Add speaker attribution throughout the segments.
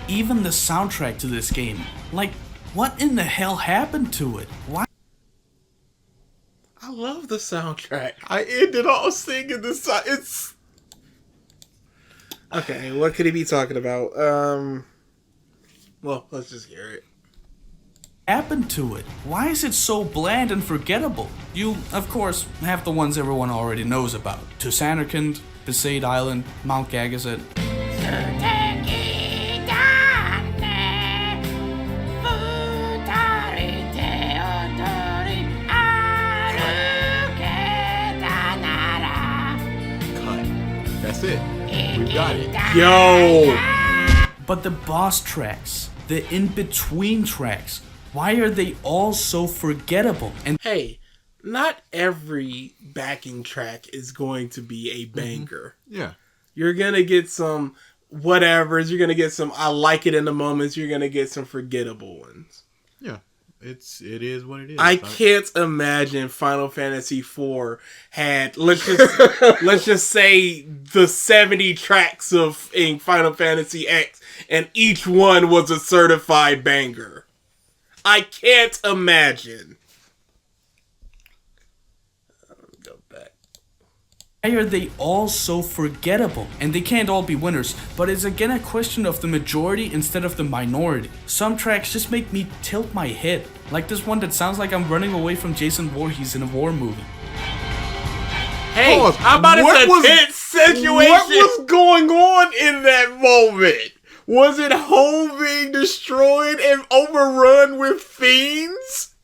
Speaker 1: even the soundtrack to this game. Like, what in the hell happened to it? Why?
Speaker 2: I love the soundtrack. I ended all singing the song. It's okay. What could he be talking about? Well, let's just hear it.
Speaker 1: Happened to it? Why is it so bland and forgettable? You, of course, have the ones everyone already knows about. Tusanarkand, Besaid Island, Mount Gagazet.
Speaker 3: That's it. We got it.
Speaker 2: Yo!
Speaker 1: But the boss tracks, the in-between tracks, why are they all so forgettable? And
Speaker 2: Hey, not every backing track is going to be a banger.
Speaker 3: Yeah.
Speaker 2: You're gonna get some whatevers. You're gonna get some I like it in the moments. You're gonna get some forgettable ones.
Speaker 3: Yeah. It is what it is.
Speaker 2: I can't imagine Final Fantasy IV had let's just say the 70 tracks of in Final Fantasy X, and each one was a certified banger. I can't imagine. Go back.
Speaker 1: why are they all so forgettable? And they can't all be winners, but it's again a question of the majority instead of the minority. Some tracks just make me tilt my head, like this one that sounds like I'm running away from Jason Voorhees in a war movie.
Speaker 2: Hey,
Speaker 3: Pause.
Speaker 2: how about it's a tense situation?
Speaker 3: What was going on in that moment? Was it home being destroyed and overrun with fiends?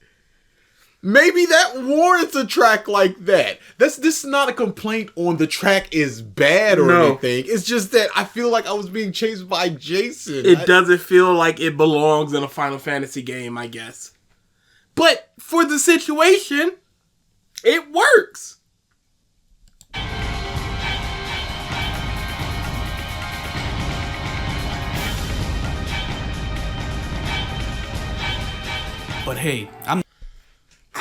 Speaker 3: Maybe that warrants a track like that. This is not a complaint on the track is bad or anything. It's just that I feel like I was being chased by Jason.
Speaker 2: It doesn't feel like it belongs in a Final Fantasy game, I guess. But for the situation, it works.
Speaker 1: But hey,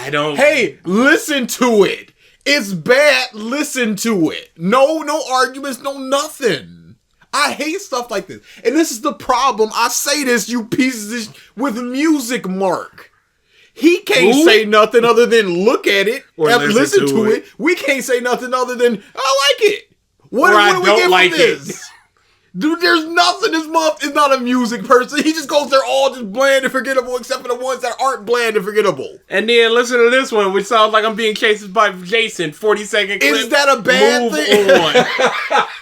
Speaker 3: Hey, listen to it. It's bad. Listen to it. No arguments, no nothing. I hate stuff like this. And this is the problem. I say this, you pieces of with music, Mark. He can't say nothing other than look at it
Speaker 2: or
Speaker 3: listen to it. We can't say nothing other than I like it. What
Speaker 2: I
Speaker 3: do we
Speaker 2: don't
Speaker 3: get
Speaker 2: like
Speaker 3: from this? Dude, there's nothing. This month is not a music person. He just goes, they're all just bland and forgettable, except for the ones that aren't bland and forgettable.
Speaker 2: And then listen to this one, which sounds like I'm being chased by Jason. 40-second clip.
Speaker 3: Is that a bad
Speaker 2: Move
Speaker 3: thing?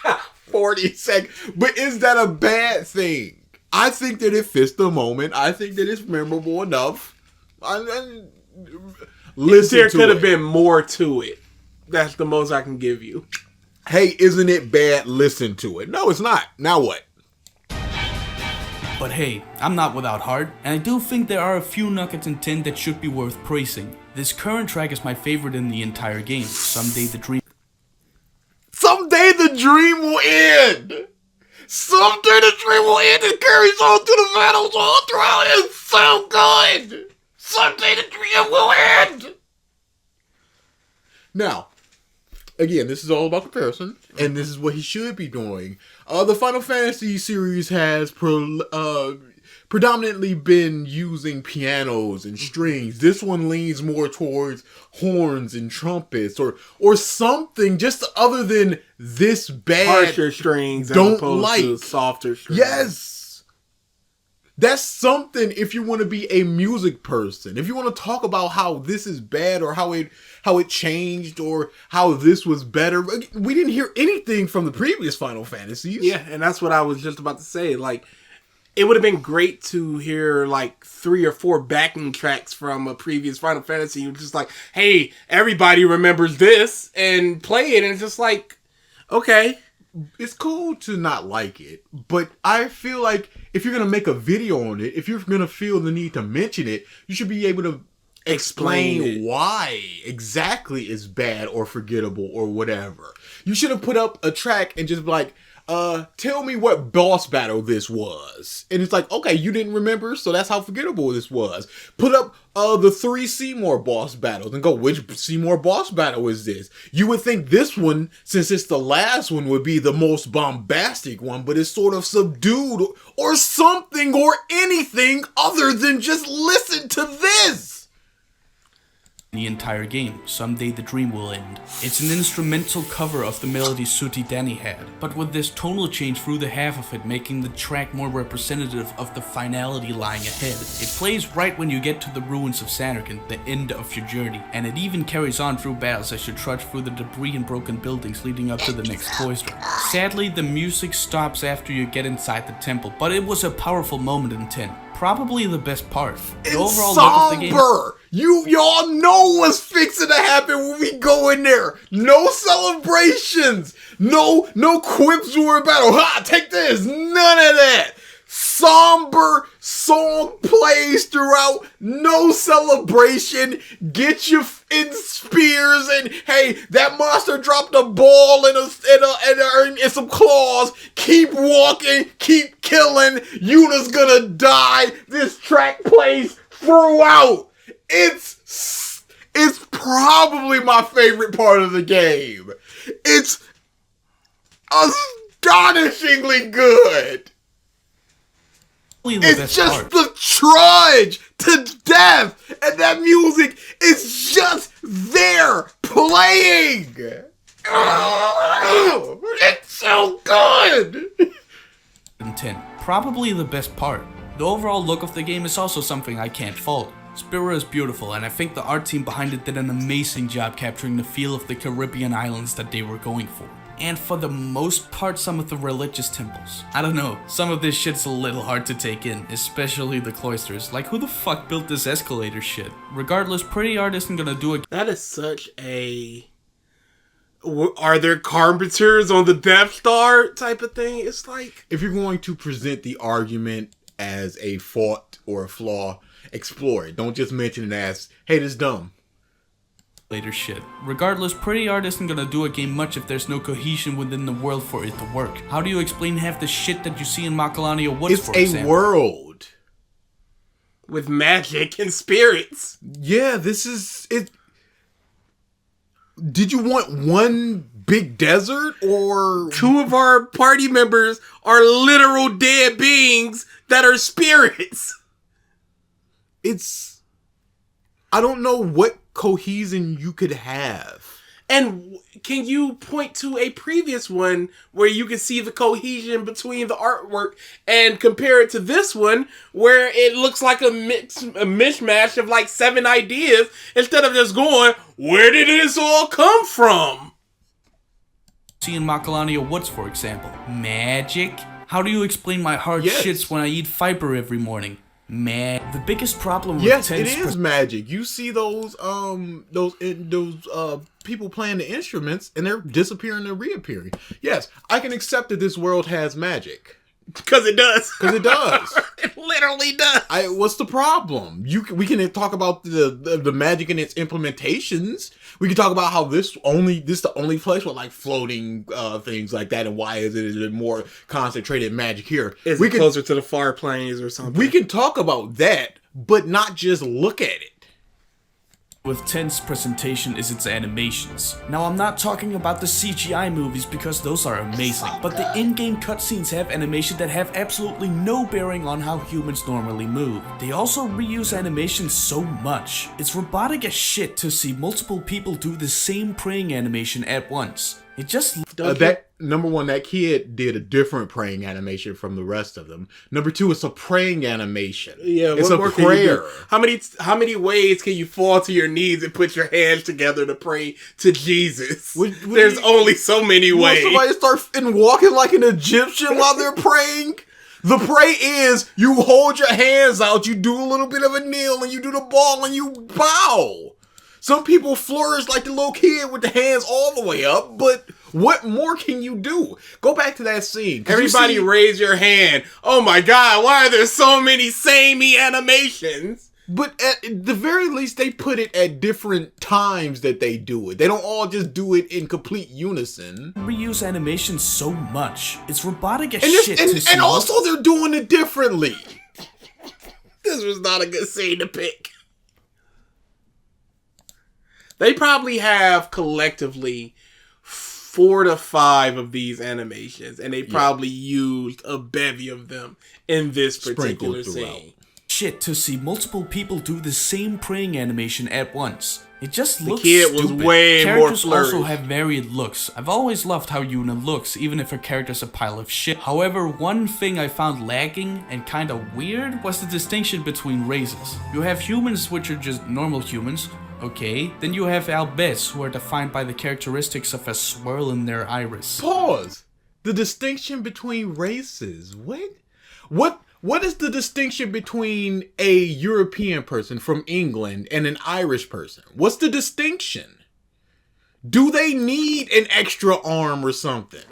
Speaker 2: on.
Speaker 3: 40 seconds. But is that a bad thing? I think that it fits the moment. I think that it's memorable enough. Listen
Speaker 2: There
Speaker 3: to
Speaker 2: could have
Speaker 3: it.
Speaker 2: been more to it. That's the most I can give you.
Speaker 3: Hey, isn't it bad? Listen to it. No, it's not. Now what?
Speaker 1: But hey, I'm not without heart, and I do think there are a few nuggets in 10 that should be worth praising. This current track is my favorite in the entire game, Someday the Dream.
Speaker 3: Someday the dream will end. Someday the dream will end and carries on through the battles all throughout. It's so good. Someday the dream will end. Now, again, this is all about comparison, and this is what he should be doing. The Final Fantasy series has predominantly been using pianos and strings. This one leans more towards horns and trumpets, or something just other than this bad.
Speaker 2: Harsher strings
Speaker 3: don't
Speaker 2: as opposed
Speaker 3: like.
Speaker 2: to softer strings.
Speaker 3: Yes. That's something if you want to be a music person. If you want to talk about how this is bad or how it changed or how this was better. We didn't hear anything from the previous Final Fantasies.
Speaker 2: Yeah, and that's what I was just about to say. Like, it would have been great to hear like 3 or 4 backing tracks from a previous Final Fantasy. You're just like, hey, everybody remembers this, and play it, and it's just like, okay.
Speaker 3: It's cool to not like it, but I feel like if you're going to make a video on it, if you're going to feel the need to mention it, you should be able to explain why exactly it's bad or forgettable or whatever. You should have put up a track and just be like, tell me what boss battle this was. And it's like, okay, you didn't remember, so that's how forgettable this was. Put up the 3 Seymour boss battles and go, which Seymour boss battle is this? You would think this one, since it's the last one, would be the most bombastic one, but it's sort of subdued or something or anything other than just listen to this.
Speaker 1: The entire game, Someday the Dream Will End. It's an instrumental cover of the melody Sooty Danny had, but with this tonal change through the half of it, making the track more representative of the finality lying ahead. It plays right when you get to the ruins of Sanarkand, the end of your journey, and it even carries on through battles as you trudge through the debris and broken buildings leading up to the next cloister. Sadly, the music stops after you get inside the temple, but it was a powerful moment in 10. Probably the best part. The overall look of the game.
Speaker 3: Y'all know what's fixing to happen when we go in there. No celebrations. No quips or battle. Ha! Take this. None of that. Somber song plays throughout. No celebration. Get you in spears and hey, that monster dropped a ball and some claws. Keep walking. Keep killing. Yuna's gonna die. This track plays throughout. It's probably my favorite part of the game. It's astonishingly good. It's just the trudge to death, and that music is just there playing. Oh, it's so good.
Speaker 1: 10. Probably the best part. The overall look of the game is also something I can't fault. Spira is beautiful, and I think the art team behind it did an amazing job capturing the feel of the Caribbean islands that they were going for. And for the most part, some of the religious temples. I don't know, some of this shit's a little hard to take in, especially the cloisters. Like, who the fuck built this escalator shit? Regardless, pretty art isn't gonna do it.
Speaker 2: That is such a... Are there carpenters on the Death Star type of thing? It's like...
Speaker 3: If you're going to present the argument as a fault or a flaw, explore it. Don't just mention it as, hey, this is dumb.
Speaker 1: Later shit. Regardless, pretty art isn't gonna do a game much if there's no cohesion within the world for it to work. How do you explain half the shit that you see in Macalania Woods, for example?
Speaker 3: It's a world
Speaker 2: with magic and spirits.
Speaker 3: Yeah, this is it. Did you want one big desert or...
Speaker 2: 2 of our party members are literal dead beings that are spirits.
Speaker 3: I don't know what cohesion you could have.
Speaker 2: And can you point to a previous one where you can see the cohesion between the artwork and compare it to this one where it looks like a mishmash of like 7 ideas instead of just going, where did this all come from?
Speaker 1: See in Macalania Woods, for example. Magic? How do you explain my heart shits when I eat fiber every morning? Man, the biggest problem with
Speaker 3: it is magic. You see those people playing the instruments and they're disappearing and reappearing. Yes, I can accept that this world has magic.
Speaker 2: Because it does.
Speaker 3: Because it does.
Speaker 2: It literally does.
Speaker 3: What's the problem? We can talk about the magic and its implementations. We can talk about how this the only place with like floating things like that, and why is it more concentrated magic here?
Speaker 2: Is it closer to the far planes or something?
Speaker 3: We can talk about that, but not just look at it.
Speaker 1: With 10's presentation is its animations. Now I'm not talking about the CGI movies because those are amazing, but the in-game cutscenes have animation that have absolutely no bearing on how humans normally move. They also reuse animations so much. It's robotic as shit to see multiple people do the same praying animation at once. It just...
Speaker 3: Number one, that kid did a different praying animation from the rest of them. Number 2, it's a praying animation.
Speaker 2: Yeah,
Speaker 3: it's a prayer.
Speaker 2: How many ways can you fall to your knees and put your hands together to pray to Jesus? There's only so many ways.
Speaker 3: Somebody start walking like an Egyptian while they're praying? The pray is you hold your hands out, you do a little bit of a kneel, and you do the ball, and you bow. Some people flourish like the little kid with the hands all the way up, but what more can you do? Go back to that scene.
Speaker 2: Everybody raise your hand. Oh my God, why are there so many samey animations?
Speaker 3: But at the very least, they put it at different times that they do it. They don't all just do it in complete unison.
Speaker 1: Reuse animation so much. It's robotic as
Speaker 3: And,
Speaker 1: shit to see.
Speaker 3: and also they're doing it differently.
Speaker 2: This was not a good scene to pick. They probably have collectively 4 to 5 of these animations, and they probably used a bevy of them in this particular scene.
Speaker 1: Shit to see multiple people do the same praying animation at once. It just looks
Speaker 2: kid was
Speaker 1: stupid.
Speaker 2: way more
Speaker 1: Characters
Speaker 2: flourished.
Speaker 1: also have varied looks. I've always loved how Yuna looks, even if her character's a pile of shit. However, one thing I found lacking and kinda weird was the distinction between races. You have humans which are just normal humans, okay. Then you have albets who are defined by the characteristics of a swirl in their iris.
Speaker 3: Pause. The distinction between races. What is the distinction between a European person from England and an Irish person? What's the distinction? Do they need an extra arm or something?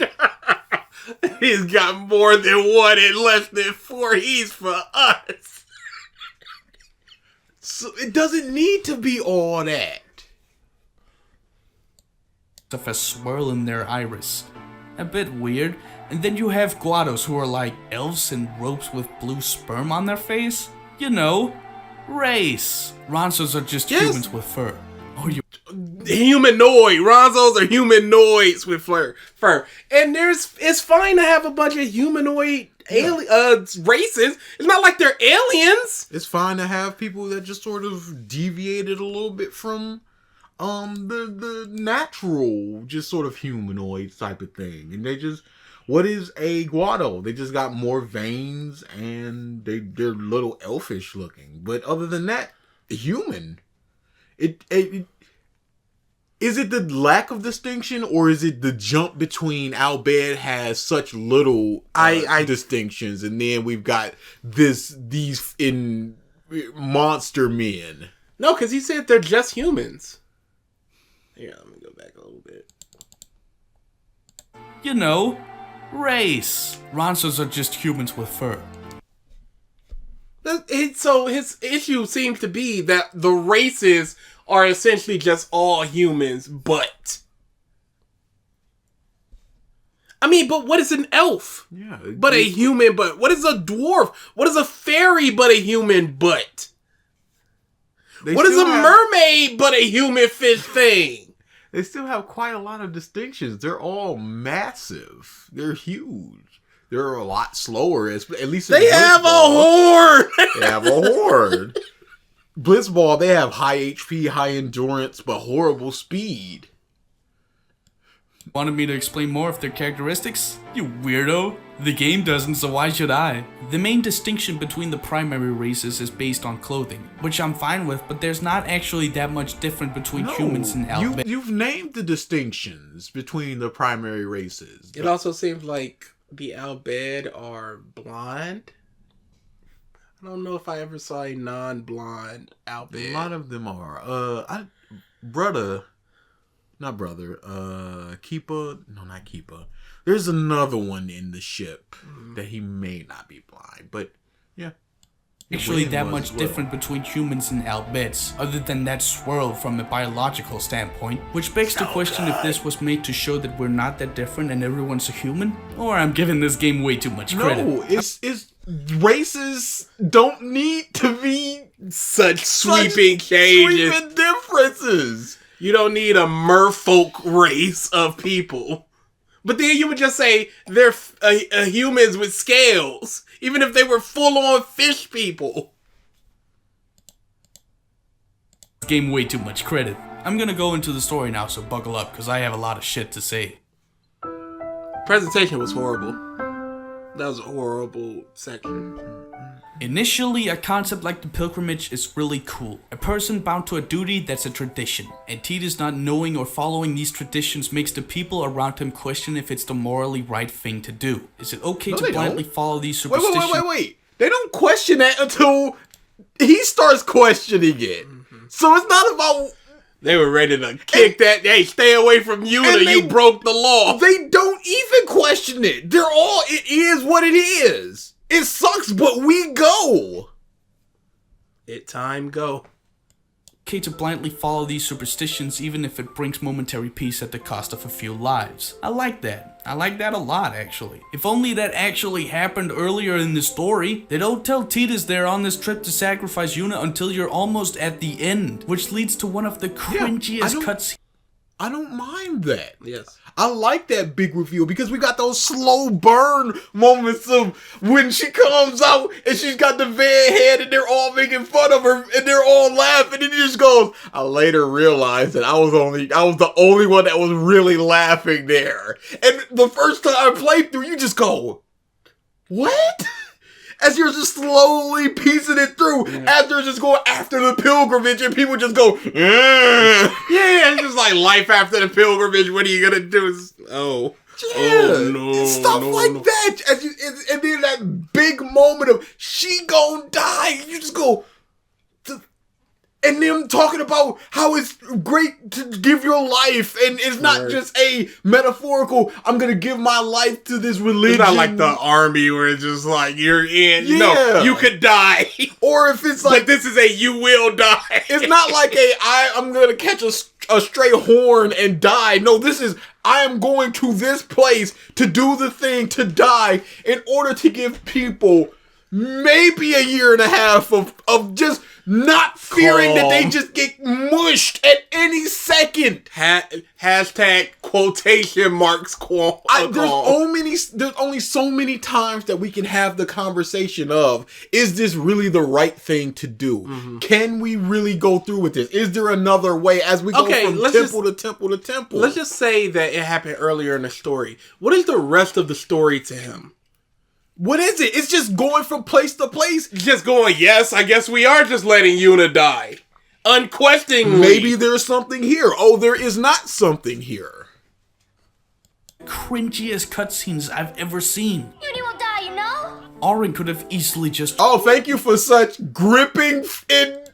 Speaker 2: He's got more than one and less than 4. He's for us.
Speaker 3: So it doesn't need to be all that.
Speaker 1: Of a swirl in their iris. A bit weird. And then you have Guados who are like elves in robes with blue sperm on their face. You know, race. Ronsos are just humans with fur. Or you
Speaker 2: Humanoid. Ronzos are humanoids with fur. And it's fine to have a bunch of humanoid races. It's not like they're aliens.
Speaker 3: It's fine to have people that just sort of deviated a little bit from the natural, just sort of humanoid type of thing. And they just, what is a Guado? They just got more veins and they're little elfish looking. But other than that, human. Is it the lack of distinction, or is it the jump between Albed has such little distinctions, and then we've got these in monster men?
Speaker 2: No, because he said they're just humans. Yeah, let me go back a little bit.
Speaker 1: You know, race. Ronsos are just humans with fur.
Speaker 2: So his issue seems to be that the races are essentially just all humans, but... I mean, but what is an elf?
Speaker 3: Yeah.
Speaker 2: But a human butt. What is a dwarf? What is a fairy but a human butt? What is a mermaid but a human fish thing?
Speaker 3: They still have quite a lot of distinctions. They're all massive. They're huge. They're a lot slower. At least
Speaker 2: they have a horde.
Speaker 3: They have a horde. Blitzball, they have high HP, high endurance, but horrible speed.
Speaker 1: Wanted me to explain more of their characteristics? You weirdo. The game doesn't, so why should I? The main distinction between the primary races is based on clothing, which I'm fine with, but there's not actually that much different between humans and Albed.
Speaker 3: You've named the distinctions between the primary races.
Speaker 2: It also seems like the Albed are blonde. I don't know if I ever saw a non-blonde Albed.
Speaker 3: A lot of them are. Keepa. No, not Keepa. There's another one in the ship that he may not be blind, but yeah.
Speaker 1: Actually that much different between humans and Albeds, other than that swirl from a biological standpoint, which begs the question if this was made to show that we're not that different and everyone's a human, or I'm giving this game way too much credit.
Speaker 3: No, it's races don't need to be
Speaker 2: such sweeping changes.
Speaker 3: Sweeping differences.
Speaker 2: You don't need a merfolk race of people. But then you would just say they're humans with scales, even if they were full-on fish people.
Speaker 1: Game way too much credit. I'm gonna go into the story now, so buckle up, because I have a lot of shit to say.
Speaker 2: Presentation was horrible. That was a horrible section.
Speaker 1: Initially, a concept like the pilgrimage is really cool. A person bound to a duty that's a tradition. And Tidus not knowing or following these traditions makes the people around him question if it's the morally right thing to do. Is it okay to blindly follow these superstitions?
Speaker 3: Wait. They don't question that until he starts questioning it. So it's not about...
Speaker 2: They were ready to kick that. Hey, stay away from Yuna. You broke the law.
Speaker 3: They don't even question it. They're all, it is what it is. It sucks, but we go.
Speaker 2: Time go.
Speaker 1: Okay to blindly follow these superstitions even if it brings momentary peace at the cost of a few lives. I like that. I like that a lot, actually. If only that actually happened earlier in the story. They don't tell Tidus they're on this trip to sacrifice Yuna until you're almost at the end, which leads to one of the cringiest cutscenes.
Speaker 3: I don't mind that.
Speaker 2: Yes.
Speaker 3: I like that big reveal because we got those slow burn moments of when she comes out and she's got the van head and they're all making fun of her and they're all laughing and it just goes. I later realized that I was the only one that was really laughing there. And the first time I played through, you just go, what? As you're just slowly piecing it through, after just going after the pilgrimage, and people just go,
Speaker 2: yeah, it's just like life after the pilgrimage. What are you gonna do? Oh no,
Speaker 3: stuff like that. And then that big moment of she gon' die, you just go. And them talking about how it's great to give your life, and it's not just a metaphorical, I'm going to give my life to this religion.
Speaker 2: It's not like the army where it's just like, you're in, no, you could die.
Speaker 3: Or if it's like,
Speaker 2: but this is a you will die.
Speaker 3: It's not like I'm going to catch a stray horn and die. No, this is, I am going to this place to do the thing, to die, in order to give people maybe a year and a half of just not fearing that they just get mushed at any second.
Speaker 2: Hashtag quotation marks.
Speaker 3: There's only so many times that we can have the conversation of, is this really the right thing to do? Mm-hmm. Can we really go through with this? Is there another way as we go from temple to temple to temple?
Speaker 2: Let's just say that it happened earlier in the story. What is the rest of the story to him?
Speaker 3: What is it? It's just going from place to place.
Speaker 2: Just going, yes, I guess we are just letting Yuna die. Unquestioningly.
Speaker 3: Maybe there's something here. Oh, there is not something here.
Speaker 1: Cringiest cutscenes I've ever seen.
Speaker 4: Yuni will die, you know?
Speaker 1: Auron could have easily just...
Speaker 3: Oh, thank you for such gripping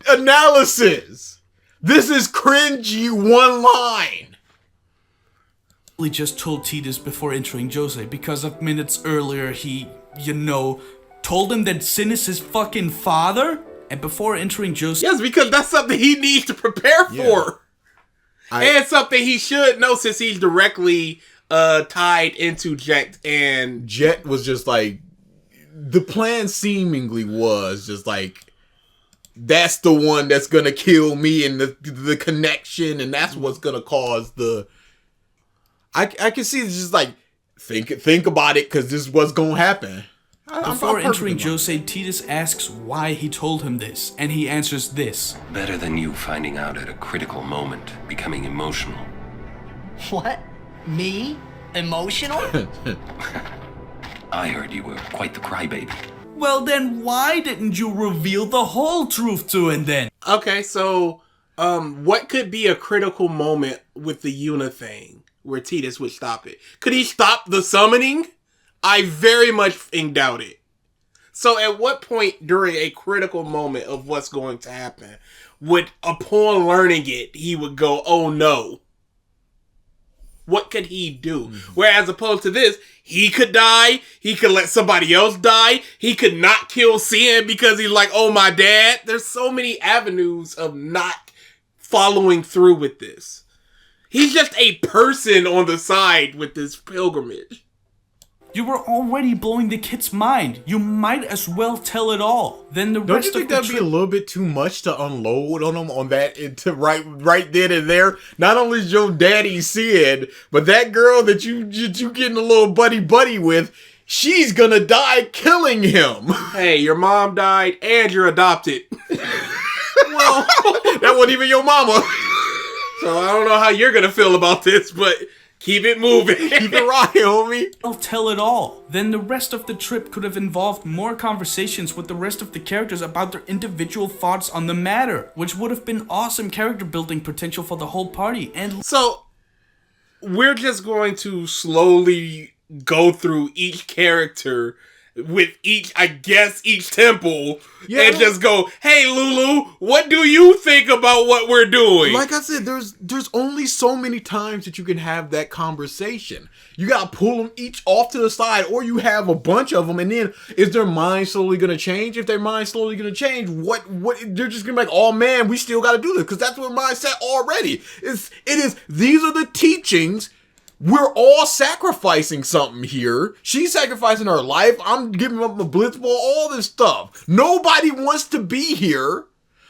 Speaker 3: analysis. This is cringy one line.
Speaker 1: Just told Tidus before entering Jose because of minutes earlier he, told him that Sin is his fucking father? And before entering Jose...
Speaker 2: Yes, because that's something he needs to prepare for. And something he should know since he's directly tied into Jet. And
Speaker 3: Jet was just like... The plan seemingly was just like... That's the one that's gonna kill me and the connection, and that's what's gonna cause the... I can see it's just like, think about it, because this is what's going to happen.
Speaker 1: Before entering Jose, Tidus asks why he told him this, and he answers this.
Speaker 5: Better than you finding out at a critical moment, becoming emotional.
Speaker 6: What? Me? Emotional?
Speaker 5: I heard you were quite the crybaby.
Speaker 1: Well then, why didn't you reveal the whole truth to him then?
Speaker 2: Okay, so, what could be a critical moment with the Yuna thing? Where Tidus would stop it. Could he stop the summoning? I very much doubt it. So at what point during a critical moment of what's going to happen would, upon learning it, he would go, oh no. What could he do? Mm-hmm. Whereas opposed to this, he could die. He could let somebody else die. He could not kill Sin because he's like, oh my dad. There's so many avenues of not following through with this. He's just a person on the side with this pilgrimage.
Speaker 1: You were already blowing the kid's mind. You might as well tell it all. Then the
Speaker 3: Don't
Speaker 1: rest
Speaker 3: you think
Speaker 1: of the
Speaker 3: that'd be a little bit too much to unload on him on that right then and there? Not only is your daddy Sid, but that girl that you getting a little buddy with, she's gonna die killing him.
Speaker 2: Hey, your mom died and you're adopted.
Speaker 3: Well, that wasn't even your mama.
Speaker 2: So I don't know how you're gonna feel about this, but keep it moving.
Speaker 3: Keep it right, homie.
Speaker 1: I'll tell it all. Then the rest of the trip could have involved more conversations with the rest of the characters about their individual thoughts on the matter, which would have been awesome character building potential for the whole party. And
Speaker 2: so we're just going to slowly go through each character with each temple
Speaker 3: Yeah,
Speaker 2: and just go, "Hey, Lulu, what do you think about what we're doing?"
Speaker 3: Like I said, there's only so many times that you can have that conversation. You gotta pull them each off to the side, or you have a bunch of them, and then is their mind slowly gonna change? If their mind slowly gonna change, what they're just gonna be like, oh man, we still gotta do this because that's what mindset already. It is. These are the teachings. We're all sacrificing something here. She's sacrificing her life. I'm giving up my blitzball, all this stuff. Nobody wants to be here.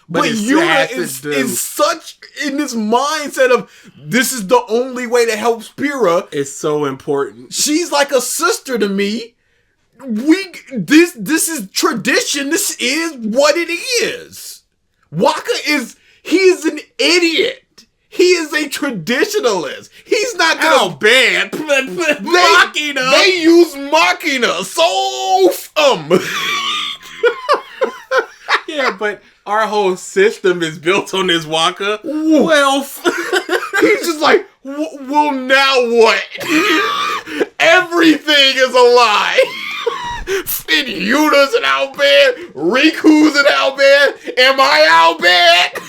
Speaker 3: But Yuna is such in this mindset of this is the only way to help Spira.
Speaker 2: It's so important.
Speaker 3: She's like a sister to me. This is tradition. This is what it is. Waka he's an idiot. He is a traditionalist. He's not gonna
Speaker 2: ban Machina.
Speaker 3: They use Machina. So
Speaker 2: Yeah, but our whole system is built on this Waka.
Speaker 3: Well, he's just like, well, now what? Everything is a lie. Yuna's an outband. Riku's an outband. Am I outband?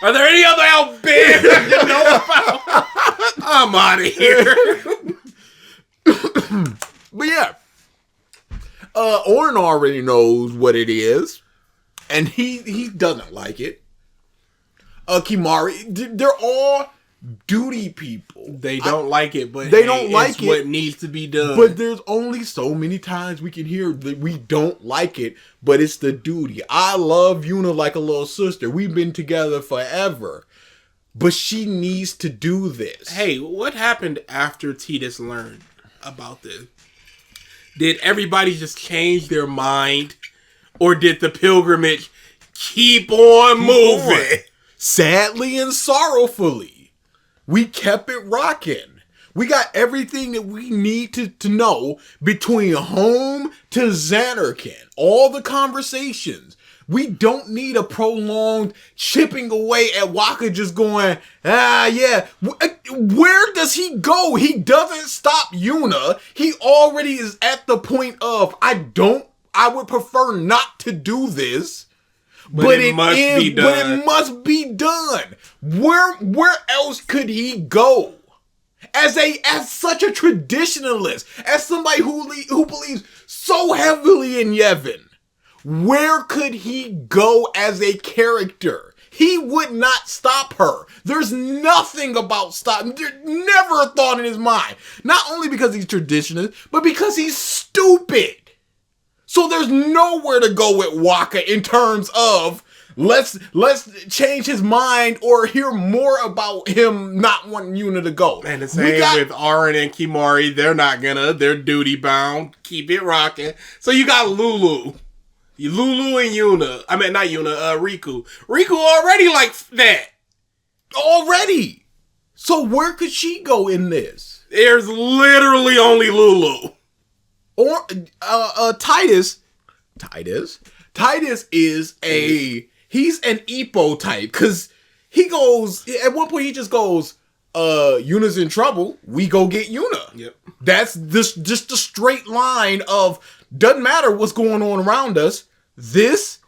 Speaker 2: Are there any other outbands that you know about? I'm out of here.
Speaker 3: But yeah, Orin already knows what it is, and he doesn't like it. Kimari, they're all duty people.
Speaker 2: They don't like it, but
Speaker 3: they don't like it.
Speaker 2: What needs to be done.
Speaker 3: But there's only so many times we can hear that we don't like it, but it's the duty. I love Yuna like a little sister. We've been together forever, but she needs to do this.
Speaker 2: Hey, what happened after Tidus learned about this? Did everybody just change their mind, or did the pilgrimage keep on moving?
Speaker 3: Sadly and sorrowfully. We kept it rocking. We got everything that we need to know between home to Xanarkand. All the conversations. We don't need a prolonged chipping away at Waka just going, yeah. Where does he go? He doesn't stop Yuna. He already is at the point of, I would prefer not to do this. But it must be done. But it must be done. Where else could he go? As such a traditionalist, as somebody who believes so heavily in Yevon, where could he go as a character? He would not stop her. There's nothing about stopping. Never a thought in his mind. Not only because he's traditionalist, but because he's stupid. So there's nowhere to go with Waka in terms of let's change his mind or hear more about him not wanting Yuna to go.
Speaker 2: And the same with Auron and Kimari. They're duty bound. Keep it rocking. So you got Lulu and Yuna. I mean, not Yuna, Riku. Riku already like that.
Speaker 3: Already. So where could she go in this?
Speaker 2: There's literally only Lulu.
Speaker 3: Or Tidus is he's an Ippo type, because he goes, at one point he just goes, Yuna's in trouble, we go get Yuna.
Speaker 2: Yep.
Speaker 3: That's just a straight line of, doesn't matter what's going on around us, this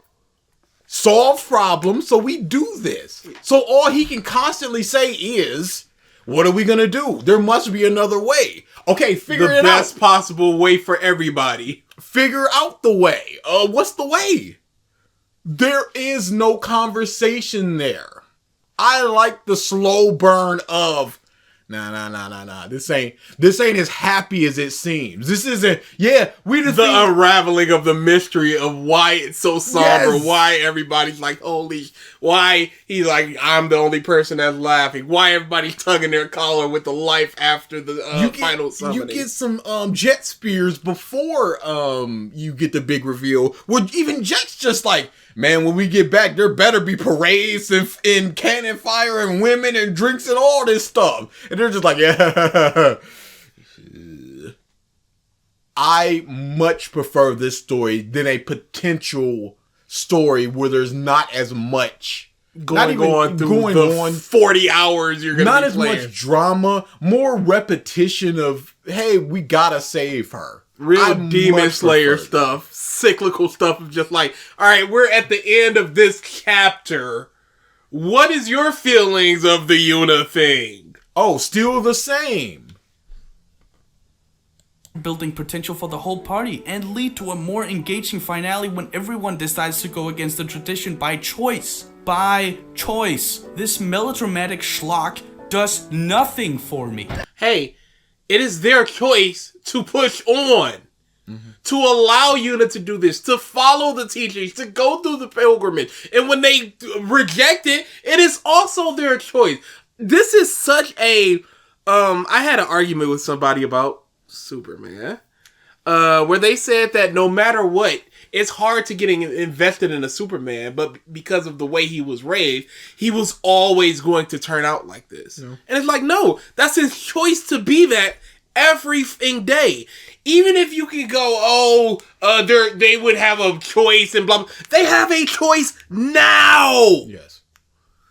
Speaker 3: solves problems, so we do this. So all he can constantly say is, what are we gonna do? There must be another way. Okay, figure it out. The
Speaker 2: best possible way for everybody.
Speaker 3: Figure out the way. What's the way? There is no conversation there. I like the slow burn of, nah. This ain't as happy as it seems. This isn't,
Speaker 2: unraveling of the mystery of why it's so somber,
Speaker 3: yes.
Speaker 2: Why everybody's like, why he's like, I'm the only person that's laughing, why everybody's tugging their collar with the life after the final summoning.
Speaker 3: You get some jet spears before you get the big reveal, where even Jet's just like, man, when we get back, there better be parades and cannon fire and women and drinks and all this stuff. And they're just like, yeah. I much prefer this story than a potential story where there's not as much
Speaker 2: going on through the 40 hours you're going to be
Speaker 3: Not as
Speaker 2: playing.
Speaker 3: much drama, more repetition of, hey, we gotta save her.
Speaker 2: Real Demon Slayer stuff, cyclical stuff of just like, all right, we're at the end of this chapter. What is your feelings of the Yuna thing?
Speaker 3: Oh, still the same.
Speaker 1: Building potential for the whole party and lead to a more engaging finale when everyone decides to go against the tradition by choice. By choice. This melodramatic schlock does nothing for me.
Speaker 2: Hey, it is their choice to push on. To allow Yuna to do this, to follow the teachings, to go through the pilgrimage. And when they reject it, it is also their choice. This is such a... I had an argument with somebody about Superman, where they said that no matter what, it's hard to get invested in a Superman, but because of the way he was raised, he was always going to turn out like this. Yeah. And it's like, no, that's his choice to be that every day. Even if you could go, they would have a choice and blah, blah. They have a choice now.
Speaker 3: Yes.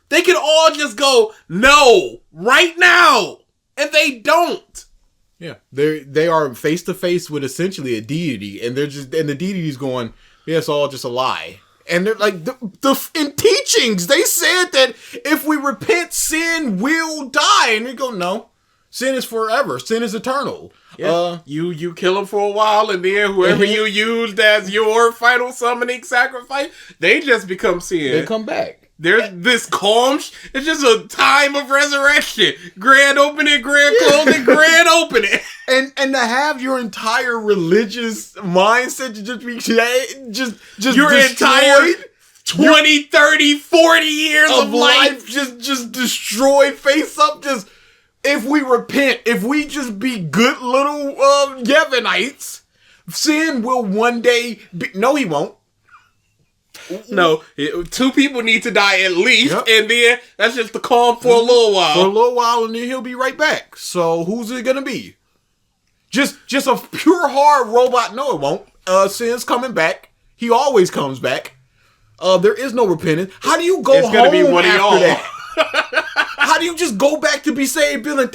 Speaker 2: They can all just go, no, right now. And they don't.
Speaker 3: Yeah. They are face to face with essentially a deity, and the deity's going, yeah, it's all just a lie. And they're like, in teachings, they said that if we repent, sin will die. And they go, no. Sin is forever. Sin is eternal.
Speaker 2: Yeah. You kill them for a while, and then whoever you used as your final summoning sacrifice, they just become sin.
Speaker 3: They come back.
Speaker 2: There's this calm. It's just a time of resurrection. Grand opening, grand closing, grand opening.
Speaker 3: And to have your entire religious mindset to just be just
Speaker 2: your
Speaker 3: destroyed,
Speaker 2: entire 20, 30, 40 years of life
Speaker 3: just destroyed, face up, just... If we repent, if we just be good little Yevonites, sin will one day be... No, he won't.
Speaker 2: No, 2 people need to die at least,
Speaker 3: yep.
Speaker 2: And then that's just the calm for a little while.
Speaker 3: For a little while, and then he'll be right back. So who's it gonna be? Just a pure hard robot? No, it won't. Sin's coming back. He always comes back. There is no repentance. How do you go home
Speaker 2: gonna be one of
Speaker 3: after
Speaker 2: y'all.
Speaker 3: that? How do you just go back to be saved, Bill, and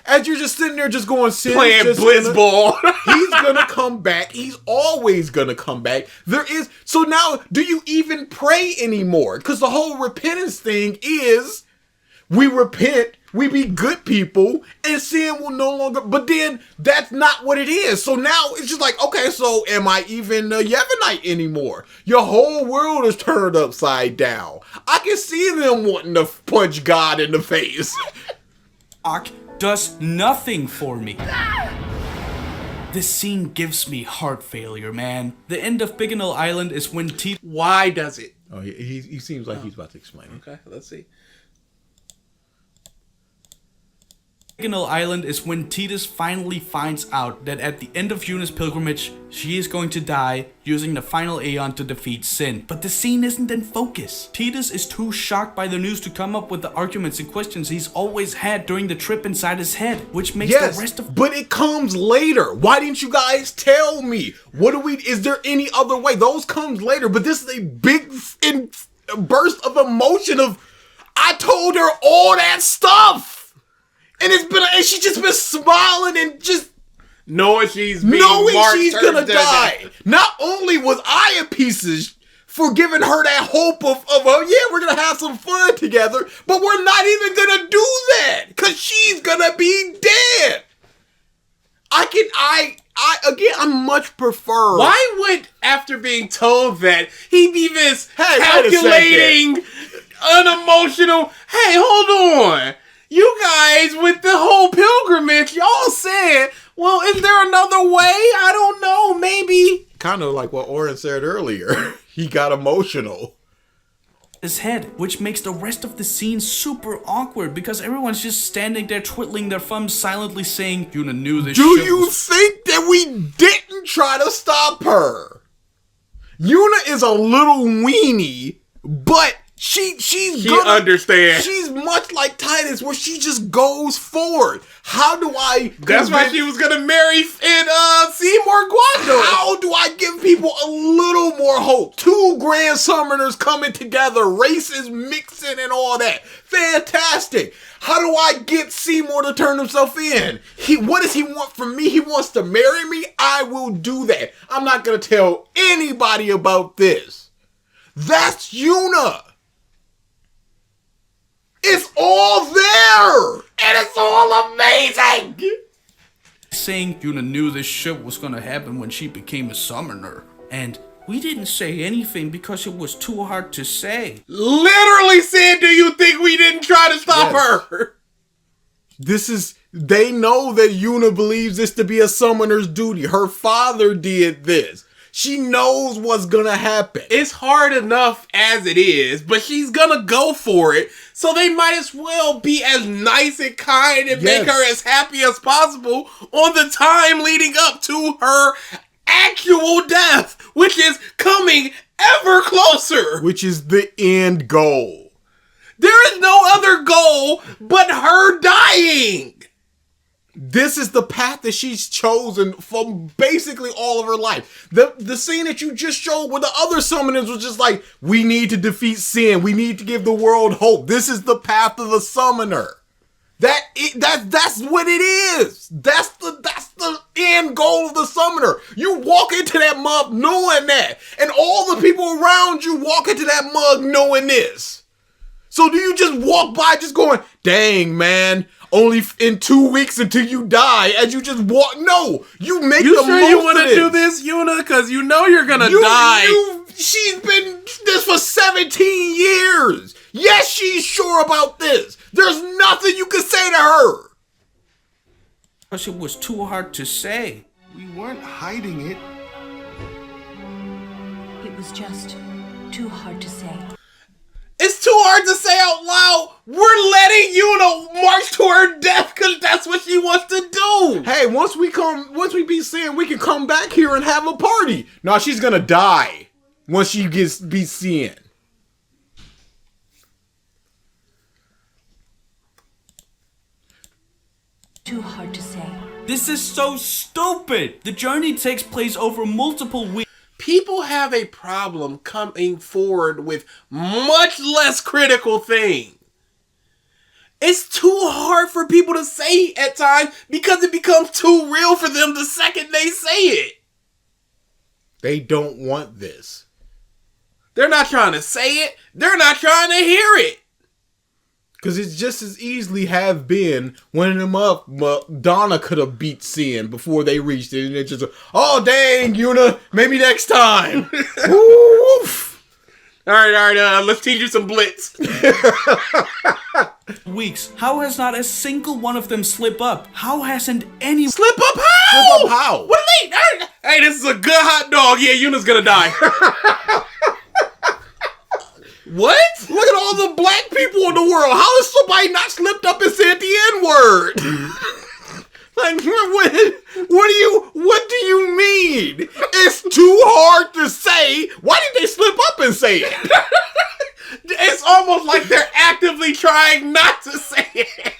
Speaker 3: as you're just sitting there just going, sin,
Speaker 2: playing blitzball?
Speaker 3: He's gonna come back. He's always gonna come back. So now, do you even pray anymore? Because the whole repentance thing is, we repent, we be good people, and sin will no longer... But then, that's not what it is. So now, it's just like, okay, so am I even a Yevonite anymore? Your whole world is turned upside down. I can see them wanting to punch God in the face.
Speaker 1: Does nothing for me. This scene gives me heart failure, man. The end of Bigelow Island is when
Speaker 2: Why does it?
Speaker 3: Oh, he seems like he's about to explain it.
Speaker 2: Okay, let's see.
Speaker 1: Bigelow Island is when Tidus finally finds out that at the end of Yuna's pilgrimage, she is going to die using the final Aeon to defeat Sin. But the scene isn't in focus. Tidus is too shocked by the news to come up with the arguments and questions he's always had during the trip inside his head, which makes the rest of...
Speaker 3: But it comes later. Why didn't you guys tell me? Is there any other way? Those comes later, but this is a big burst of emotion of, I told her all that stuff. And she's just been smiling and just
Speaker 2: knowing she's
Speaker 3: gonna die. Not only was I a piece for giving her that hope of we're gonna have some fun together, but we're not even gonna do that because she's gonna be dead. I much prefer.
Speaker 2: Why would, after being told that, he be this calculating, unemotional? Hey, hold on. You guys, with the whole pilgrimage, y'all said, well, is there another way? I don't know, maybe.
Speaker 3: Kind of like what Oren said earlier. He got emotional.
Speaker 1: His head, which makes the rest of the scene super awkward because everyone's just standing there twiddling their thumbs silently saying, Yuna knew this
Speaker 3: Do you think that we didn't try to stop her? Yuna is a little weenie, but... She understands. She's much like Titus, where she just goes forward. How do I?
Speaker 2: That's why she was gonna marry Seymour Guando.
Speaker 3: How do I give people a little more hope? 2 Grand Summoners coming together, races mixing and all that. Fantastic. How do I get Seymour to turn himself in? What does he want from me? He wants to marry me? I will do that. I'm not going to tell anybody about this. That's Yuna. It's all there. And it's all amazing.
Speaker 1: Saying Yuna knew this shit was gonna happen when she became a summoner. And we didn't say anything because it was too hard to say.
Speaker 2: Literally said, do you think we didn't try to stop her?
Speaker 3: They know that Yuna believes this to be a summoner's duty. Her father did this. She knows what's gonna happen.
Speaker 2: It's hard enough as it is, but she's gonna go for it. So they might as well be as nice and kind and make her as happy as possible on the time leading up to her actual death, which is coming ever closer.
Speaker 3: Which is the end goal.
Speaker 2: There is no other goal but her dying.
Speaker 3: This is the path that she's chosen for basically all of her life. The scene that you just showed with the other summoners was just like, we need to defeat sin. We need to give the world hope. This is the path of the summoner. That's what it is. That's the end goal of the summoner. You walk into that mug knowing that, and all the people around you walk into that mug knowing this. So do you just walk by just going, dang, man, only in 2 weeks until you die as you just walk? No, you make
Speaker 2: you
Speaker 3: the
Speaker 2: sure
Speaker 3: most
Speaker 2: you
Speaker 3: want to
Speaker 2: do this, Yuna? Because you know you're going to die.
Speaker 3: She's been this for 17 years. Yes, she's sure about this. There's nothing you can say to her.
Speaker 1: Because it was too hard to say.
Speaker 4: We weren't hiding it.
Speaker 7: It was just too hard to say.
Speaker 2: It's too hard to say out loud. We're letting Yuna march to her death because that's what she wants to do.
Speaker 3: Hey, once we be seeing, we can come back here and have a party. No, she's gonna die once she be seeing.
Speaker 7: Too hard to say.
Speaker 1: This is so stupid. The journey takes place over multiple weeks.
Speaker 2: People have a problem coming forward with much less critical things. It's too hard for people to say at times because it becomes too real for them the second they say it.
Speaker 3: They don't want this.
Speaker 2: They're not trying to say it. They're not trying to hear it.
Speaker 3: Because it's just as easily have been winning them up. Donna could have beat Sin before they reached it. And it's just, oh, dang, Yuna, maybe next time. Oof.
Speaker 2: All right, let's teach you some blitz.
Speaker 1: Weeks. How has not a single one of them slip up? How hasn't any...
Speaker 2: Slip up how?
Speaker 3: Slip up how?
Speaker 2: What are they? Hey, this is a good hot dog. Yeah, Yuna's gonna die. What?
Speaker 3: Look at all the black people in the world. How has somebody not slipped up and said the N-word? Like, what do you mean? It's too hard to say. Why did they slip up and say it?
Speaker 2: It's almost like they're actively trying not to say it.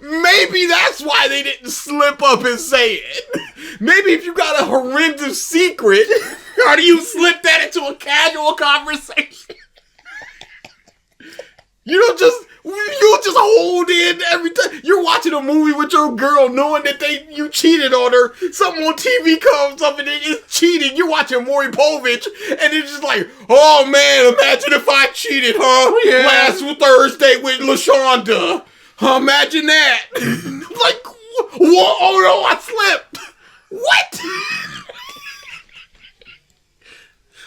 Speaker 3: Maybe that's why they didn't slip up and say it. Maybe if you got a horrendous secret,
Speaker 2: or do you slip that into a casual conversation?
Speaker 3: You don't just hold in every time. You're watching a movie with your girl knowing that you cheated on her. Something on TV comes up and it's cheating. You're watching Maury Povich and it's just like, oh man, imagine if I cheated, huh?
Speaker 2: Yeah.
Speaker 3: Last Thursday with LaShonda. Imagine that. Like, whoa, oh no, I slipped. What?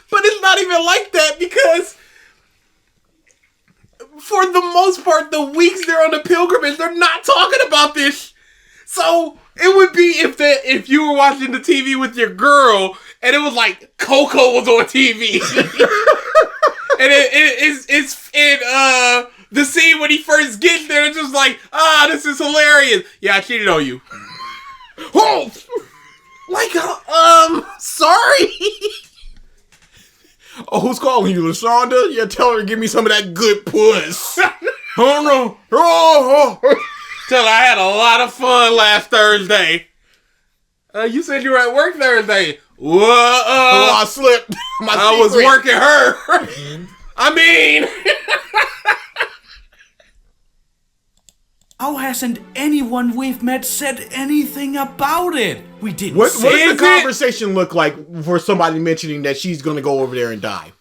Speaker 2: But it's not even like that because for the most part, the weeks they're on the pilgrimage, they're not talking about this. So it would be if you were watching the TV with your girl and it was like Coco was on TV, and it's in the scene when he first gets there. It's just like, this is hilarious. Yeah, I cheated on you. Oh, like sorry.
Speaker 3: Oh, who's calling you, LaShonda? Yeah, tell her to give me some of that good puss. Oh no! Oh.
Speaker 2: Tell her I had a lot of fun last Thursday. You said you were at work Thursday. Whoa,
Speaker 3: I slipped.
Speaker 2: I was working her. I mean...
Speaker 1: How hasn't anyone we've met said anything about it? We didn't
Speaker 3: What
Speaker 1: say
Speaker 3: does the
Speaker 1: it.
Speaker 3: conversation look like for somebody mentioning that she's going to go over there and die?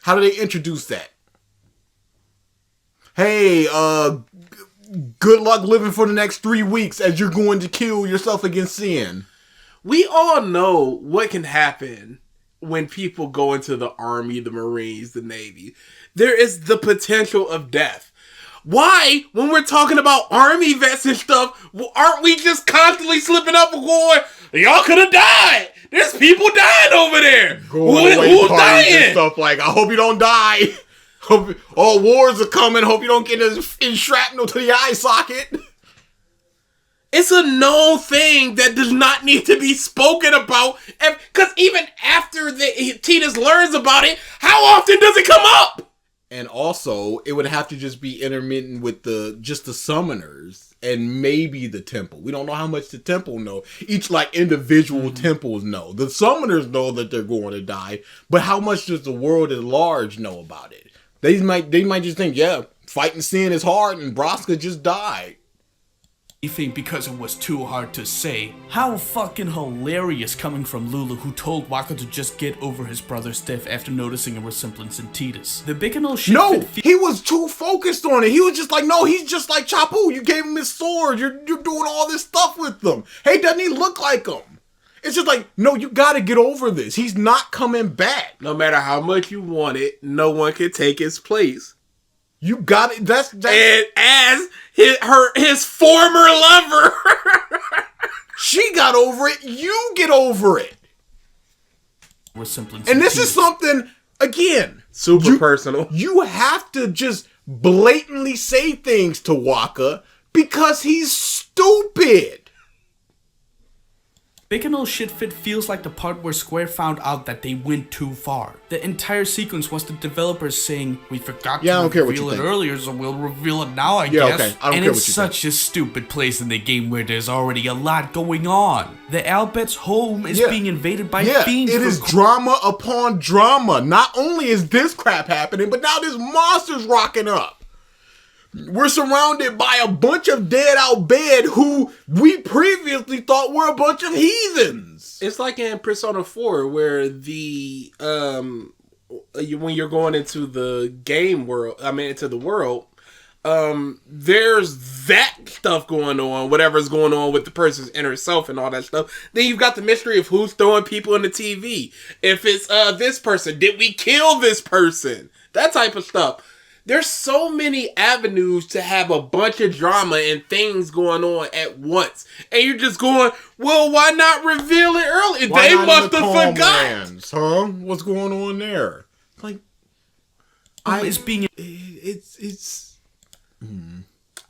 Speaker 3: How do they introduce that? Hey, good luck living for the next 3 weeks as you're going to kill yourself against sin.
Speaker 2: We all know what can happen when people go into the Army, the Marines, the Navy. There is the potential of death. Why, when we're talking about Army vets and stuff, aren't we just constantly slipping up and going, y'all could have died. There's people dying over there. Who's dying?
Speaker 3: And stuff like, I hope you don't die. Hope all wars are coming. Hope you don't get in shrapnel to the eye socket.
Speaker 2: It's a known thing that does not need to be spoken about. Because even after Titus learns about it, how often does it come up?
Speaker 3: And also, it would have to just be intermittent with the summoners and maybe the temple. We don't know how much the temple know. Each individual temples know. The summoners know that they're going to die, but how much does the world at large know about it? They might just think, yeah, fighting sin is hard, and Braska just died.
Speaker 1: Think because it was too hard to say. How fucking hilarious coming from Lulu, who told Waka to just get over his brother's death after noticing a resemblance in Titus. The big and old shit.
Speaker 3: No, he was too focused on it. He was just like, no, he's just like Chapu. You gave him his sword. You're doing all this stuff with them. Hey, doesn't he look like him? It's just like, no, you gotta get over this. He's not coming back.
Speaker 2: No matter how much you want it, no one can take his place.
Speaker 3: You got it. That's
Speaker 2: and as his former lover,
Speaker 3: she got over it. You get over it.
Speaker 1: Resemblance.
Speaker 3: And this is something again
Speaker 2: super personal.
Speaker 3: You have to just blatantly say things to Waka because he's stupid.
Speaker 1: Big and old shit fit feels like the part where Square found out that they went too far. The entire sequence was the developers saying, we forgot to reveal it earlier, so we'll reveal it now, I guess.
Speaker 3: Okay. I don't
Speaker 1: and
Speaker 3: care
Speaker 1: it's
Speaker 3: what you
Speaker 1: such a stupid place in the game where there's already a lot going on. The Albet's home is being invaded by fiends.
Speaker 3: It is drama upon drama. Not only is this crap happening, but now there's monsters rocking up. We're surrounded by a bunch of dead Albed who we previously thought were a bunch of heathens.
Speaker 2: It's like in Persona 4 where the when you're going into the game world, into the world, there's that stuff going on, whatever's going on with the person's inner self and all that stuff. Then you've got the mystery of who's throwing people in the TV. If it's this person, did we kill this person? That type of stuff. There's so many avenues to have a bunch of drama and things going on at once. And you're just going, well, why not reveal it early?
Speaker 3: Why
Speaker 2: they must have forgot.
Speaker 3: Huh? What's going on there? Like, it's.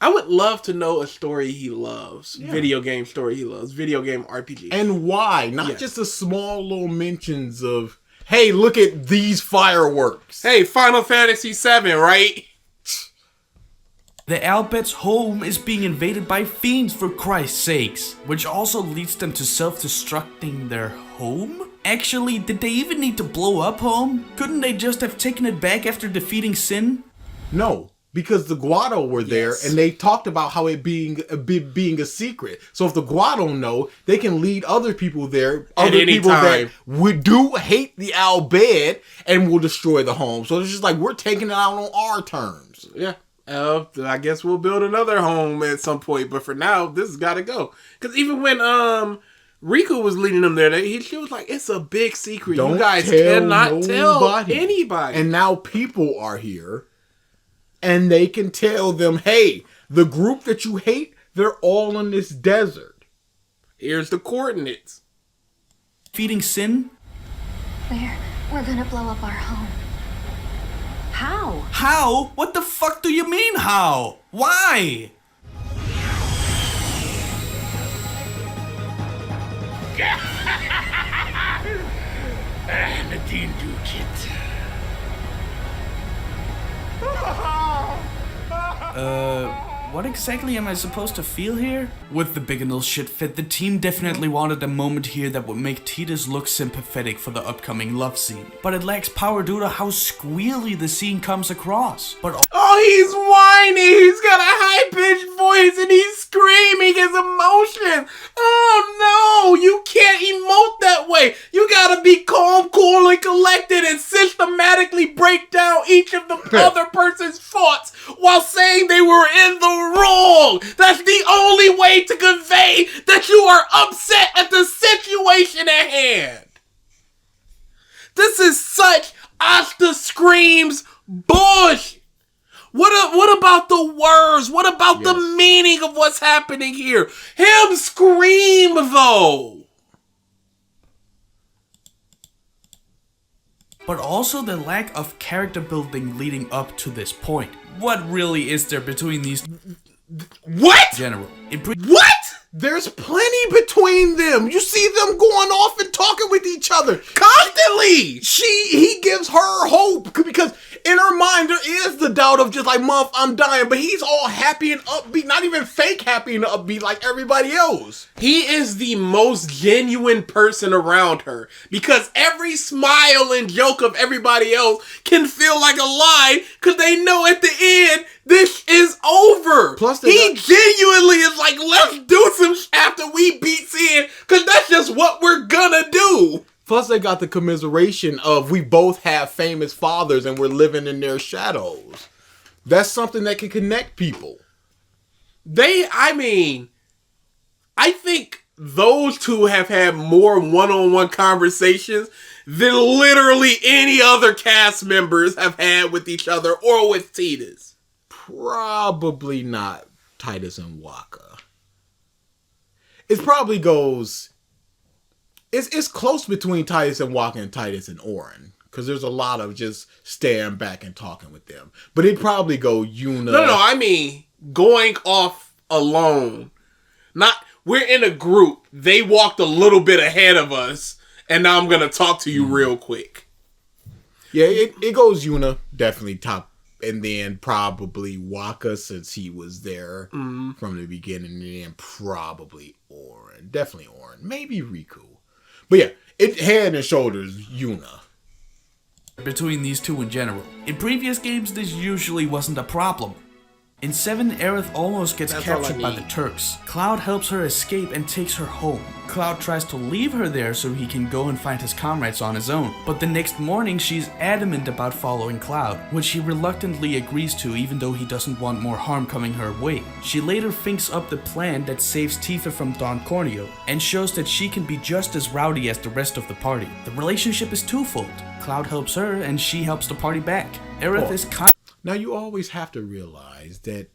Speaker 2: I would love to know a story he loves. Yeah. Video game story he loves. Video game RPG.
Speaker 3: And why? Not just the small little mentions of, hey, look at these fireworks.
Speaker 2: Hey, Final Fantasy VII, right?
Speaker 1: The Albet's home is being invaded by fiends, for Christ's sakes, which also leads them to self-destructing their home? Actually, did they even need to blow up home? Couldn't they just have taken it back after defeating Sin?
Speaker 3: No, because the Guado were there, and they talked about how it being a secret. So if the Guado know, they can lead other people there, other people that do hate the Albed and will destroy the home. So it's just like, we're taking it out on our terms.
Speaker 2: Yeah. I guess we'll build another home at some point, but for now, this has got to go. Because even when Riku was leading them there, she was like, it's a big secret. You guys cannot tell anybody.
Speaker 3: And now people are here, and they can tell them, hey, the group that you hate, they're all in this desert.
Speaker 2: Here's the coordinates.
Speaker 1: Feeding Sin?
Speaker 8: We're gonna blow up our home.
Speaker 7: How?
Speaker 1: How? What the fuck do you mean, how? Why? what exactly am I supposed to feel here? With the big and little shit fit, the team definitely wanted a moment here that would make Titus look sympathetic for the upcoming love scene. But it lacks power due to how squealy the scene comes across. But
Speaker 2: Oh, he's whiny. He's got a high-pitched voice and he's screaming his emotions. Oh no, you can't emote that way. You gotta be calm, cool, and collected and systematically break down each of the other person's thoughts while saying they were in the wrong. That's the only way to convey that you are upset at the situation at hand. This is such Asta screams bullshit. What about the words? What about the meaning of what's happening here? Him scream though.
Speaker 1: But also the lack of character building leading up to this point. What really is there between these
Speaker 2: What?
Speaker 1: general?
Speaker 2: What?
Speaker 3: There's plenty between them. You see them going off and talking with each other
Speaker 2: Constantly.
Speaker 3: He gives her hope because in her mind there is the doubt of just like, "Muff, I'm dying," but he's all happy and upbeat, not even fake happy and upbeat like everybody else.
Speaker 2: He is the most genuine person around her because every smile and joke of everybody else can feel like a lie because they know at the end this is over.
Speaker 3: Plus
Speaker 2: he genuinely is like, let's do some after we beat Sin because that's just what we're gonna do.
Speaker 3: Plus they got the commiseration of we both have famous fathers and we're living in their shadows. That's something that can connect people.
Speaker 2: I think those two have had more one-on-one conversations than literally any other cast members have had with each other or with Titus.
Speaker 3: Probably not Titus and Waka. It probably goes... It's close between Titus and Waka and Titus and Orin. Because there's a lot of just staring back and talking with them. But it'd probably go Yuna...
Speaker 2: No, I mean going off alone. We're in a group. They walked a little bit ahead of us. And now I'm going to talk to you real quick.
Speaker 3: Yeah, it goes Yuna, definitely top. And then probably Waka, since he was there from the beginning. And then probably Orin. Definitely Orin. Maybe Riku. But yeah, it head and shoulders Yuna.
Speaker 1: Between these two in general. In previous games, this usually wasn't a problem. In 7, Aerith almost gets captured by the Turks. Cloud helps her escape and takes her home. Cloud tries to leave her there so he can go and find his comrades on his own. But the next morning, she's adamant about following Cloud, which he reluctantly agrees to even though he doesn't want more harm coming her way. She later thinks up the plan that saves Tifa from Don Corneo, and shows that she can be just as rowdy as the rest of the party. The relationship is twofold. Cloud helps her, and she helps the party back. Aerith is
Speaker 3: Now you always have to realize that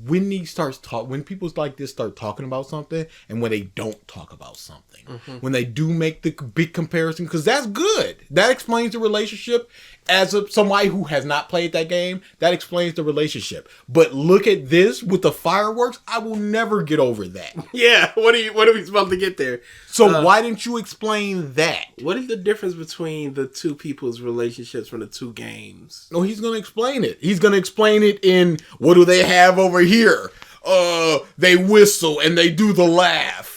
Speaker 3: when when people like this start talking about something and when they don't talk about something, when they do make the big comparison, because that's good. That explains the relationship. As somebody who has not played that game, that explains the relationship. But look at this with the fireworks. I will never get over that.
Speaker 2: Yeah, what are we supposed to get there?
Speaker 3: So why didn't you explain that?
Speaker 2: What is the difference between the two people's relationships from the two games?
Speaker 3: No, he's going to explain it. He's going to explain it in, what do they have over here? They whistle and they do the laugh.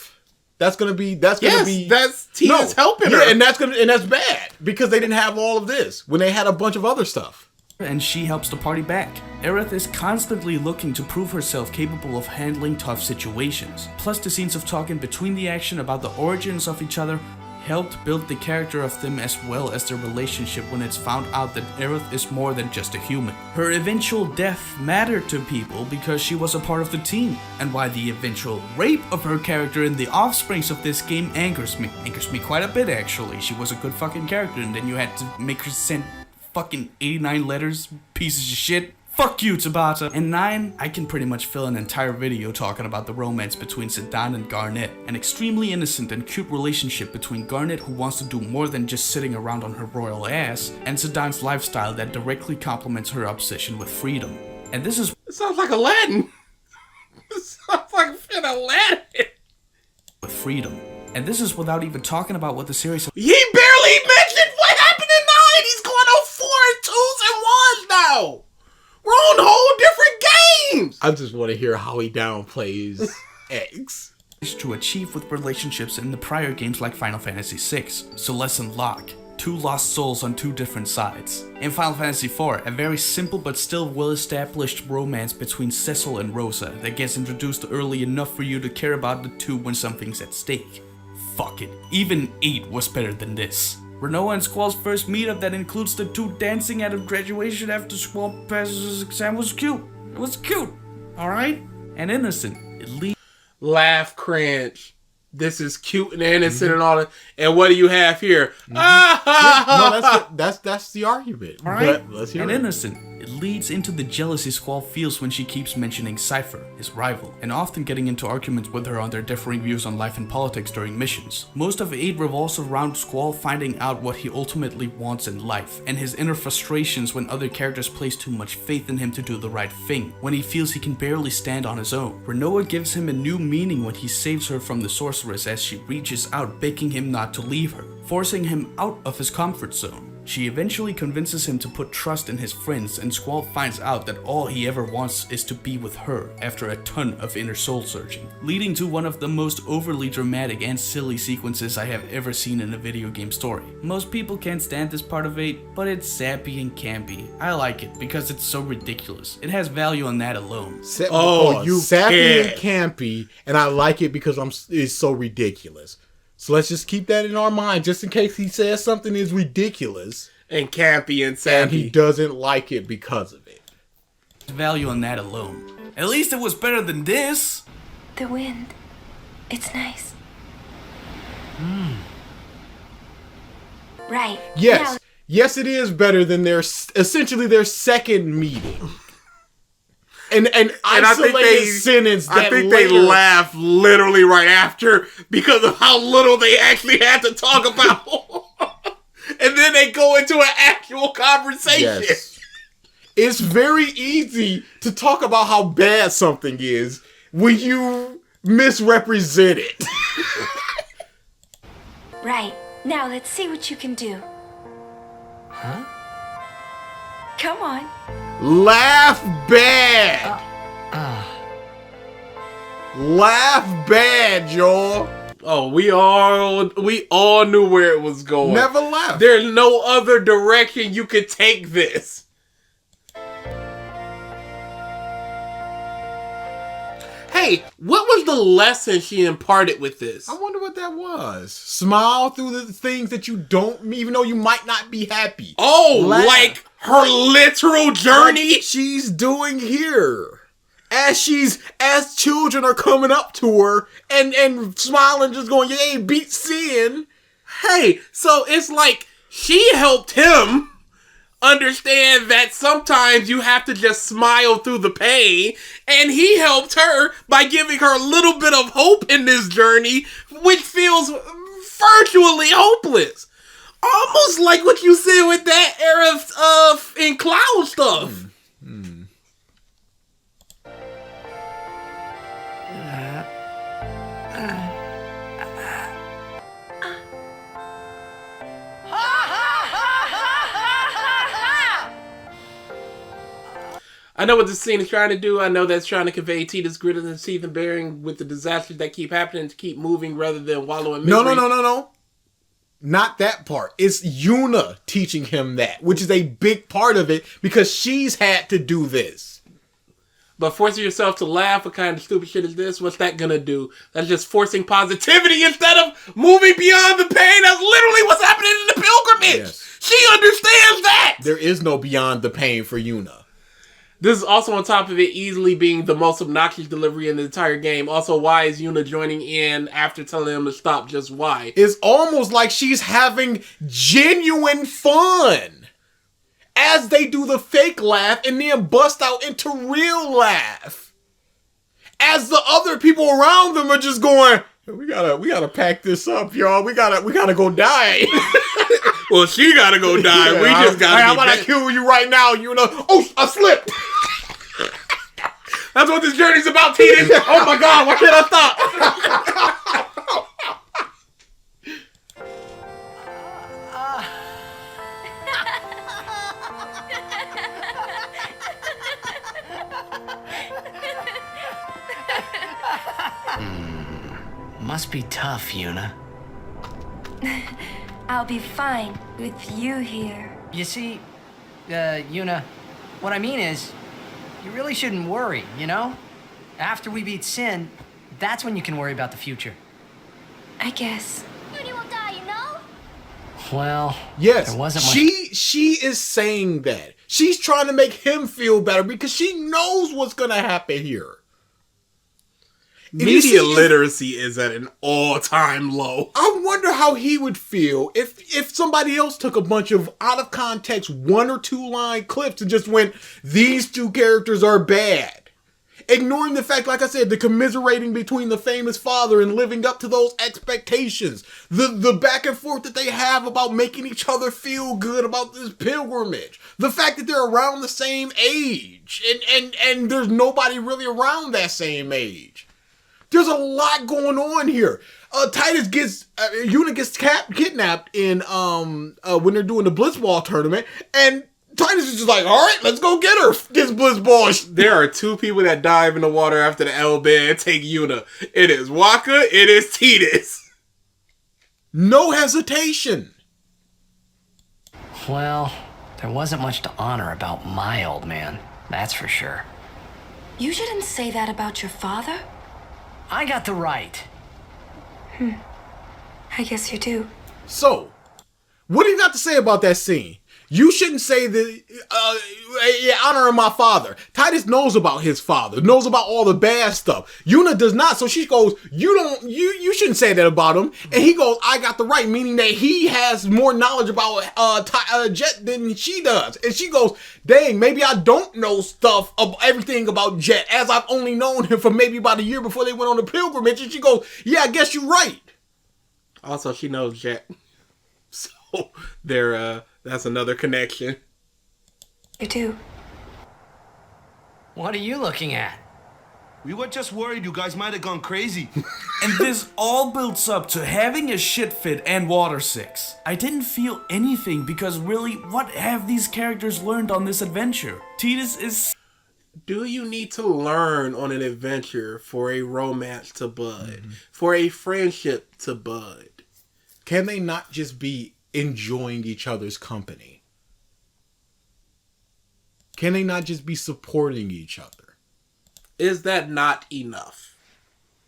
Speaker 3: That's
Speaker 2: Tina's helping her.
Speaker 3: Yeah, and that's bad because they didn't have all of this when they had a bunch of other stuff.
Speaker 1: and she helps the party back. Aerith is constantly looking to prove herself capable of handling tough situations. Plus the scenes of talking between the action about the origins of each other helped build the character of them as well as their relationship when it's found out that Aerith is more than just a human. Her eventual death mattered to people because she was a part of the team, and why the eventual rape of her character in the offsprings of this game angers me. Angers me quite a bit actually. She was a good fucking character and then you had to make her send fucking 89 letters, pieces of shit. Fuck you, Tabata. In 9, I can pretty much fill an entire video talking about the romance between Zidane and Garnet. An extremely innocent and cute relationship between Garnet, who wants to do more than just sitting around on her royal ass, and Zidane's lifestyle that directly complements her obsession with freedom. And this is...
Speaker 2: It sounds like Aladdin. It sounds like a fit Aladdin.
Speaker 1: With freedom. And this is without even talking about what the series...
Speaker 2: He barely mentioned what happened in 9! He's going on 4 and 2s and 1s now! We're on whole different games!
Speaker 3: I just want to hear how he downplays X.
Speaker 1: To achieve with relationships in the prior games like Final Fantasy VI. So let's unlock two lost souls on two different sides. In Final Fantasy IV, a very simple but still well-established romance between Cecil and Rosa that gets introduced early enough for you to care about the two when something's at stake. Fuck it, even 8 was better than this. Renoa and Squall's first meetup that includes the two dancing out of graduation after Squall passes his exam was cute. It was cute, alright? And innocent. It leads
Speaker 2: Laugh, cringe. This is cute and innocent and all that. And what do you have here? Ah!
Speaker 3: No, that's the argument.
Speaker 1: Alright?
Speaker 3: But let's hear
Speaker 1: And
Speaker 3: it.
Speaker 1: innocent. It leads into the jealousy Squall feels when she keeps mentioning Cypher, his rival, and often getting into arguments with her on their differing views on life and politics during missions. Most of 8 revolves around Squall finding out what he ultimately wants in life, and his inner frustrations when other characters place too much faith in him to do the right thing, when he feels he can barely stand on his own. Renoa gives him a new meaning when he saves her from the sorceress as she reaches out begging him not to leave her, forcing him out of his comfort zone. She eventually convinces him to put trust in his friends, and Squall finds out that all he ever wants is to be with her after a ton of inner soul searching, leading to one of the most overly dramatic and silly sequences I have ever seen in a video game story. Most people can't stand this part of 8, but it's sappy and campy. I like it because it's so ridiculous. It has value on that alone.
Speaker 3: You sappy
Speaker 2: scared.
Speaker 3: and campy, and I like it because it's so ridiculous. So let's just keep that in our mind, just in case he says something is ridiculous
Speaker 2: And campy and
Speaker 3: and he
Speaker 2: sappy.
Speaker 3: doesn't like it because of it.
Speaker 1: Value on that alone. At least it was better than this.
Speaker 8: The wind. It's nice. Right.
Speaker 3: Yes, yes, it is better than essentially their second meeting. And
Speaker 2: I think they
Speaker 3: sentence that
Speaker 2: I think
Speaker 3: later,
Speaker 2: they laugh literally right after because of how little they actually had to talk about. And then they go into an actual conversation.
Speaker 3: Yes. It's very easy to talk about how bad something is when you misrepresent it.
Speaker 8: Right. Now let's see what you can do.
Speaker 6: Huh?
Speaker 8: Come on.
Speaker 3: Laugh bad. Laugh bad, y'all.
Speaker 2: Oh, we all knew where it was going.
Speaker 3: Never laugh.
Speaker 2: There's no other direction you could take this. Hey, what was the lesson she imparted with this?
Speaker 3: I wonder what that was. Smile through the things that you don't, even though you might not be happy.
Speaker 2: Oh,
Speaker 3: Laugh.
Speaker 2: like her literal journey?
Speaker 3: Like she's doing here. As children are coming up to her and smiling, just going, yay, beat sin.
Speaker 2: Hey, so it's like she helped him understand that sometimes you have to just smile through the pain, and he helped her by giving her a little bit of hope in this journey, which feels virtually hopeless. Almost like what you said with that era of in cloud stuff. I know what this scene is trying to do. I know that's trying to convey Tita's grit and teeth and bearing with the disasters that keep happening to keep moving rather than wallow in misery.
Speaker 3: No. Not that part. It's Yuna teaching him that, which is a big part of it because she's had to do this.
Speaker 2: But forcing yourself to laugh, what kind of stupid shit is this? What's that gonna do? That's just forcing positivity instead of moving beyond the pain. That's literally what's happening in the pilgrimage.
Speaker 3: Yes.
Speaker 2: She understands that.
Speaker 3: There is no beyond the pain for Yuna.
Speaker 2: This is also on top of it easily being the most obnoxious delivery in the entire game. Also, why is Yuna joining in after telling him to stop? Just why?
Speaker 3: It's almost like she's having genuine fun as they do the fake laugh and then bust out into real laugh. As the other people around them are just going, we gotta pack this up, y'all. We gotta go die.
Speaker 2: Well, she gotta go die.
Speaker 3: Yeah,
Speaker 2: We just gotta.
Speaker 3: I'm gonna kill you right now, Yuna. Oh, I slipped.
Speaker 2: That's what this journey's about, Tina. Oh my God, why can't I stop?
Speaker 6: Must be tough, Yuna.
Speaker 8: I'll be fine with you here.
Speaker 6: You see, Yuna, what I mean is, you really shouldn't worry, you know? After we beat Sin, that's when you can worry about the future.
Speaker 8: I guess.
Speaker 6: Well,
Speaker 3: Yes,
Speaker 6: there wasn't much...
Speaker 3: she is saying that. She's trying to make him feel better because she knows what's going to happen here.
Speaker 2: Media literacy is at an all-time low.
Speaker 3: I wonder how he would feel if somebody else took a bunch of out of context 1 or 2 line clips and just went, these 2 characters are bad. Ignoring the fact, like I said, the commiserating between the famous father and living up to those expectations. The back and forth that they have about making each other feel good about this pilgrimage. The fact that they're around the same age. And there's nobody really around that same age. There's a lot going on here. Titus gets, Yuna gets kidnapped in, when they're doing the Blitzball tournament, and Titus is just like, all right, let's go get her, this Blitzball.
Speaker 2: There are 2 people that dive in the water after the L-Bed and take Yuna. It is Waka, it is Titus.
Speaker 3: No hesitation.
Speaker 6: Well, there wasn't much to honor about my old man, that's for sure.
Speaker 8: You shouldn't say that about your father.
Speaker 6: I got the right.
Speaker 8: I guess you do.
Speaker 3: So, what do you got to say about that scene? You shouldn't say that, honoring my father. Titus knows about his father, knows about all the bad stuff. Yuna does not, so she goes, you shouldn't say that about him. And he goes, I got the right, meaning that he has more knowledge about Jet than she does. And she goes, dang, maybe I don't know stuff of everything about Jet, as I've only known him for maybe about a year before they went on the pilgrimage. And she goes, yeah, I guess you're right.
Speaker 2: Also, she knows Jet. So, that's another connection.
Speaker 8: You do.
Speaker 6: What are you looking at?
Speaker 4: We were just worried you guys might have gone crazy.
Speaker 1: And this all builds up to having a shit fit and water 6. I didn't feel anything because really, what have these characters learned on this adventure? Titus is...
Speaker 2: Do you need to learn on an adventure for a romance to bud? For a friendship to bud?
Speaker 3: Can they not just be enjoying each other's company? Can they not just be supporting each other?
Speaker 2: Is that not enough?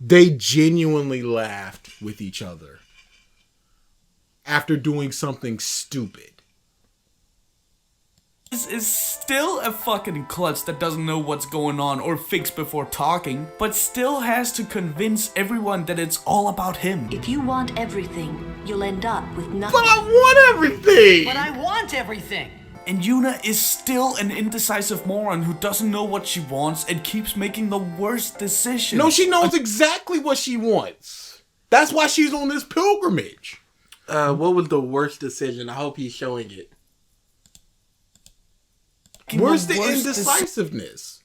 Speaker 3: They genuinely laughed with each other after doing something stupid.
Speaker 1: This is still a fucking klutz that doesn't know what's going on or fix before talking, but still has to convince everyone that it's all about him.
Speaker 7: If you want everything, you'll end up with nothing.
Speaker 3: But I want everything!
Speaker 6: But I want everything!
Speaker 1: And Yuna is still an indecisive moron who doesn't know what she wants and keeps making the worst decisions.
Speaker 3: No, she knows exactly what she wants. That's why she's on this pilgrimage.
Speaker 2: What was the worst decision? I hope he's showing it.
Speaker 3: Where's the indecisiveness?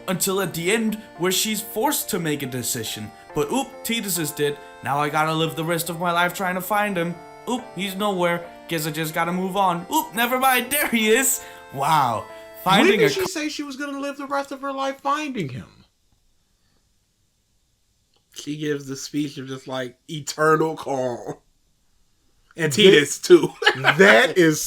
Speaker 1: Until at the end, where she's forced to make a decision. But oop, Titus is dead. Now I gotta live the rest of my life trying to find him. Oop, he's nowhere. Guess I just gotta move on. Oop, never mind, there he is. Wow.
Speaker 3: When did she say she was gonna live the rest of her life finding him?
Speaker 2: She gives the speech of just like eternal calm. And Titus too.
Speaker 3: That is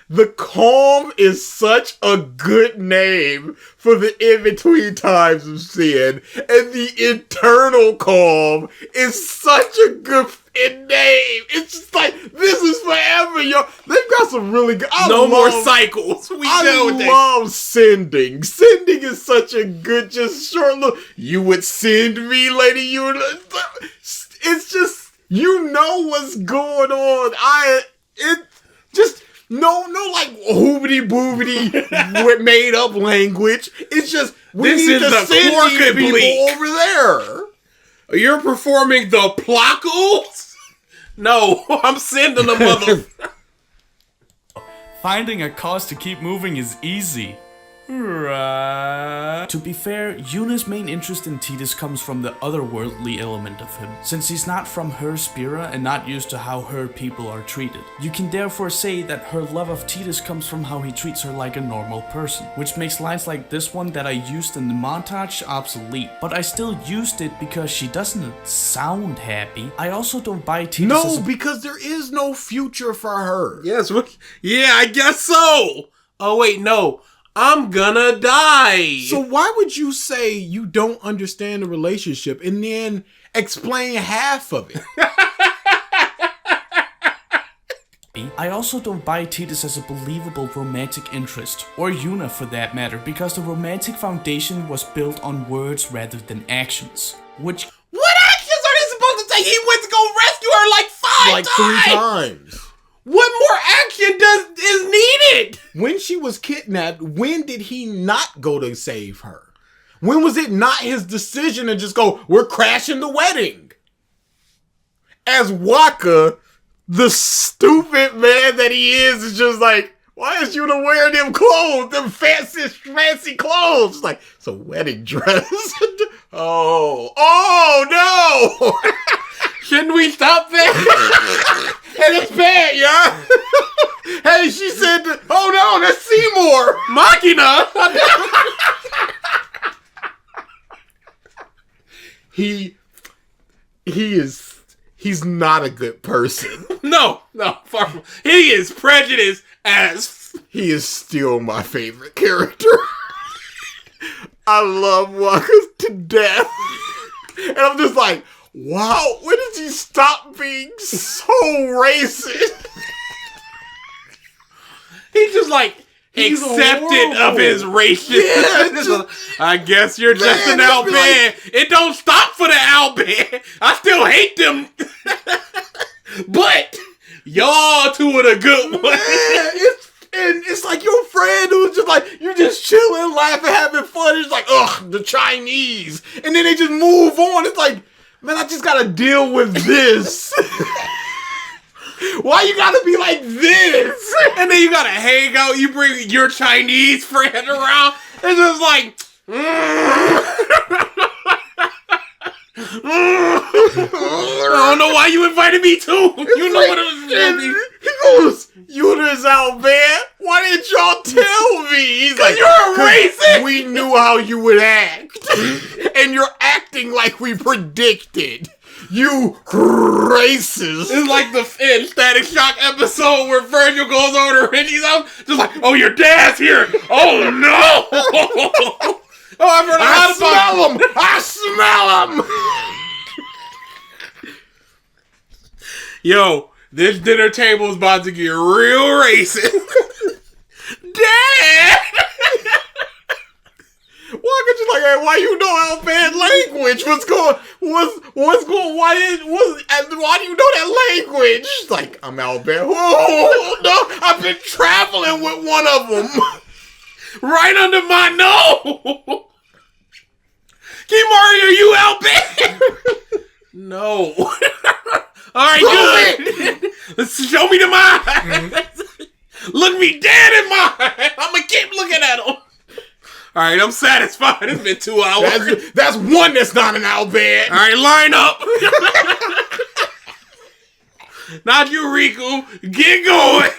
Speaker 3: the calm is such a good name for the in-between times of sin. And the eternal calm is such a good name. It's just like, this is forever, yo. They've got some really good...
Speaker 2: No more cycles.
Speaker 3: I love sending. Sending is such a good, just short look. You would send me, lady. You would... It's just... You know what's going on. No like hoobity boobity with made up language. It's just we
Speaker 2: this
Speaker 3: need
Speaker 2: is
Speaker 3: to
Speaker 2: the
Speaker 3: send these people
Speaker 2: bleak.
Speaker 3: over there.
Speaker 2: You're performing the plockles? No, I'm sending a mother.
Speaker 1: Finding a cause to keep moving is easy. To be fair, Yuna's main interest in Tidus comes from the otherworldly element of him, since he's not from her spira and not used to how her people are treated. You can therefore say that her love of Tidus comes from how he treats her like a normal person, which makes lines like this one that I used in the montage obsolete, but I still used it because she doesn't sound happy. I also don't buy Tidus
Speaker 3: No, because there is no future for her.
Speaker 2: Yes, yeah, I guess so. Oh wait, no. I'm gonna die.
Speaker 3: So why would you say you don't understand the relationship and then explain half of it?
Speaker 1: I also don't buy Tidus as a believable romantic interest, or Yuna for that matter, because the romantic foundation was built on words rather than actions. Which...
Speaker 2: What actions are they supposed to take? He went to go rescue her like 5 times!
Speaker 3: 3 times.
Speaker 2: What more action is needed?
Speaker 3: When she was kidnapped, when did he not go to save her? When was it not his decision to just go, we're crashing the wedding? As Waka, the stupid man that he is just like, why is you to wear them clothes, them fancy clothes? It's like, it's a wedding dress. Oh no!
Speaker 2: Shouldn't we stop there?
Speaker 3: Hey, that's bad, y'all. Hey, she said, oh no, that's Seymour.
Speaker 2: Machina!
Speaker 3: He's not a good person.
Speaker 2: No, far from. He is prejudiced as.
Speaker 3: He is still my favorite character. I love Waka to death. And I'm just like, wow, when did he stop being so racist?
Speaker 2: He's just like accepted of his racism.
Speaker 3: Yeah,
Speaker 2: I guess you're just an Albert. It don't stop for the Albert. I still hate them. But y'all two are the good ones.
Speaker 3: It's like your friend who's just like, you're just chilling, laughing, having fun. It's like, ugh, the Chinese. And then they just move on. It's like, man, I just gotta deal with this. Why you gotta be like this?
Speaker 2: And then you gotta hang out. You bring your Chinese friend around. It's just like, I don't know why you invited me too. You know what it was gonna be.
Speaker 3: He goes, Yuna's Albert. Why didn't y'all tell me? He's like,
Speaker 2: you're a racist.
Speaker 3: We knew how you would act. And you're acting like we predicted. You racist.
Speaker 2: It's like the Static Shock episode where Virgil goes over to Richie's house, just like, oh, your dad's here. Oh, no. Oh, I've heard a lot about him.
Speaker 3: I smell him.
Speaker 2: Yo, this dinner table is about to get real racist. Dad!
Speaker 3: Why you like, hey, why you know our bad language? Why do you know that language? It's like, I'm Albert. Oh, no, I've been traveling with one of them.
Speaker 2: Right under my nose. Kimari, are you Albert? No. All right, good. Let's show me the mind. Look me dead in my eye. I'm going to keep looking at him. All right, I'm satisfied. It's been 2 hours.
Speaker 3: That's one that's not an Albert.
Speaker 2: All right, line up. Not you, Riku. Get going.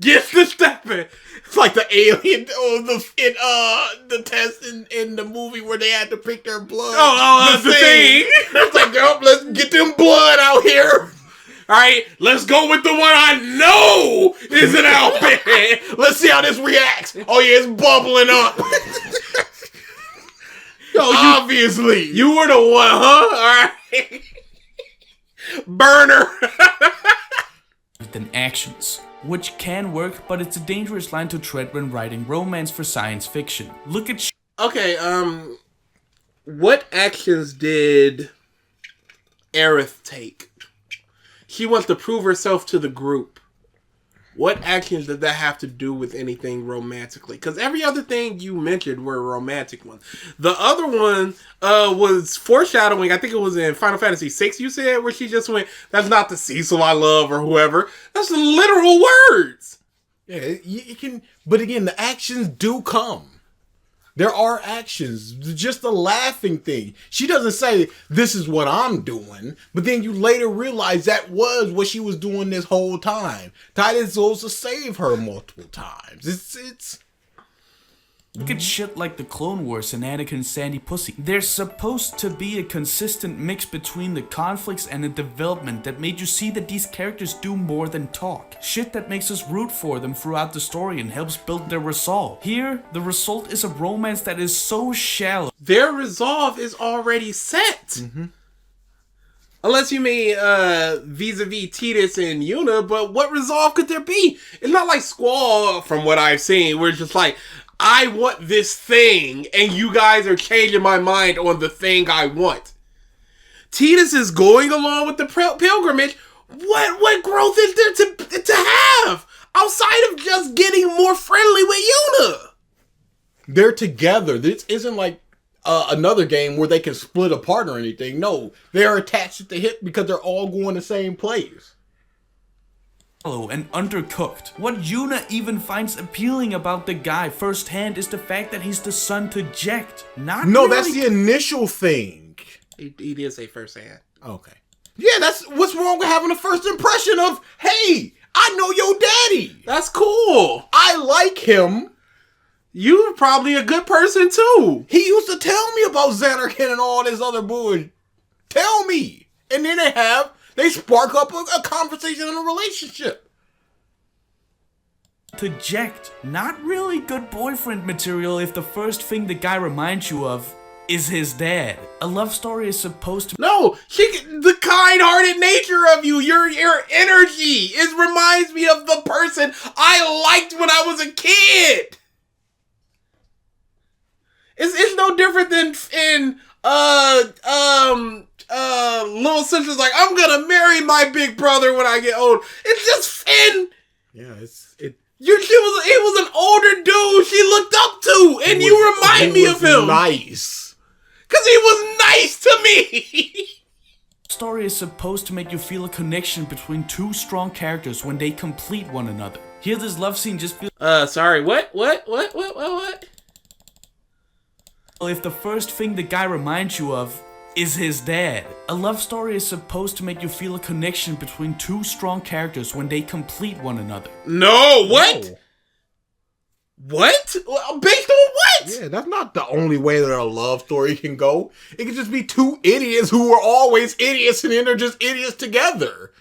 Speaker 2: Get to stepping.
Speaker 3: It's like the alien the test in the movie where they had to pick their blood.
Speaker 2: The thing.
Speaker 3: It's like, girl, let's get them blood out here.
Speaker 2: All right, let's go with the one I know is an Albert.
Speaker 3: Let's see how this reacts. Oh yeah, it's bubbling up. Obviously.
Speaker 2: You were the one, huh? All right. Burner.
Speaker 1: Than actions, which can work, but it's a dangerous line to tread when writing romance for science fiction. Look at
Speaker 2: Okay, what actions did Aerith take? She wants to prove herself to the group. What actions did that have to do with anything romantically? Because every other thing you mentioned were romantic ones. The other one was foreshadowing. I think it was in Final Fantasy VI, you said, where she just went, that's not the Cecil I love or whoever. That's the literal words.
Speaker 3: Yeah, you can. But again, the actions do come. There are actions, just the laughing thing. She doesn't say, this is what I'm doing, but then you later realize that was what she was doing this whole time. Titus goes to save her multiple times. It's
Speaker 1: Look at shit like the Clone Wars and Anakin's Sandy Pussy. There's supposed to be a consistent mix between the conflicts and the development that made you see that these characters do more than talk. Shit that makes us root for them throughout the story and helps build their resolve. Here, the result is a romance that is so shallow.
Speaker 2: Their resolve is already set. Unless you mean vis-a-vis Titus and Yuna, but what resolve could there be? It's not like Squall, from what I've seen, where it's just like, I want this thing, and you guys are changing my mind on the thing I want. Titus is going along with the pilgrimage. What growth is there to have outside of just getting more friendly with Yuna?
Speaker 3: they're together. This isn't like another game where they can split apart or anything. No, they're attached at the hip because they're all going the same place.
Speaker 1: And undercooked. What Yuna even finds appealing about the guy firsthand is the fact that he's the son to Ject.
Speaker 3: No, that's the initial thing.
Speaker 2: He did say firsthand.
Speaker 3: Okay. Yeah, that's what's wrong with having a first impression of, hey, I know your daddy.
Speaker 2: That's cool.
Speaker 3: I like him.
Speaker 2: You're probably a good person too.
Speaker 3: He used to tell me about Xanarkin and all this other bullshit. Tell me. And then they spark up a conversation and a relationship.
Speaker 1: To Ject. Not really good boyfriend material if the first thing the guy reminds you of is his dad. A love story is supposed to...
Speaker 2: No, the kind-hearted nature of you, your energy, it reminds me of the person I liked when I was a kid. It's no different than in little sister's like, I'm gonna marry my big brother when I get old. It's just Finn.
Speaker 3: Yeah,
Speaker 2: He was an older dude she looked up to, and you remind me of him.
Speaker 3: Nice.
Speaker 2: Because he was nice to me.
Speaker 1: Story is supposed to make you feel a connection between two strong characters when they complete one another. Here, this love scene just feels...
Speaker 2: Sorry, what?
Speaker 1: If the first thing the guy reminds you of is his dad. A love story is supposed to make you feel a connection between two strong characters when they complete one another.
Speaker 2: No, what? No. What? Based on what?
Speaker 3: Yeah, that's not the only way that a love story can go. It can just be two idiots who are always idiots and then they're just idiots together.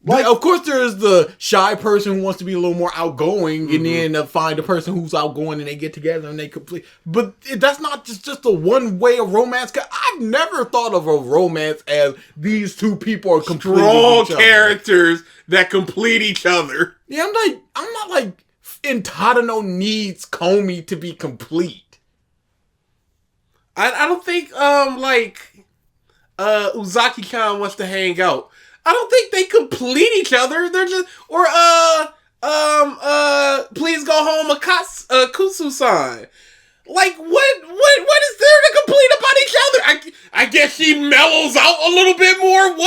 Speaker 3: Like, of course, there's the shy person who wants to be a little more outgoing, and then find a person who's outgoing, and they get together and they complete. But that's not just a one way of romance. I've never thought of a romance as these two people are completing
Speaker 2: strong
Speaker 3: each other.
Speaker 2: Characters that complete each other.
Speaker 3: Yeah, I'm not like Tadano needs Comey to be complete.
Speaker 2: I don't think Uzaki-chan wants to hang out. I don't think they complete each other. They're just please go home, Kusu-san. Like what is there to complete about each other? I guess she mellows out a little bit more.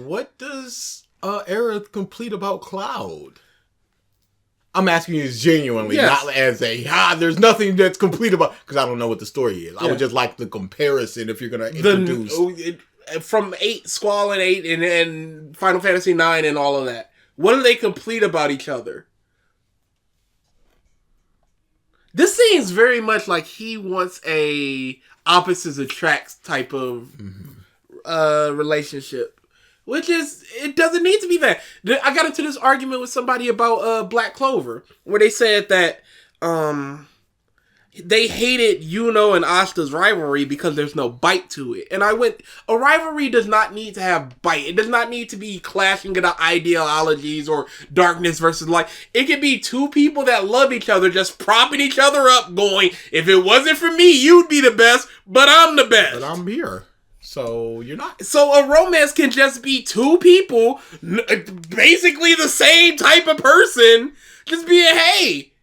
Speaker 3: What does Aerith complete about Cloud? I'm asking you genuinely, not as there's nothing that's complete about, because I don't know what the story is. I would just like the comparison if you're going to introduce.
Speaker 2: From 8, Squall and 8, and Final Fantasy 9 and all of that. What do they complete about each other? This seems very much like he wants a opposites attracts type of relationship. Which is, it doesn't need to be that. I got into this argument with somebody about Black Clover, where they said that they hated Yuno and Asta's rivalry because there's no bite to it. And I went, a rivalry does not need to have bite. It does not need to be clashing of ideologies or darkness versus light. It can be two people that love each other just propping each other up going, if it wasn't for me, you'd be the best, but I'm the best.
Speaker 3: But I'm here. So you're not.
Speaker 2: So a romance can just be two people, basically the same type of person, just being, hey,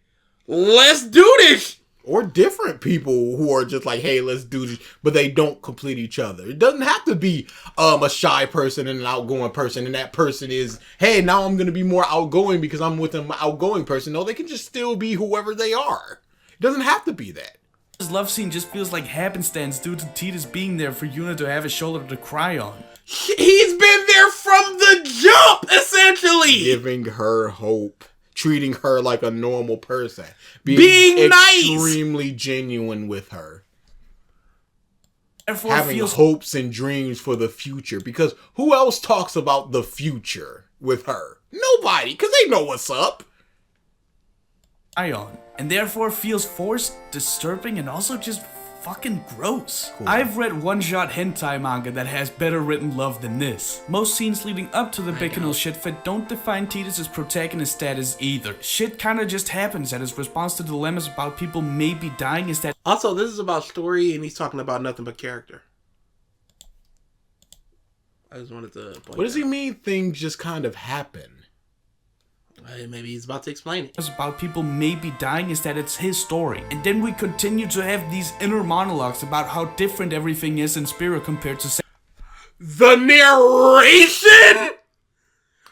Speaker 2: let's do this.
Speaker 3: Or different people who are just like, hey, let's do this, but they don't complete each other. It doesn't have to be a shy person and an outgoing person, and that person is, hey, now I'm going to be more outgoing because I'm with an outgoing person. No, they can just still be whoever they are. It doesn't have to be that.
Speaker 1: This love scene just feels like happenstance due to Titus being there for Yuna to have a shoulder to cry on.
Speaker 2: He's been there from the jump, essentially.
Speaker 3: Giving her hope. Treating her like a normal person.
Speaker 2: Being nice.
Speaker 3: Extremely genuine with her.
Speaker 1: Therefore,
Speaker 3: Having hopes and dreams for the future. Because who else talks about the future with her? Nobody, because they know what's up.
Speaker 1: On, and therefore feels forced, disturbing, and also just fucking gross.
Speaker 3: Cool.
Speaker 1: I've read one-shot hentai manga that has better written love than this. Most scenes leading up to the Bacchanal shitfit don't define Titus' protagonist status either. Shit kinda just happens, and his response to dilemmas about people maybe dying is that
Speaker 2: Also, this is about story, and he's talking about nothing but character. I just wanted to point
Speaker 3: What does he mean things just kind of happen?
Speaker 2: Maybe he's about to explain it.
Speaker 1: about people maybe dying is that it's his story. And then we continue to have these inner monologues about how different everything is in Spira compared to
Speaker 2: The narration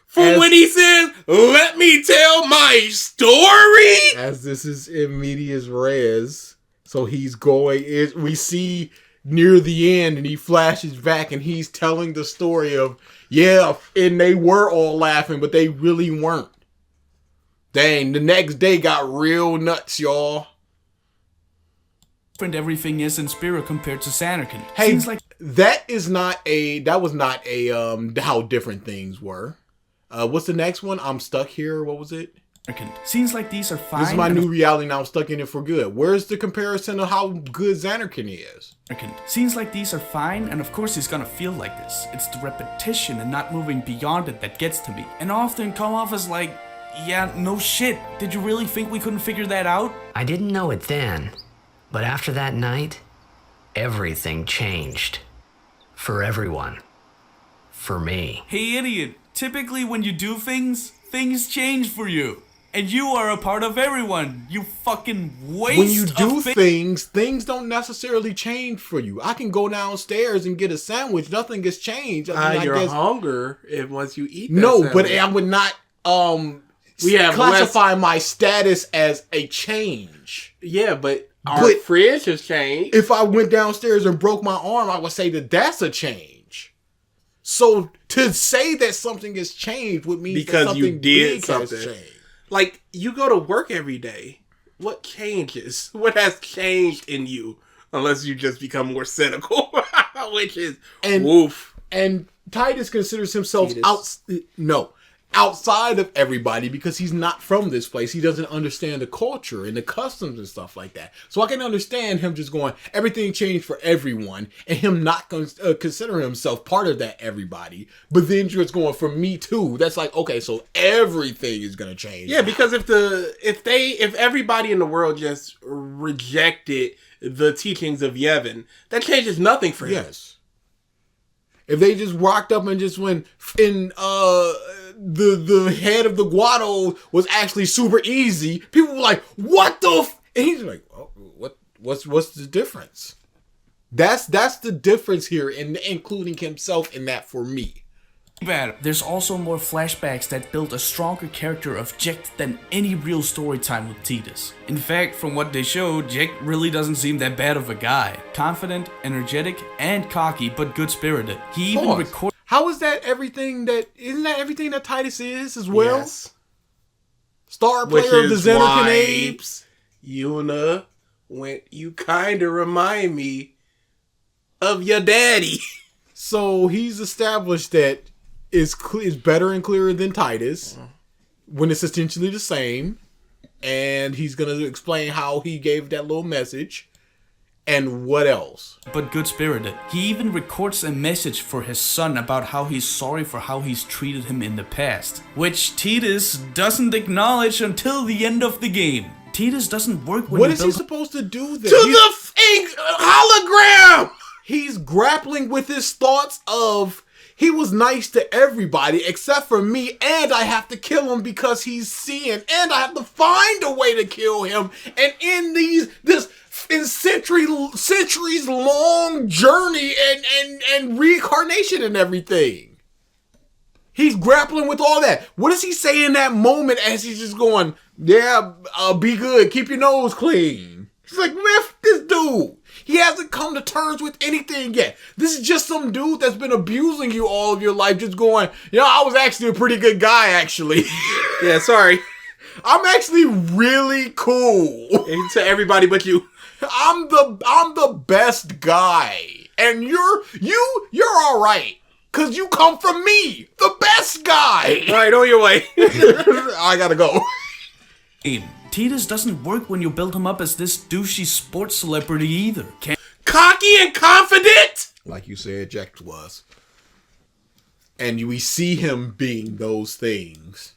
Speaker 2: from when he says, "Let me tell my story."
Speaker 3: As this is in medias res, so he's going. We see near the end, and he flashes back, and he's telling the story of and they were all laughing, but they really weren't. Dang, the next day got real nuts, y'all.
Speaker 1: different everything is in Spira compared to Sanarkand.
Speaker 3: Hey,
Speaker 1: Seems like
Speaker 3: that was not a how different things were. What's the next one? I'm stuck here. What was it?
Speaker 1: Seems like these are fine.
Speaker 3: This is my new reality now. I'm stuck in it for good. Where's the comparison of how good Xanarkand is?
Speaker 1: Seems like these are fine, and of course he's gonna feel like this. It's the repetition and not moving beyond it that gets to me. And often come off as like, yeah, no shit. Did you really think we couldn't figure that out?
Speaker 6: I didn't know it then, but after that night, everything changed. For everyone. For me.
Speaker 1: Hey idiot, typically when you do things, things change for you. And you are a part of everyone, you fucking waste
Speaker 3: When you do
Speaker 1: of
Speaker 3: things don't necessarily change for you. I can go downstairs and get a sandwich. Nothing gets changed. I mean,
Speaker 2: Your
Speaker 3: I guess,
Speaker 2: hunger if once you eat that
Speaker 3: no,
Speaker 2: sandwich.
Speaker 3: but I would not
Speaker 2: We have
Speaker 3: classify my status as a change.
Speaker 2: Yeah, but our fridge has changed.
Speaker 3: If I went downstairs and broke my arm, I would say that that's a change. So to say that something has changed would mean
Speaker 2: Because
Speaker 3: that
Speaker 2: you
Speaker 3: something
Speaker 2: did
Speaker 3: big
Speaker 2: something.
Speaker 3: has changed.
Speaker 2: Like, you go to work every day. What changes? What has changed in you? Unless you just become more cynical. Which is woof.
Speaker 3: And Titus considers himself outside of everybody because he's not from this place. He doesn't understand the culture and the customs and stuff like that. So I can understand him just going, everything changed for everyone, and him not considering himself part of that everybody. But then just going, for me too. That's like, okay, so everything is gonna change.
Speaker 2: Yeah, because if everybody in the world just rejected the teachings of Yevon, that changes nothing for him.
Speaker 3: Yes. If they just rocked up and just went in the head of the Guado was actually super easy, people were like, what the and he's like, oh, what's the difference? That's the difference here, in including himself in that for me.
Speaker 1: There's also more flashbacks that build a stronger character of Jack than any real story time with Titus. In fact, from what they showed, Jack really doesn't seem that bad of a guy. Confident, energetic, and cocky, but good-spirited. He even recorded...
Speaker 3: How is that everything that... Isn't that everything that Titus is as well? Yes. Star player of the Xanarkand Apes.
Speaker 2: Yuna, you kinda remind me of your daddy.
Speaker 3: So he's established that is better and clearer than Titus when it's essentially the same, and he's gonna explain how he gave that little message and what else.
Speaker 1: But good-spirited. He even records a message for his son about how he's sorry for how he's treated him in the past, which Titus doesn't acknowledge until the end of the game. Titus doesn't work when
Speaker 3: what is he supposed to do then?
Speaker 2: To the hologram!
Speaker 3: He's grappling with his thoughts of he was nice to everybody except for me, and I have to kill him because he's seeing, and I have to find a way to kill him. And in this centuries long journey and reincarnation and everything, he's grappling with all that. What does he say in that moment as he's just going, yeah, be good, keep your nose clean? He's like, man, this dude. He hasn't come to terms with anything yet. This is just some dude that's been abusing you all of your life, just going, I was actually a pretty good guy, actually.
Speaker 2: Yeah, sorry.
Speaker 3: I'm actually really cool.
Speaker 2: To everybody but you.
Speaker 3: I'm the best guy. And you're all right. Cause you come from me, the best guy.
Speaker 2: All right, on your way.
Speaker 3: I gotta go.
Speaker 1: Tidus doesn't work when you build him up as this douchey sports celebrity either.
Speaker 2: Cocky and confident.
Speaker 3: Like you said, Jack was. And we see him being those things.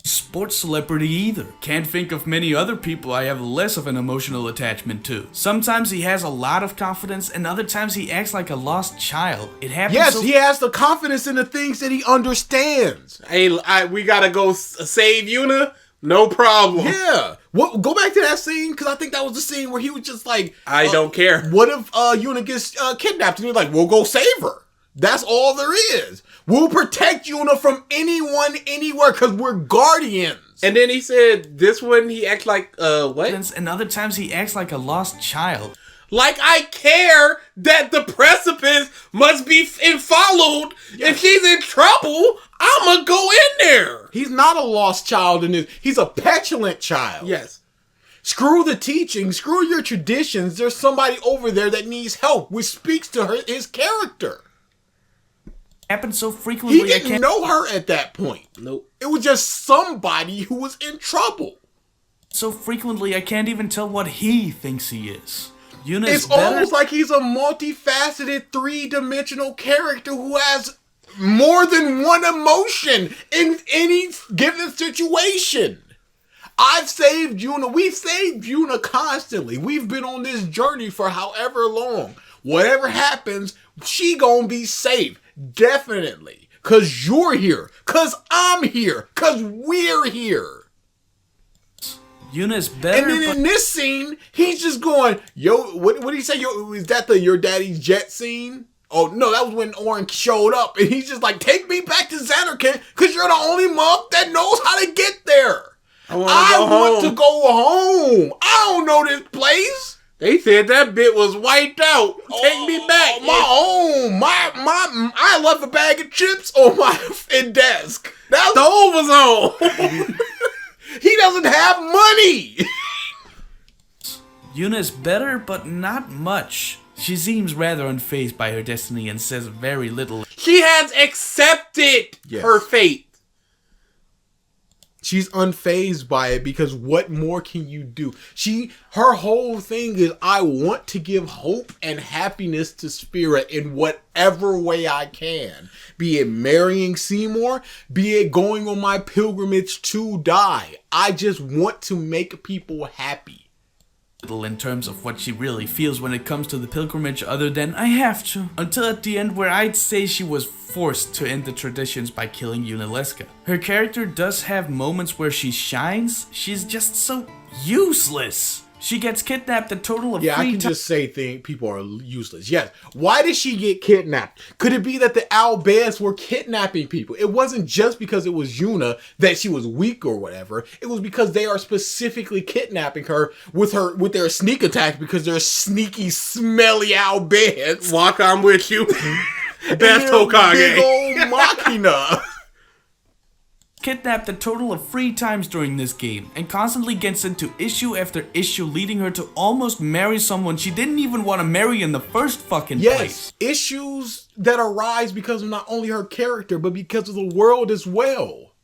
Speaker 1: Sports celebrity either. Can't think of many other people I have less of an emotional attachment to. Sometimes he has a lot of confidence, and other times he acts like a lost child. It happens.
Speaker 3: Yes, he has the confidence in the things that he understands.
Speaker 2: Hey, we gotta go save Yuna. No problem.
Speaker 3: Yeah. Go back to that scene, because I think that was the scene where he was just like,
Speaker 2: I don't care.
Speaker 3: What if Yuna gets kidnapped? And he's like, we'll go save her. That's all there is. We'll protect Yuna from anyone, anywhere, because we're guardians.
Speaker 2: And then he said, this one, he acts like, what?
Speaker 1: And other times he acts like a lost child.
Speaker 2: Like I care that the precipice must be followed. Yes. If she's in trouble, I'ma go in there.
Speaker 3: He's not a lost child in this. He's a petulant child.
Speaker 2: Yes.
Speaker 3: Screw the teaching. Screw your traditions. There's somebody over there that needs help, which speaks to his character.
Speaker 1: Happens so frequently.
Speaker 3: He didn't know her at that point.
Speaker 2: Nope.
Speaker 3: It was just somebody who was in trouble.
Speaker 1: So frequently, I can't even tell what he thinks he is. Yuna
Speaker 3: it's almost like he's a multifaceted, three-dimensional character who has more than one emotion in any given situation. I've saved Yuna. We've saved Yuna constantly. We've been on this journey for however long. Whatever happens, she gonna be safe. Definitely. Cause you're here. Cause I'm here. Cause we're here.
Speaker 1: Yuna's better.
Speaker 3: And then in this scene, he's just going, yo, what did he say? Yo, is that the your daddy's jet scene? Oh no, that was when Oren showed up, and he's just like, take me back to Xanarkand, cause you're the only monk that knows how to get there. I want to go home. I don't know this place.
Speaker 2: They said that bit was wiped out. Take me back.
Speaker 3: My home. I left a bag of chips on my desk.
Speaker 2: That stove was on.
Speaker 3: He doesn't have money.
Speaker 1: Yuna's better, but not much. She seems rather unfazed by her destiny and says very little.
Speaker 2: She has accepted her fate.
Speaker 3: She's unfazed by it because what more can you do? Her whole thing is, I want to give hope and happiness to Spirit in whatever way I can. Be it marrying Seymour, be it going on my pilgrimage to die. I just want to make people happy.
Speaker 1: In terms of what she really feels when it comes to the pilgrimage, other than I have to, until at the end where I'd say she was forced to end the traditions by killing Yunalesca. Her character does have moments where she shines. She's just so useless. She gets kidnapped a total of 3 times.
Speaker 3: Yeah, I can just say people are useless. Yes. Why did she get kidnapped? Could it be that the Albans were kidnapping people? It wasn't just because it was Yuna that she was weak or whatever. It was because they are specifically kidnapping her with their sneak attack because they're sneaky, smelly Albans.
Speaker 2: Walk on with you. Best Hokage.
Speaker 3: Big old Machina.
Speaker 1: Kidnapped a total of 3 times during this game and constantly gets into issue after issue, leading her to almost marry someone she didn't even want to marry in the first fucking place.
Speaker 3: Issues that arise because of not only her character but because of the world as well.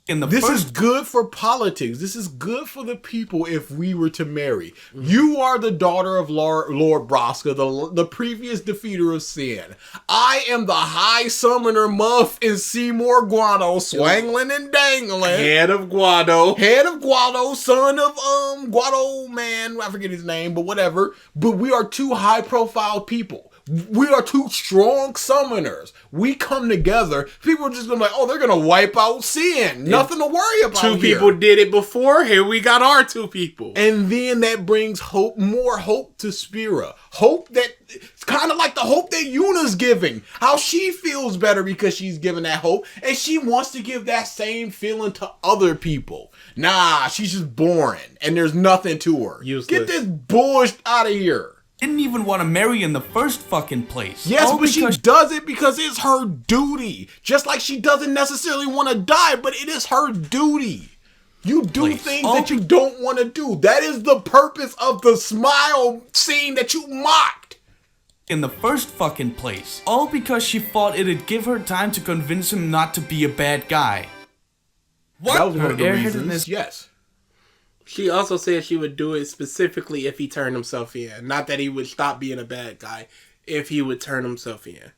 Speaker 3: This is good for politics. This is good for the people if we were to marry. Mm-hmm. You are the daughter of Lord Braska, the previous defeater of sin. I am the high summoner Muff in Seymour Guado, swangling and dangling.
Speaker 2: Head of Guado,
Speaker 3: son of Guado man, I forget his name, but whatever. But we are 2 high profile people. We are two strong summoners. We come together. People are just gonna be like, oh, they're gonna wipe out Sin. Nothing to worry about.
Speaker 2: Two people did it before. Here we got our two people.
Speaker 3: And then that brings hope, more hope to Spira. Hope that it's kind of like the hope that Yuna's giving. How she feels better because she's giving that hope, and she wants to give that same feeling to other people. Nah, she's just boring, and there's nothing to her.
Speaker 2: Useless.
Speaker 3: Get this bullshit out of here.
Speaker 1: Didn't even want to marry in the first fucking place.
Speaker 3: Yes,
Speaker 1: All
Speaker 3: but she
Speaker 1: because
Speaker 3: does it because it's her duty. Just like she doesn't necessarily want to die, but it is her duty. You do
Speaker 1: Place.
Speaker 3: things that you don't want to do. That is the purpose of the smile scene that you mocked.
Speaker 1: in the first fucking place. All because she thought it'd give her time to convince him not to be a bad guy. What?
Speaker 3: That was one
Speaker 1: Her
Speaker 3: of the reasons.
Speaker 1: airheadedness.
Speaker 3: Yes.
Speaker 2: She also said she would do it specifically if he turned himself in. Not that he would stop being a bad guy, if he would turn himself in.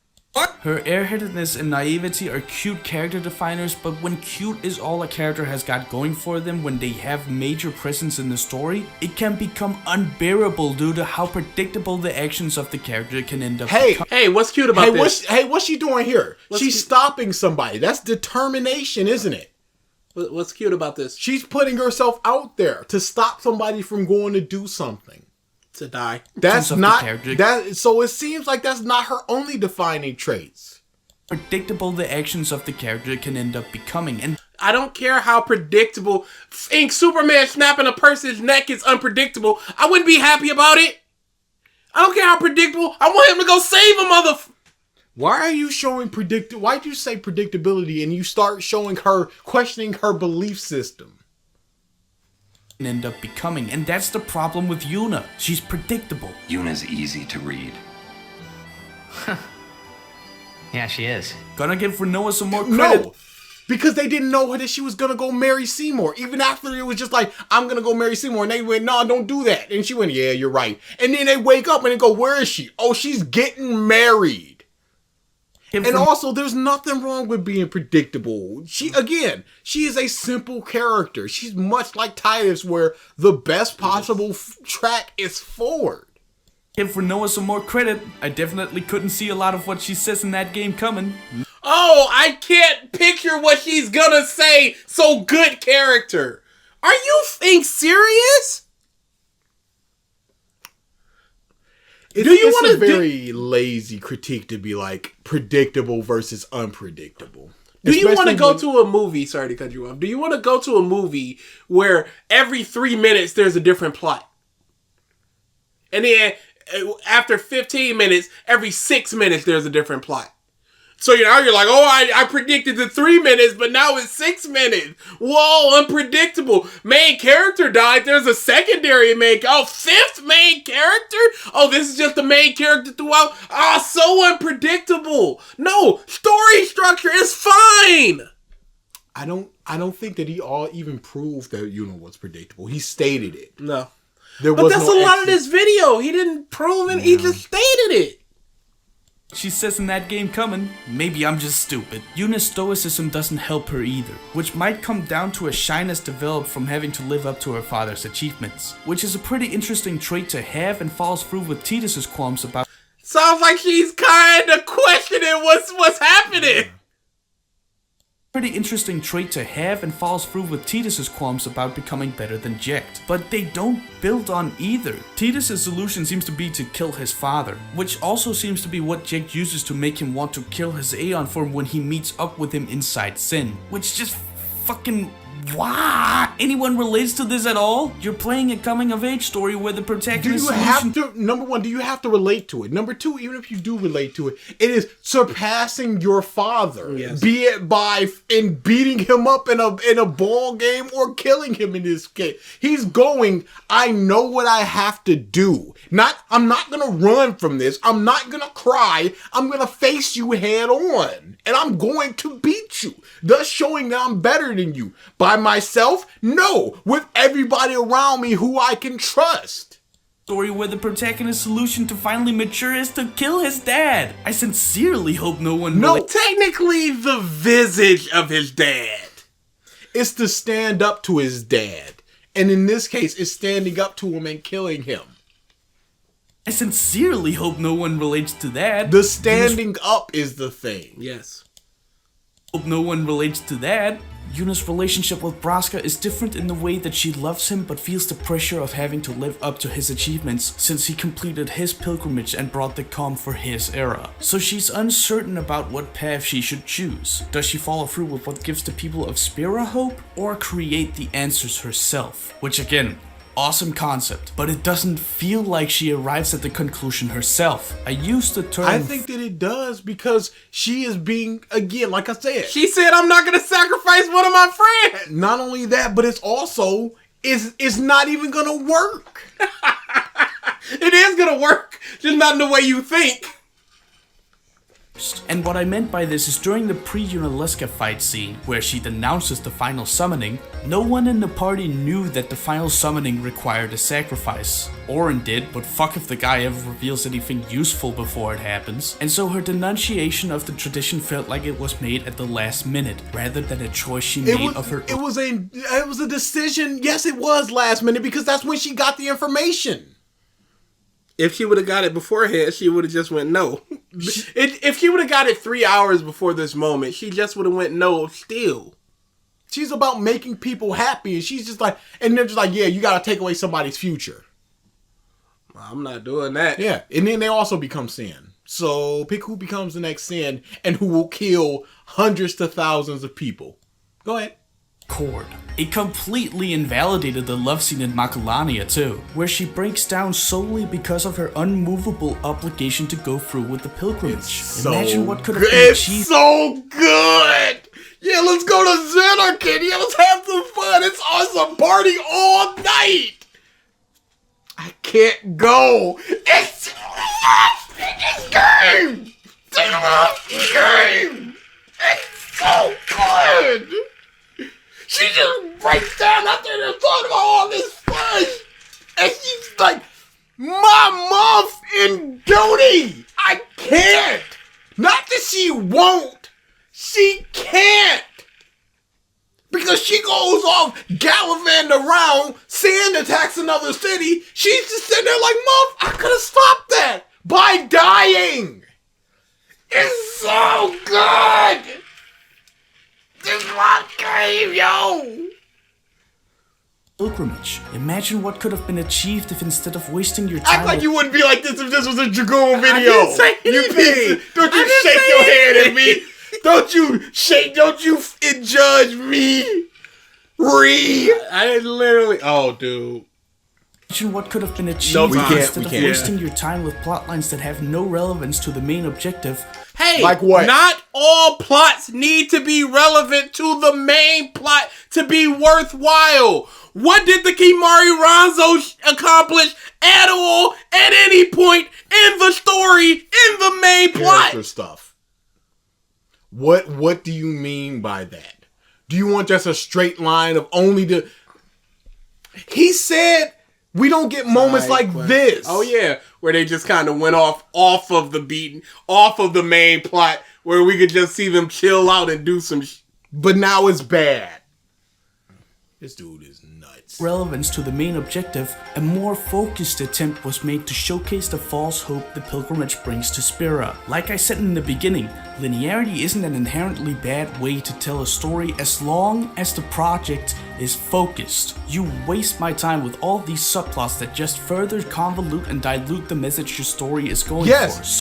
Speaker 1: Her airheadedness and naivety are cute character definers, but when cute is all a character has got going for them when they have major presence in the story, it can become unbearable due to how predictable the actions of the character can end up becoming.
Speaker 2: Hey, what's cute about this?
Speaker 3: What's she doing here? She's stopping somebody. That's determination, isn't it?
Speaker 2: What's cute about this?
Speaker 3: She's putting herself out there to stop somebody from going to do something.
Speaker 2: To die.
Speaker 3: That's
Speaker 1: of the
Speaker 3: not
Speaker 1: character.
Speaker 3: that. So it seems like that's not her only defining traits.
Speaker 1: Predictable the actions of the character can end up becoming, and
Speaker 2: I don't care how predictable. Ink Superman snapping a person's neck is unpredictable. I wouldn't be happy about it. I don't care how predictable. I want him to go save a mother.
Speaker 3: Why are you showing Why do you say predictability and you start showing her questioning her belief system?
Speaker 1: end up becoming, and that's the problem with Yuna. She's predictable.
Speaker 5: Yuna's easy to read.
Speaker 6: Yeah, she is.
Speaker 1: Gonna give Renoa some more credit.
Speaker 3: No, because they didn't know that she was gonna go marry Seymour. Even after it was just like, I'm gonna go marry Seymour, and they went, no, don't do that. And she went, yeah, you're right. And then they wake up and they go, where is she? Oh, she's getting married. And also, there's nothing wrong with being predictable. She is a simple character. She's much like Titus, where the best possible track is forward.
Speaker 1: Give Renoa some more credit. I definitely couldn't see a lot of what she says in that game coming.
Speaker 2: Oh, I can't picture what she's gonna say. So good character. Are you serious?
Speaker 3: It's a very lazy critique to be like predictable versus unpredictable.
Speaker 2: Do you want to go to a movie? Sorry to cut you off. Do you want to go to a movie where every 3 minutes there's a different plot? And then after 15 minutes, every 6 minutes there's a different plot. So now you're like, oh, I predicted the 3 minutes, but now it's 6 minutes. Whoa, unpredictable. Main character died. There's a secondary fifth main character? Oh, this is just the main character throughout? Ah, so unpredictable. No, story structure is fine.
Speaker 3: I don't think that he even proved that Yuna was predictable. He stated it.
Speaker 2: No.
Speaker 3: But
Speaker 2: that's a lot of this video. He didn't prove it. He just stated it.
Speaker 1: She says in that game coming, maybe I'm just stupid. Yuna's stoicism doesn't help her either, which might come down to a shyness developed from having to live up to her father's achievements, which is a pretty interesting trait to have and follows through with Titus's qualms about.
Speaker 2: Sounds like she's kind of questioning what's happening.
Speaker 1: Pretty interesting trait to have and follows through with Titus's qualms about becoming better than Jacked. But they don't build on either. Titus's solution seems to be to kill his father, which also seems to be what Jacked uses to make him want to kill his Aeon form when he meets up with him inside Sin. Which just fucking... What? Anyone relates to this at all? You're playing a coming-of-age story where the protagonist...
Speaker 3: Number one, do you have to relate to it? Number two, even if you do relate to it, it is surpassing your father.
Speaker 2: Yes.
Speaker 3: Be it by beating him up in a ball game or killing him in this case. He's going, I know what I have to do. I'm not gonna run from this. I'm not gonna cry. I'm gonna face you head on. And I'm going to beat you. Thus showing that I'm better than you. By myself? No. With everybody around me who I can trust.
Speaker 1: Story where the protagonist's solution to finally mature is to kill his dad. I sincerely hope no one...
Speaker 2: Technically the visage of his dad.
Speaker 3: It's to stand up to his dad. And in this case, it's standing up to him and killing him.
Speaker 1: I sincerely hope no one relates to that.
Speaker 3: The standing up is the thing.
Speaker 2: Yes.
Speaker 1: Hope no one relates to that. Yuna's relationship with Braska is different in the way that she loves him but feels the pressure of having to live up to his achievements since he completed his pilgrimage and brought the calm for his era. So she's uncertain about what path she should choose. Does she follow through with what gives the people of Spira hope, or create the answers herself? Which again, awesome concept, but it doesn't feel like she arrives at the conclusion herself. I use the term...
Speaker 3: I think that it does because she is being, again, like I said.
Speaker 2: She said, I'm not going to sacrifice one of my friends.
Speaker 3: Not only that, but it's also, it's not even going to work.
Speaker 2: It is going to work, just not in the way you think.
Speaker 1: And what I meant by this is during the pre-Yunalesca fight scene, where she denounces the final summoning, no one in the party knew that the final summoning required a sacrifice. Orin did, but fuck if the guy ever reveals anything useful before it happens. And so her denunciation of the tradition felt like it was made at the last minute, rather than a choice she made of her own.
Speaker 3: It was a decision. Yes, it was last minute because that's when she got the information.
Speaker 2: If she would have got it beforehand, she would have just went no. If she would have got it 3 hours before this moment, she just would have went no still.
Speaker 3: She's about making people happy, and she's just like, and they're just like, yeah, you got to take away somebody's future.
Speaker 2: I'm not doing that.
Speaker 3: Yeah, and then they also become Sin. So pick who becomes the next Sin and who will kill hundreds to thousands of people. Go ahead.
Speaker 1: Cord. It completely invalidated the love scene in Makulania too, where she breaks down solely because of her unmovable obligation to go through with the pilgrimage. Imagine what could have been achieved.
Speaker 3: It's so good! Yeah, let's go to Xanarkand. Yeah, let's have some fun. It's awesome party all night. I can't go. It's this game. It's game. It's so good. She just breaks down after they're talking about all this fun. And she's like, my muff in duty. I can't. Not that she won't. She can't. Because she goes off gallivanting around, Sin attacks another city. She's just sitting there like, muff, I could have stopped that by dying. It's so good. This is my game, yo!
Speaker 1: Pilgrimage. Imagine what could have been achieved if instead of wasting your time
Speaker 3: Act like you wouldn't be like this if this was a Dragoon video.
Speaker 2: I didn't say anything.
Speaker 3: Don't you shake your head at me. Don't you judge me.
Speaker 2: I literally, oh dude.
Speaker 1: Imagine what could have been achieved
Speaker 3: No, we can't,
Speaker 1: instead
Speaker 3: we
Speaker 1: of
Speaker 3: can't.
Speaker 1: wasting your time with plotlines that have no relevance to the main objective.
Speaker 2: Hey,
Speaker 3: Like what?
Speaker 2: Not all plots need to be relevant to the main plot to be worthwhile. What did the Kimari Ranzo accomplish at all, at any point in the story, in the main plot?
Speaker 3: Character stuff. What do you mean by that? Do you want just a straight line of only the... He said we don't get moments like this.
Speaker 2: Oh yeah, where they just kind of went off of the main plot, where we could just see them chill out and do some
Speaker 3: But now it's bad. This dude is nuts.
Speaker 1: Relevance to the main objective, a more focused attempt was made to showcase the false hope the pilgrimage brings to Spira. Like I said in the beginning, linearity isn't an inherently bad way to tell a story as long as the project is focused. You waste my time with all these subplots that just further convolute and dilute the message your story is going for.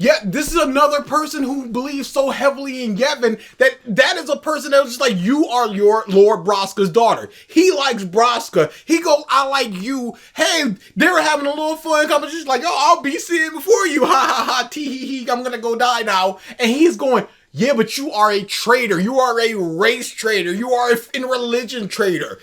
Speaker 3: Yeah, this is another person who believes so heavily in Yevon that is a person that was just like, you are your Lord Braska's daughter. He likes Braska. He goes, I like you. Hey, they were having a little fun competition. Like, oh, I'll be seeing before you. Ha ha ha. Tee hee hee. I'm gonna go die now. And he's going, yeah, but you are a traitor. You are a race traitor. You are a religion traitor.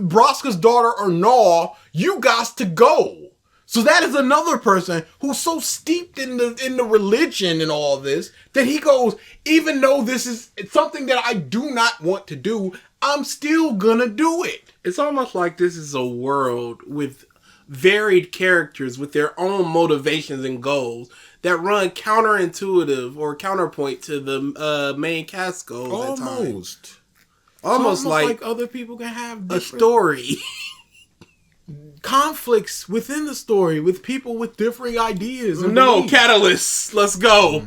Speaker 3: Braska's daughter or no, you got to go. So that is another person who's so steeped in the religion and all this that he goes, even though this is something that I do not want to do, I'm still gonna do it.
Speaker 2: It's almost like this is a world with varied characters with their own motivations and goals that run counterintuitive or counterpoint to the main cast goals. Almost like
Speaker 3: other people can have
Speaker 2: a story.
Speaker 3: conflicts within the story with people with differing ideas. And
Speaker 2: No,
Speaker 3: beliefs.
Speaker 2: Catalyst. Let's go.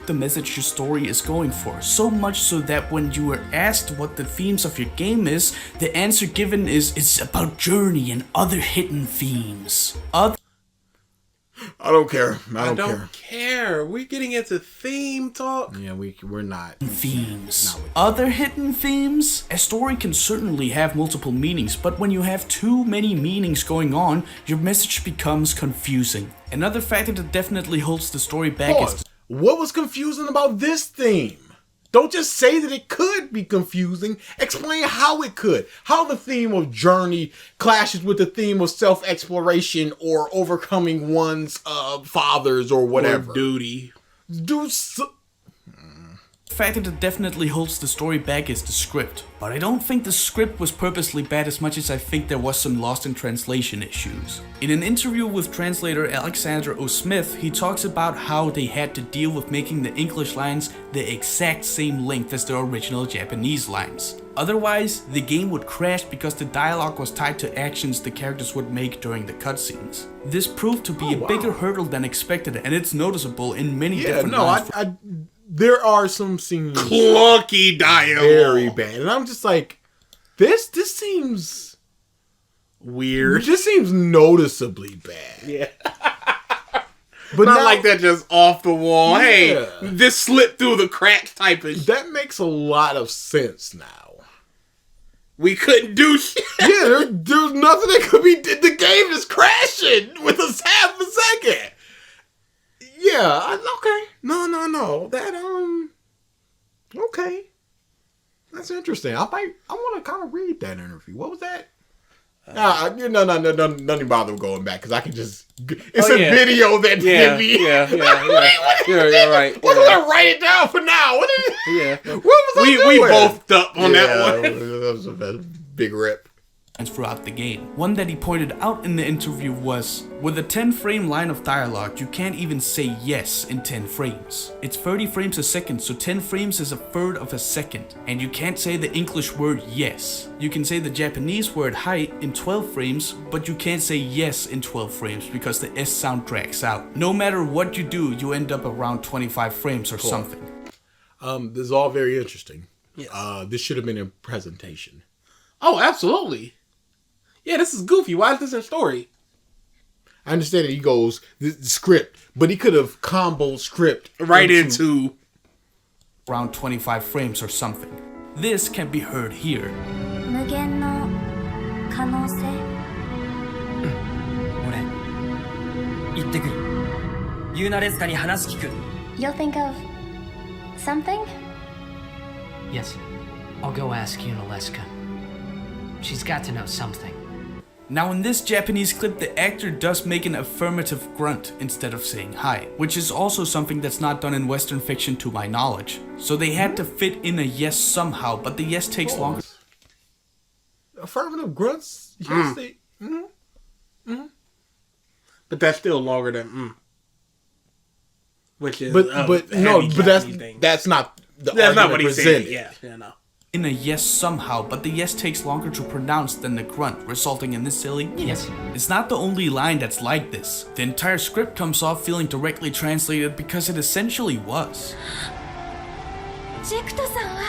Speaker 1: The message your story is going for, so much so that when you are asked what the themes of your game is, the answer given is it's about journey and other hidden themes.
Speaker 3: I don't care. I don't care.
Speaker 2: don't care. We're getting into theme talk.
Speaker 3: Yeah, we're not.
Speaker 1: Themes. Other hidden themes? A story can certainly have multiple meanings, but when you have too many meanings going on, your message becomes confusing. Another factor that definitely holds the story back is
Speaker 3: Pause. What was confusing about this theme? Don't just say that it could be confusing. Explain how it could. How the theme of journey clashes with the theme of self-exploration or overcoming one's fathers or whatever.
Speaker 2: Or duty.
Speaker 1: factor that definitely holds the story back is the script. But I don't think the script was purposely bad as much as I think there was some lost in translation issues. In an interview with translator Alexander O. Smith, he talks about how they had to deal with making the English lines the exact same length as the original Japanese lines. Otherwise, the game would crash because the dialogue was tied to actions the characters would make during the cutscenes. This proved to be a bigger hurdle than expected, and it's noticeable in many different lines.
Speaker 3: There are some scenes
Speaker 2: clunky dialogue,
Speaker 3: very bad, and I'm just like, this seems
Speaker 2: weird.
Speaker 3: This seems noticeably bad.
Speaker 2: Yeah.
Speaker 3: But
Speaker 2: not
Speaker 3: now,
Speaker 2: like that, just off the wall.
Speaker 3: Yeah.
Speaker 2: Hey, this slipped through the cracks type of.
Speaker 3: That makes a lot of sense now.
Speaker 2: We couldn't do shit.
Speaker 3: Yeah, there's nothing that could be. The game is crashing with a half a second. Yeah, okay. No. That okay. That's interesting. I want to kind of read that interview. What was that? Nothing bother going back because I can just. It's a video that
Speaker 2: Yeah. You're right.
Speaker 3: What did I write it down for now? What was I doing?
Speaker 2: We both up on that one.
Speaker 3: That was a big rip.
Speaker 1: Throughout the game. One that he pointed out in the interview was, with a 10 frame line of dialogue, you can't even say yes in 10 frames. It's 30 frames a second, so 10 frames is a third of a second. And you can't say the English word yes. You can say the Japanese word hai in 12 frames, but you can't say yes in 12 frames because the S sound drags out. No matter what you do, you end up around 25 frames or something.
Speaker 3: This is all very interesting.
Speaker 2: Yeah.
Speaker 3: This should have been a presentation.
Speaker 2: Oh, absolutely. Yeah, this is goofy. Why is this a story?
Speaker 3: I understand that he goes the script, but he could have comboed script
Speaker 2: right into
Speaker 1: around 25 frames or something. This can be heard here.
Speaker 8: 無限の可能性
Speaker 6: 俺行ってくるユーナレスカに話聞く
Speaker 8: You'll think of something?
Speaker 6: Yes, I'll go ask Yunaleska. She's got to know something.
Speaker 1: Now in this Japanese clip, the actor does make an affirmative grunt instead of saying hi, which is also something that's not done in Western fiction to my knowledge. So they had to fit in a yes somehow, but the yes takes longer.
Speaker 3: Affirmative grunts? Yes,
Speaker 2: But that's still longer than which is
Speaker 3: but
Speaker 2: thing.
Speaker 3: that's not
Speaker 2: That's not what he
Speaker 3: presented.
Speaker 2: said. Yeah, no.
Speaker 1: In a yes somehow, but the yes takes longer to pronounce than the grunt, resulting in this silly
Speaker 6: Yes.
Speaker 1: It's not the only line that's like this. The entire script comes off feeling directly translated because it essentially was.
Speaker 8: ジェクトさんは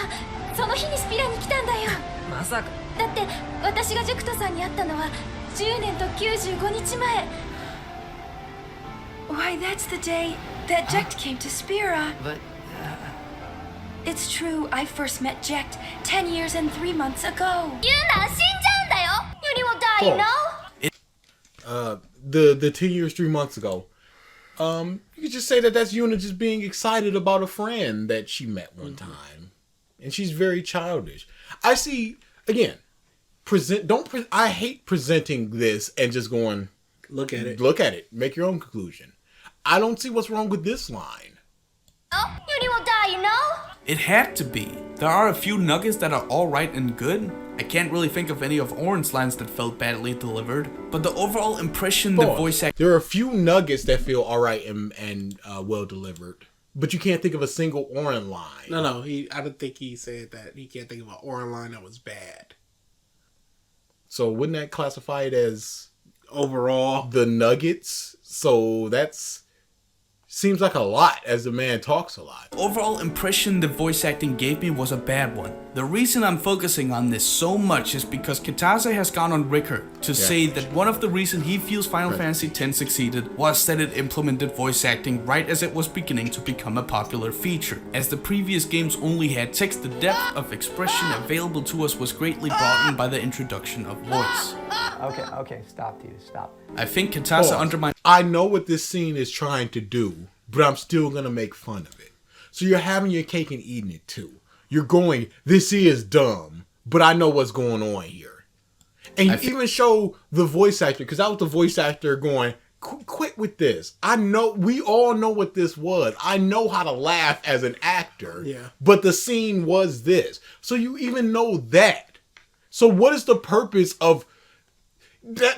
Speaker 8: その日にスピラに来たんだよ
Speaker 6: まさか
Speaker 8: だって私がジェクトさんに会ったのは10年と95日前 Why, that's the day that Jekt came to Spira.
Speaker 6: But
Speaker 8: It's true, I first met Jekt 10 years and 3 months ago. ユナ死んじゃうんだよ Yuri will die, you know?
Speaker 3: The 10 years, 3 months ago. You could just say that that's Yuna just being excited about a friend that she met one time. And she's very childish. I see, again, I hate presenting this and just going,
Speaker 2: Look at it.
Speaker 3: Make your own conclusion. I don't see what's wrong with this line.
Speaker 8: Oh, Yuri will die, you know?
Speaker 1: It had to be. There are a few nuggets that are alright and good. I can't really think of any of Oren's lines that felt badly delivered, but the overall impression the voice actor.
Speaker 3: There are a few nuggets that feel alright and well delivered, but you can't think of a single Oren line.
Speaker 2: No. I don't think he said that. He can't think of an Oren line that was bad.
Speaker 3: So wouldn't that classify it as
Speaker 2: overall
Speaker 3: the nuggets? So that's seems like a lot as the man talks a lot.
Speaker 1: Overall impression the voice acting gave me was a bad one. The reason I'm focusing on this so much is because Kitase has gone on record to say that one of the reasons he feels Final Fantasy X succeeded was that it implemented voice acting right as it was beginning to become a popular feature. As the previous games only had text, the depth of expression available to us was greatly broadened by the introduction of voice.
Speaker 6: Okay, stop, dude, stop.
Speaker 1: I think Kitase undermined.
Speaker 3: I know what this scene is trying to do, but I'm still gonna make fun of it. So you're having your cake and eating it too. You're going, this is dumb, but I know what's going on here. And you even show the voice actor, because that was the voice actor going, quit with this. I know, we all know what this was. I know how to laugh as an actor, but the scene was this. So you even know that. So what is the purpose of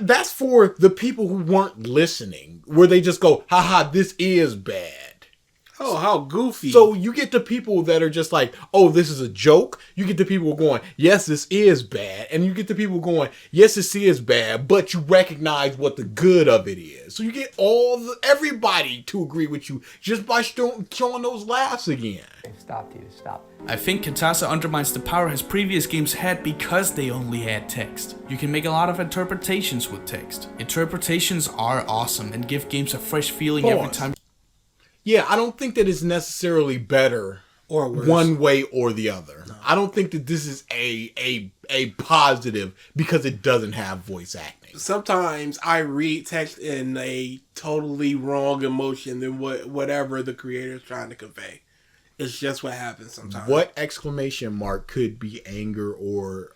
Speaker 3: that's for the people who weren't listening, where they just go, haha, this is bad.
Speaker 2: Oh, how goofy.
Speaker 3: So you get the people that are just like, oh, this is a joke. You get the people going, yes, this is bad. And you get the people going, yes, this is bad, but you recognize what the good of it is. So you get everybody to agree with you just by showing those laughs again.
Speaker 6: Stop, dude, stop.
Speaker 1: I think Kitase undermines the power his previous games had because they only had text. You can make a lot of interpretations with text. Interpretations are awesome and give games a fresh feeling every time.
Speaker 3: Yeah, I don't think that it's necessarily better
Speaker 2: or worse,
Speaker 3: one way or the other. No. I don't think that this is a positive because it doesn't have voice acting.
Speaker 2: Sometimes I read text in a totally wrong emotion than whatever the creator is trying to convey. It's just what happens sometimes.
Speaker 3: What exclamation mark could be anger or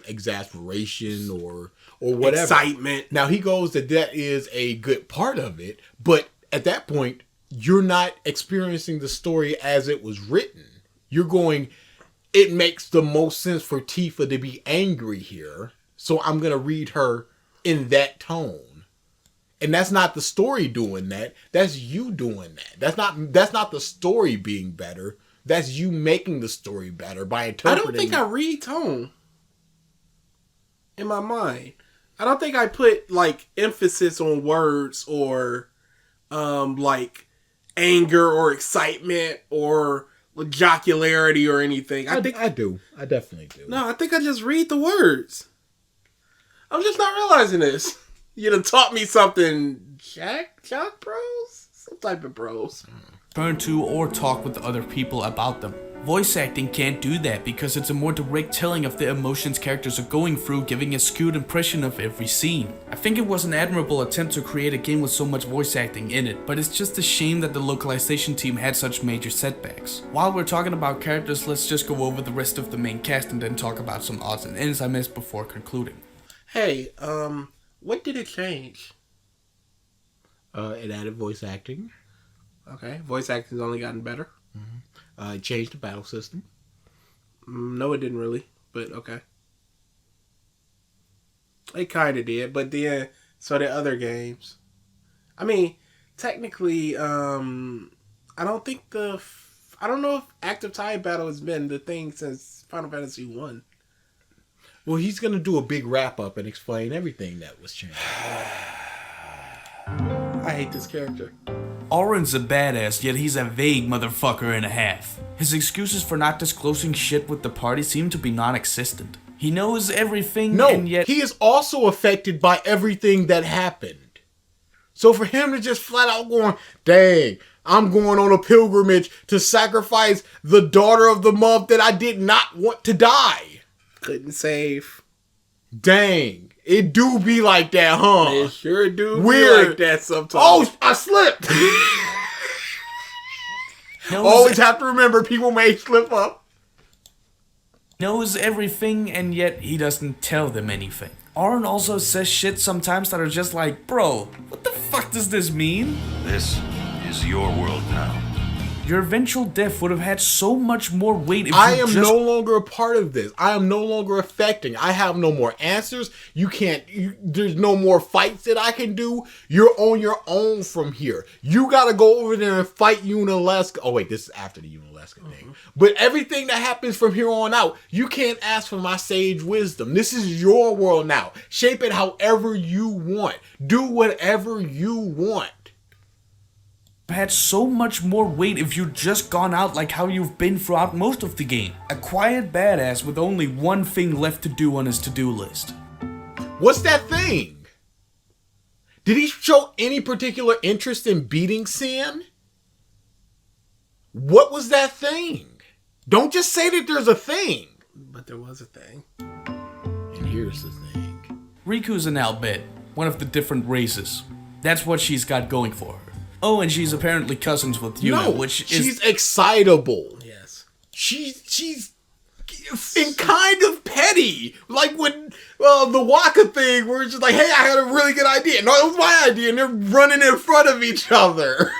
Speaker 3: exasperation or whatever.
Speaker 2: Excitement.
Speaker 3: Now he goes that is a good part of it, but at that point, you're not experiencing the story as it was written. You're going, it makes the most sense for Tifa to be angry here, so I'm going to read her in that tone. And that's not the story doing that. That's you doing that. That's not the story being better. That's you making the story better by interpreting.
Speaker 2: I don't think I read tone in my mind. I don't think I put like emphasis on words or like anger or excitement or jocularity or anything. I
Speaker 3: do. I definitely do.
Speaker 2: No, I think I just read the words. I'm just not realizing this. You done taught me something, Jacbros? Some type of bros.
Speaker 1: Turn to or talk with other people about them. Voice acting can't do that because it's a more direct telling of the emotions characters are going through, giving a skewed impression of every scene. I think it was an admirable attempt to create a game with so much voice acting in it, but it's just a shame that the localization team had such major setbacks. While we're talking about characters, let's just go over the rest of the main cast and then talk about some odds and ends I missed before concluding.
Speaker 2: Hey, what did it change?
Speaker 3: It added voice acting.
Speaker 2: Okay, voice acting's only gotten better.
Speaker 3: Mm-hmm. It changed the battle system.
Speaker 2: No, it didn't really, but okay. It kind of did, but then so did other games. I mean, technically, I don't know if active time battle has been the thing since Final Fantasy 1.
Speaker 3: Well, he's going to do a big wrap-up and explain everything that was changed.
Speaker 2: I hate this character.
Speaker 1: Auron's a badass, yet he's a vague motherfucker and a half. His excuses for not disclosing shit with the party seem to be non-existent. He knows everything, and yet
Speaker 3: he is also affected by everything that happened. So for him to just flat out going, dang, I'm going on a pilgrimage to sacrifice the daughter of the month that I did not want to die.
Speaker 2: Couldn't save.
Speaker 3: Dang. It do be like that, huh?
Speaker 2: It sure do
Speaker 3: Weird.
Speaker 2: be like that sometimes.
Speaker 3: Oh, I slipped. Always have to remember people may slip up.
Speaker 1: Knows everything, and yet he doesn't tell them anything. Auron also says shit sometimes that are just like, bro, what the fuck does this mean?
Speaker 5: This is your world now.
Speaker 1: Your eventual death would have had so much more weight if
Speaker 3: I
Speaker 1: you
Speaker 3: am
Speaker 1: just...
Speaker 3: no longer a part of this. I am no longer affecting. I have no more answers. There's no more fights that I can do. You're on your own from here. You got to go over there and fight Unaleska. Oh, wait, this is after the Unaleska thing. But everything that happens from here on out, you can't ask for my sage wisdom. This is your world now. Shape it however you want. Do whatever you want.
Speaker 1: had so much more weight if you'd just gone out like how you've been throughout most of the game. A quiet badass with only one thing left to do on his to-do list.
Speaker 3: What's that thing? Did he show any particular interest in beating Sin? What was that thing? Don't just say that there's a thing.
Speaker 2: But there was a thing.
Speaker 3: And here's the thing.
Speaker 1: Riku's an Albed, one of the different races. That's what she's got going for her. Oh, and she's apparently cousins with Yuna, which is...
Speaker 3: she's excitable.
Speaker 2: Yes.
Speaker 3: She's and kind of petty. Like when the Waka thing, where it's just like, hey, I had a really good idea. No, it was my idea, and they're running in front of each other.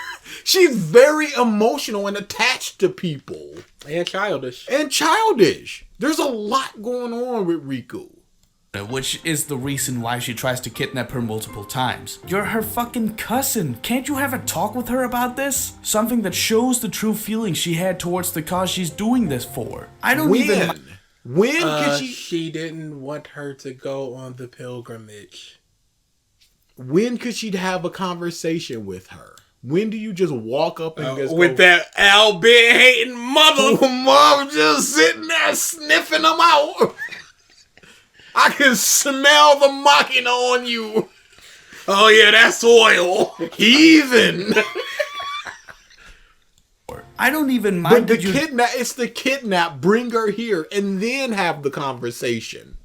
Speaker 3: She's very emotional and attached to people.
Speaker 2: And childish.
Speaker 3: There's a lot going on with Riku.
Speaker 1: Which is the reason why she tries to kidnap her multiple times. You're her fucking cousin. Can't you have a talk with her about this? Something that shows the true feelings she had towards the cause she's doing this for. I don't even...
Speaker 3: When could she...
Speaker 2: She didn't want her to go on the pilgrimage.
Speaker 3: When could she have a conversation with her? When do you just walk up and just
Speaker 2: with that Albed hating mother?
Speaker 3: Mom just sitting there sniffing them out. I can smell the machina on you.
Speaker 2: Oh yeah, that's oil.
Speaker 3: Heathen.
Speaker 1: I don't even mind.
Speaker 3: But it's the kidnap. Bring her here and then have the conversation.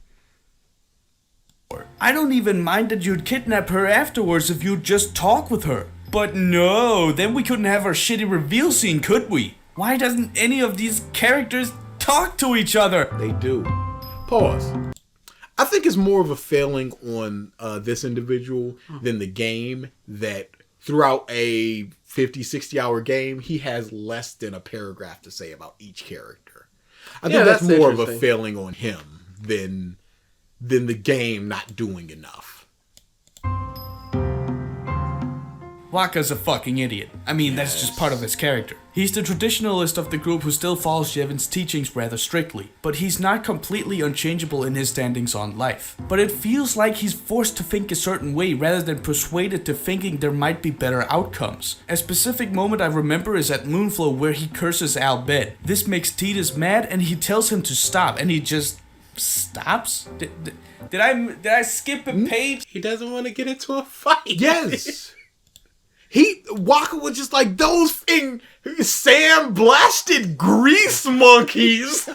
Speaker 1: I don't even mind that you'd kidnap her afterwards if you'd just talk with her. But no, then we couldn't have our shitty reveal scene, could we? Why doesn't any of these characters talk to each other?
Speaker 3: They do. Pause. I think it's more of a failing on this individual than the game, that throughout a 50, 60 hour game, he has less than a paragraph to say about each character. I think that's more of a failing on him than the game not doing enough.
Speaker 1: Waka's a fucking idiot. I mean, that's just part of his character. He's the traditionalist of the group who still follows Jevin's teachings rather strictly, but he's not completely unchangeable in his standings on life. But it feels like he's forced to think a certain way rather than persuaded to thinking there might be better outcomes. A specific moment I remember is at Moonflow where he curses Albed. This makes Tidus mad and he tells him to stop, and he just stops? Did I skip a page?
Speaker 2: He doesn't want to get into a fight.
Speaker 3: Yes. Waka was just like, those sand-blasted grease monkeys.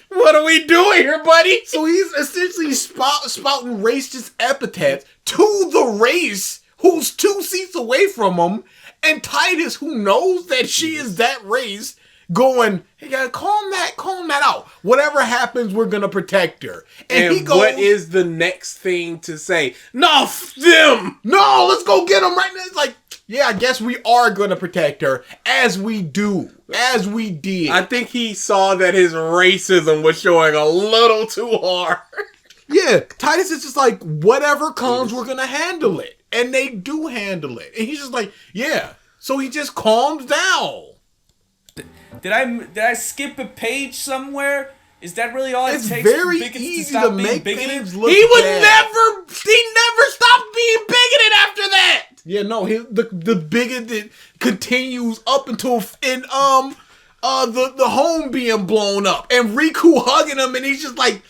Speaker 2: What are we doing here, buddy?
Speaker 3: So he's essentially spouting racist epithets to the race who's 2 seats away from him, and Tidus, who knows that she is that race, going, hey, gotta calm that out. Whatever happens, we're gonna protect her.
Speaker 2: And he goes, what is the next thing to say? No, them!
Speaker 3: No, let's go get him right now. It's like, yeah, I guess we are gonna protect her, as we did.
Speaker 2: I think he saw that his racism was showing a little too hard.
Speaker 3: Yeah, Tidus is just like, whatever comes, we're gonna handle it. And they do handle it. And he's just like, yeah. So he just calms down.
Speaker 1: Did I skip a page somewhere? Is that really all it takes?
Speaker 3: It's very easy to make things look
Speaker 2: bad. He never stopped being bigoted after that.
Speaker 3: Yeah, no, the bigot continues up until the home being blown up and Riku hugging him, and he's just like,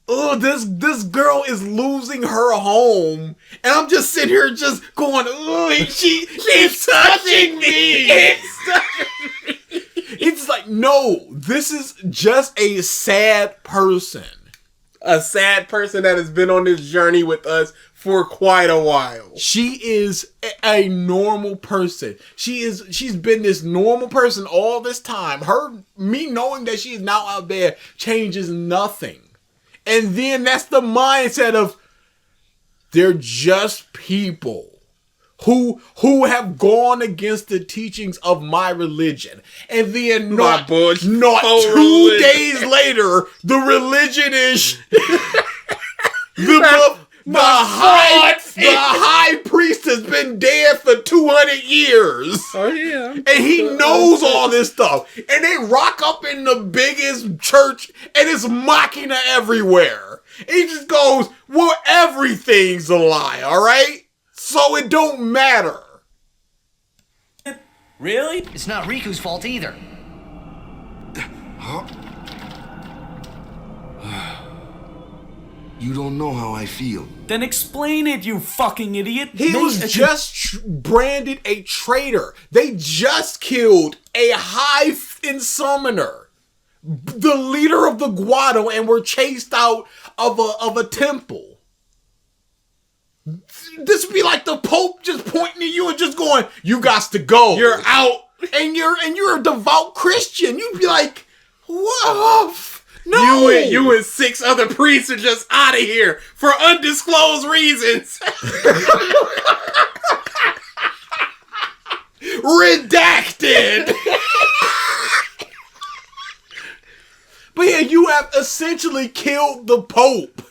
Speaker 3: oh, this girl is losing her home, and I'm just sitting here just going, oh, she's touching me. It's like, no, this is just a sad person.
Speaker 2: A sad person that has been on this journey with us for quite a while.
Speaker 3: She is a normal person. She's been this normal person all this time. Me knowing that she is now out there changes nothing. And then that's the mindset of, they're just people who have gone against the teachings of my religion. And then not 2 days later, the religion is the high priest has been dead for 200 years.
Speaker 2: Oh, yeah.
Speaker 3: And he knows all this stuff. And they rock up in the biggest church and it's machina everywhere. And he just goes, well, everything's a lie, all right? So it don't matter.
Speaker 1: Really?
Speaker 6: It's not Riku's fault either.
Speaker 4: Huh? You don't know how I feel.
Speaker 1: Then explain it, you fucking idiot.
Speaker 3: He was just branded a traitor. They just killed a high-end summoner, the leader of the Guado, and were chased out of a temple. This would be like the Pope just pointing at you and just going, "You got to go.
Speaker 2: You're out."
Speaker 3: And you're a devout Christian. You'd be like, "What? No."
Speaker 2: You and 6 other priests are just out of here for undisclosed reasons.
Speaker 3: Redacted. But yeah, you have essentially killed the Pope.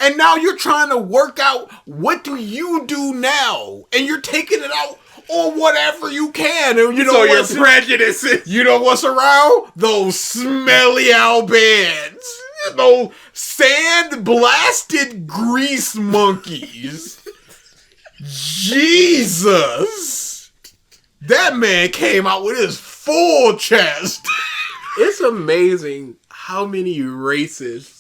Speaker 3: And now you're trying to work out what do you do now? And you're taking it out on whatever you can. And you know
Speaker 2: your prejudices.
Speaker 3: You know what's around? Those smelly albeds. Those sand-blasted grease monkeys. Jesus. That man came out with his full chest.
Speaker 2: It's amazing how many races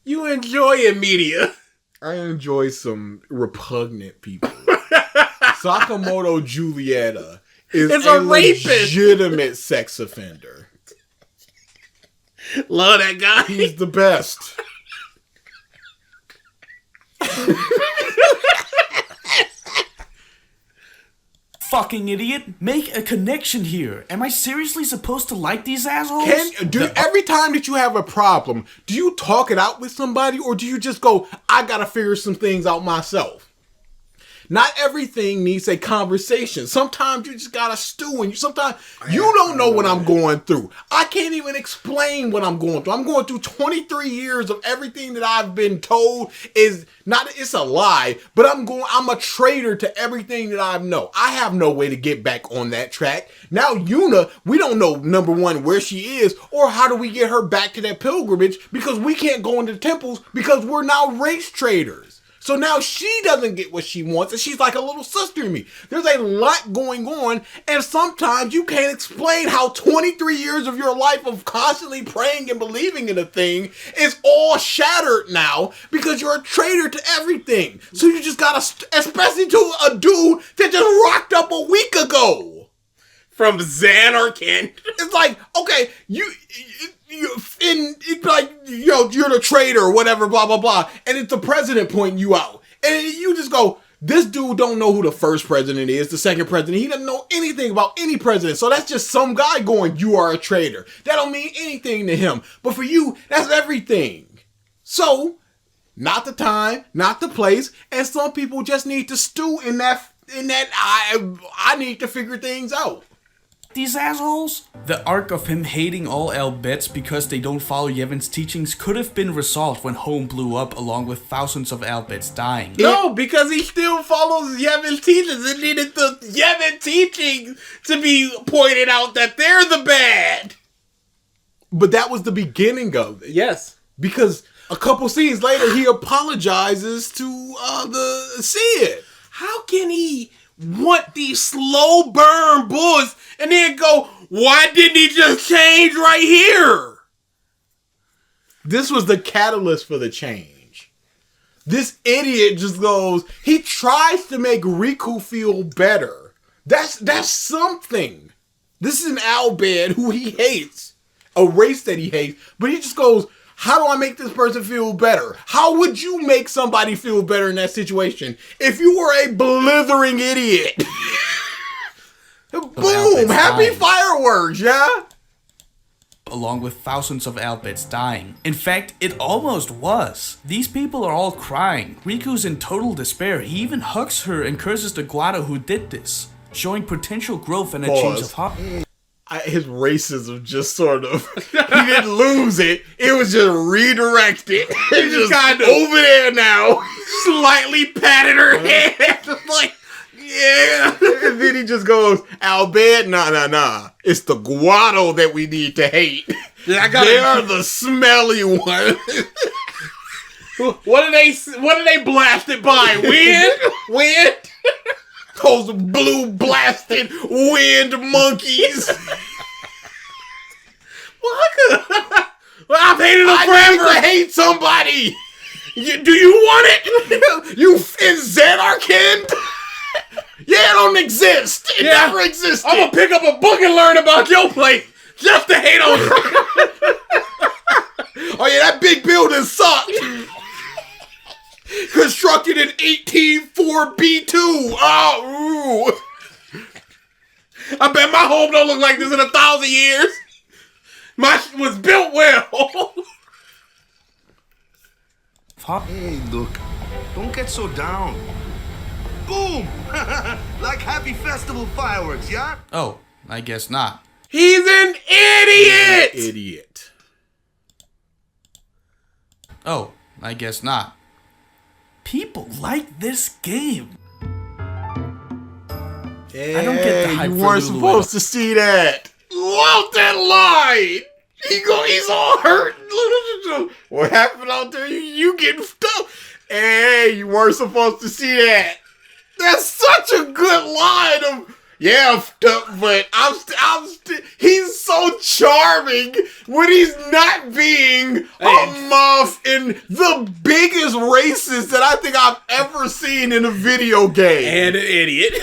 Speaker 2: you enjoy in media.
Speaker 3: I enjoy some repugnant people. Sakamoto Julieta is a
Speaker 2: rapist.
Speaker 3: Legitimate sex offender.
Speaker 2: Love that guy.
Speaker 3: He's the best.
Speaker 1: Fucking idiot. Make a connection here. Am I seriously supposed to like these assholes?
Speaker 3: Every time that you have a problem, do you talk it out with somebody or do you just go, I gotta figure some things out myself? Not everything needs a conversation. Sometimes you just gotta stew and sometimes you don't know what I'm going through. I can't even explain what I'm going through. I'm going through 23 years of everything that I've been told is not, it's a lie, but I'm a traitor to everything that I know. I have no way to get back on that track. Now Yuna, we don't know, number one, where she is or how do we get her back to that pilgrimage because we can't go into the temples because we're now race traders. So now she doesn't get what she wants, and she's like a little sister to me. There's a lot going on, and sometimes you can't explain how 23 years of your life of constantly praying and believing in a thing is all shattered now because you're a traitor to everything. So you just gotta, especially to a dude that just rocked up a week ago.
Speaker 2: From Xanarkand.
Speaker 3: It's like, okay, it's like, you're the traitor or whatever, blah, blah, blah. And it's the president pointing you out. And you just go, this dude don't know who the first president is, the second president. He doesn't know anything about any president. So that's just some guy going, you are a traitor. That don't mean anything to him. But for you, that's everything. So, not the time, not the place. And some people just need to stew in that I need to figure things out.
Speaker 1: These assholes? The arc of him hating all Albets because they don't follow Yevon's teachings could have been resolved when Home blew up along with thousands of Albets dying.
Speaker 2: No, because he still follows Yevon's teachings. It needed the Yevon teachings to be pointed out that they're the bad.
Speaker 3: But that was the beginning of it.
Speaker 2: Yes.
Speaker 3: Because a couple scenes later, he apologizes to the Sid.
Speaker 2: How can he want these slow burn bullets and then go, why didn't he just change right here?
Speaker 3: This was the catalyst for the change. This idiot just goes, he tries to make Riku feel better. That's something. This is an Albed who he hates, a race that he hates, but he just goes, how do I make this person feel better? How would you make somebody feel better in that situation if you were a blithering idiot? Boom! Happy fireworks, yeah?
Speaker 1: along with thousands of Albeds dying. In fact, it almost was. These people are all crying. Riku's in total despair. He even hugs her and curses the Guado who did this, showing potential growth and a change of heart.
Speaker 3: His racism just sort of, he didn't lose it. It was just redirected. He just kind of over there now.
Speaker 2: Slightly patted her head. Like, yeah.
Speaker 3: And then he just goes, Albed, nah. It's the Guado that we need to hate. They are the smelly ones.
Speaker 2: What are they blasted by? Wind?
Speaker 3: Those blue blasted wind monkeys.
Speaker 2: Well, I've hated them forever.
Speaker 3: I need to hate somebody.
Speaker 2: Do you want it?
Speaker 3: You in Xanarkin? Yeah, it don't exist. It never existed.
Speaker 2: I'm gonna pick up a book and learn about your place just to hate on you.
Speaker 3: Oh yeah, that big building sucked. Constructed in 1804 B2. Oh, ooh.
Speaker 2: I bet my home don't look like this in 1,000 years. My shit was built well.
Speaker 4: Hey, look. Don't get so down. Boom! Like happy festival fireworks, yeah?
Speaker 1: Oh, I guess not.
Speaker 2: He's an idiot.
Speaker 1: Oh, I guess not. People like this game.
Speaker 3: Yeah,
Speaker 1: I don't get the hype
Speaker 3: you
Speaker 1: for
Speaker 3: weren't
Speaker 1: Lulu
Speaker 3: supposed to see that. Love that line. He's all hurt. What happened out there? You getting stuff? Hey, you weren't supposed to see that. That's such a good line of, yeah, but he's so charming when he's not being a muff and the biggest racist that I think I've ever seen in a video game.
Speaker 2: And an idiot.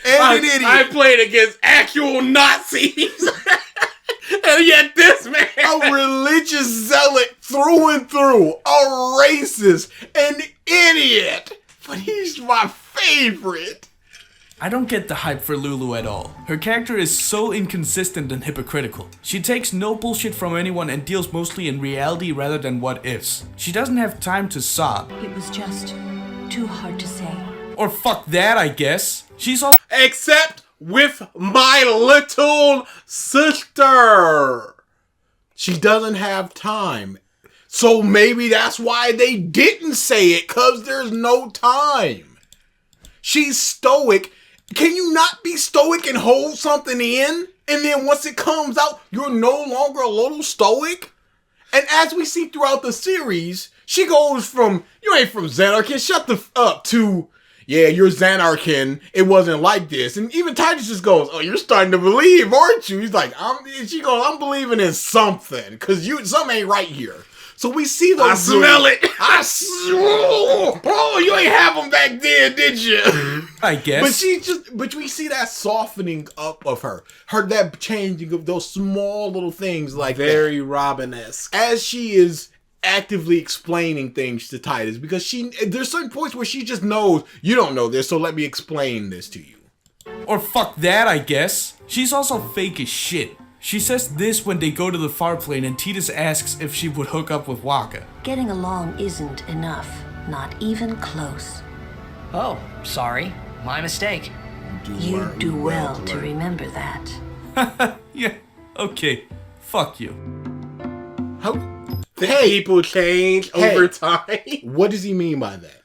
Speaker 3: I
Speaker 2: I played against actual Nazis. And yet this man.
Speaker 3: A religious zealot through and through. A racist. An idiot. But he's my favorite.
Speaker 1: I don't get the hype for Lulu at all. Her character is so inconsistent and hypocritical. She takes no bullshit from anyone and deals mostly in reality rather than what ifs. She doesn't have time to sob.
Speaker 7: It was just too hard to say.
Speaker 1: Or fuck that, I guess. She's all
Speaker 2: Except with my little sister.
Speaker 3: She doesn't have time. So maybe that's why they didn't say it, because there's no time. She's stoic. Can you not be stoic and hold something in? And then once it comes out, you're no longer a little stoic? And as we see throughout the series, she goes from, you ain't from Xanarkin, shut the up, to, yeah, you're Xanarkin, it wasn't like this. And even Titus just goes, oh, you're starting to believe, aren't you? He's like, she goes, I'm believing in something, because something ain't right here. So we see those.
Speaker 2: I smell it.
Speaker 3: Oh, you ain't have them back then, did you?
Speaker 1: I guess.
Speaker 3: But we see that softening up of her that changing of those small little things like
Speaker 2: Very Robin-esque.
Speaker 3: as she is actively explaining things to Titus, because there's certain points where she just knows, you don't know this, so let me explain this to you.
Speaker 1: Or fuck that, I guess. She's also fake as shit. She says this when they go to the far plane and Titus asks if she would hook up with Waka.
Speaker 7: Getting along isn't enough. Not even close.
Speaker 6: Oh, sorry. My mistake.
Speaker 7: You do well to remember that.
Speaker 1: Yeah, okay. Fuck you.
Speaker 2: People change over time.
Speaker 3: What does he mean by that?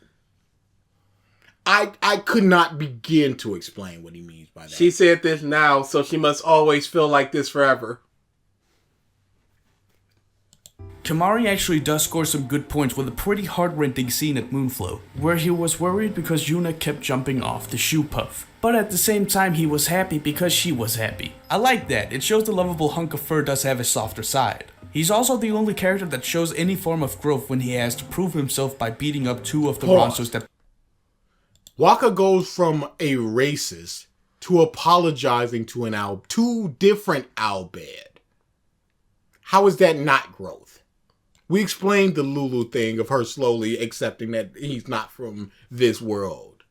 Speaker 3: I could not begin to explain what he means by that.
Speaker 2: She said this now, so she must always feel like this forever.
Speaker 1: Kamari actually does score some good points with a pretty heart-rending scene at Moonflow, where he was worried because Yuna kept jumping off the shoe puff. But at the same time, he was happy because she was happy. I like that. It shows the lovable hunk of fur does have a softer side. He's also the only character that shows any form of growth when he has to prove himself by beating up two of the monsters that...
Speaker 3: Waka goes from a racist to apologizing to two different Albed. How is that not growth? We explained the Lulu thing of her slowly accepting that he's not from this world.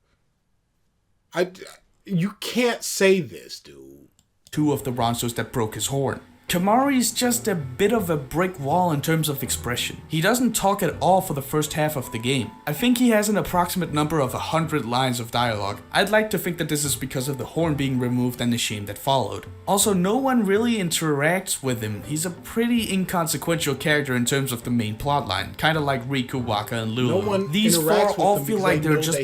Speaker 3: You can't say this, dude.
Speaker 1: Two of the monsters that broke his horn. Kimari's just a bit of a brick wall in terms of expression. He doesn't talk at all for the first half of the game. I think he has an approximate number of 100 lines of dialogue. I'd like to think that this is because of the horn being removed and the shame that followed. Also, no one really interacts with him. He's a pretty inconsequential character in terms of the main plotline, kinda like Riku, Waka, and Lulu.
Speaker 3: No one
Speaker 1: These four
Speaker 3: interacts with
Speaker 1: all
Speaker 3: him
Speaker 1: feel
Speaker 3: because
Speaker 1: like
Speaker 3: they
Speaker 1: they're
Speaker 3: know
Speaker 1: just...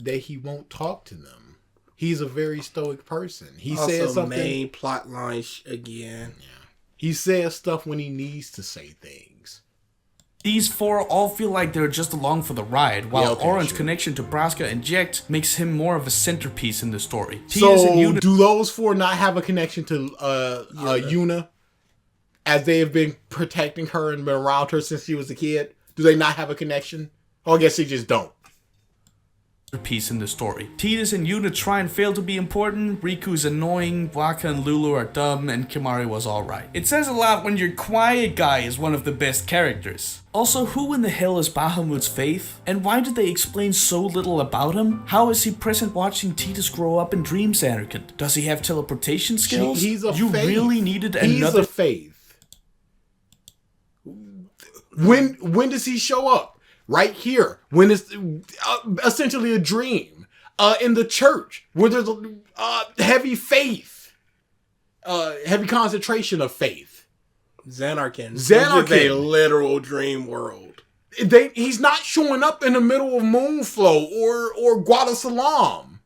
Speaker 3: that he won't talk to them. He's a very stoic person. He
Speaker 2: Also,
Speaker 3: says something.
Speaker 2: main plot line again.
Speaker 3: Yeah. He says stuff when he needs to say things.
Speaker 1: These four all feel like they're just along for the ride, while Oran's connection to Braska and Jekt makes him more of a centerpiece in the story.
Speaker 3: So, do those four not have a connection to Yuna? As they have been protecting her and been around her since she was a kid? Do they not have a connection? Oh, I guess they just don't.
Speaker 1: Piece in the story. Tidus and Yuna try and fail to be important, Riku's annoying, Waka and Lulu are dumb, and Kimari was alright. It says a lot when your quiet guy is one of the best characters. Also, who in the hell is Bahamut's faith? And why did they explain so little about him? How is he present watching Tidus grow up in Dreams Anakin? Does he have teleportation skills?
Speaker 3: He's a
Speaker 1: you
Speaker 3: faith.
Speaker 1: Really needed
Speaker 3: He's
Speaker 1: another
Speaker 3: a faith. When does he show up? Right here, when it's essentially a dream, in the church, where there's heavy faith, heavy concentration of faith.
Speaker 2: Xanarkin. This is a literal dream world.
Speaker 3: He's not showing up in the middle of Moonflow or Guadasalam.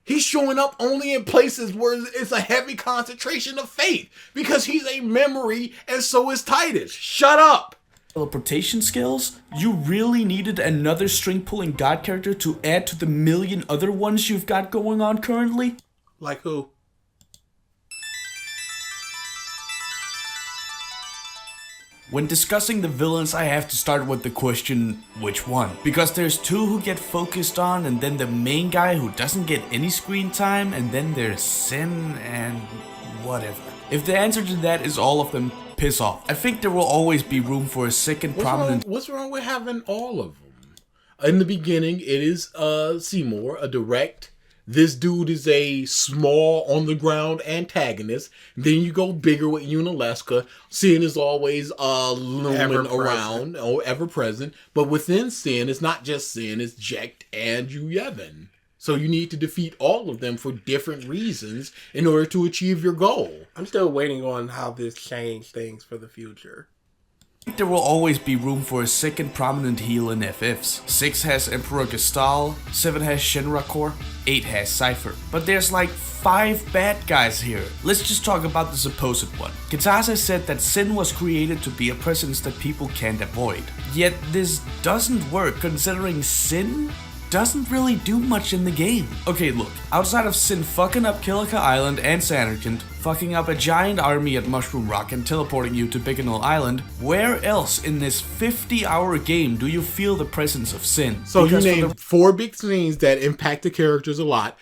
Speaker 3: He's showing up only in places where it's a heavy concentration of faith, because he's a memory and so is Tidus. Shut up.
Speaker 1: Teleportation skills? You really needed another string-pulling god character to add to the million other ones you've got going on currently?
Speaker 2: Like who?
Speaker 1: When discussing the villains, I have to start with the question, which one? Because there's two who get focused on, and then the main guy who doesn't get any screen time, and then there's Sin and whatever. If the answer to that is all of them, piss off. I think there will always be room for a second prominent...
Speaker 3: What's wrong with having all of them? In the beginning, it is Seymour, a direct. This dude is a small, on-the-ground antagonist. Then you go bigger with Unaleska. Sin is always looming around, or ever-present. But within Sin, it's not just Sin, it's Jekt and Yevon. So you need to defeat all of them for different reasons in order to achieve your goal.
Speaker 2: I'm still waiting on how this changed things for the future.
Speaker 1: There will always be room for a second prominent heel in FFs. 6 has Emperor Gestal, 7 has Shinra, 8 has Cypher. But there's like 5 bad guys here. Let's just talk about the supposed one. Kitase said that Sin was created to be a presence that people can't avoid. Yet this doesn't work considering Sin doesn't really do much in the game. Okay, look, outside of Sin fucking up Kilika Island and Samarkand, fucking up a giant army at Mushroom Rock and teleporting you to Bigelow Island, where else in this 50-hour game do you feel the presence of Sin?
Speaker 3: So because you named 4 big scenes that impact the characters a lot.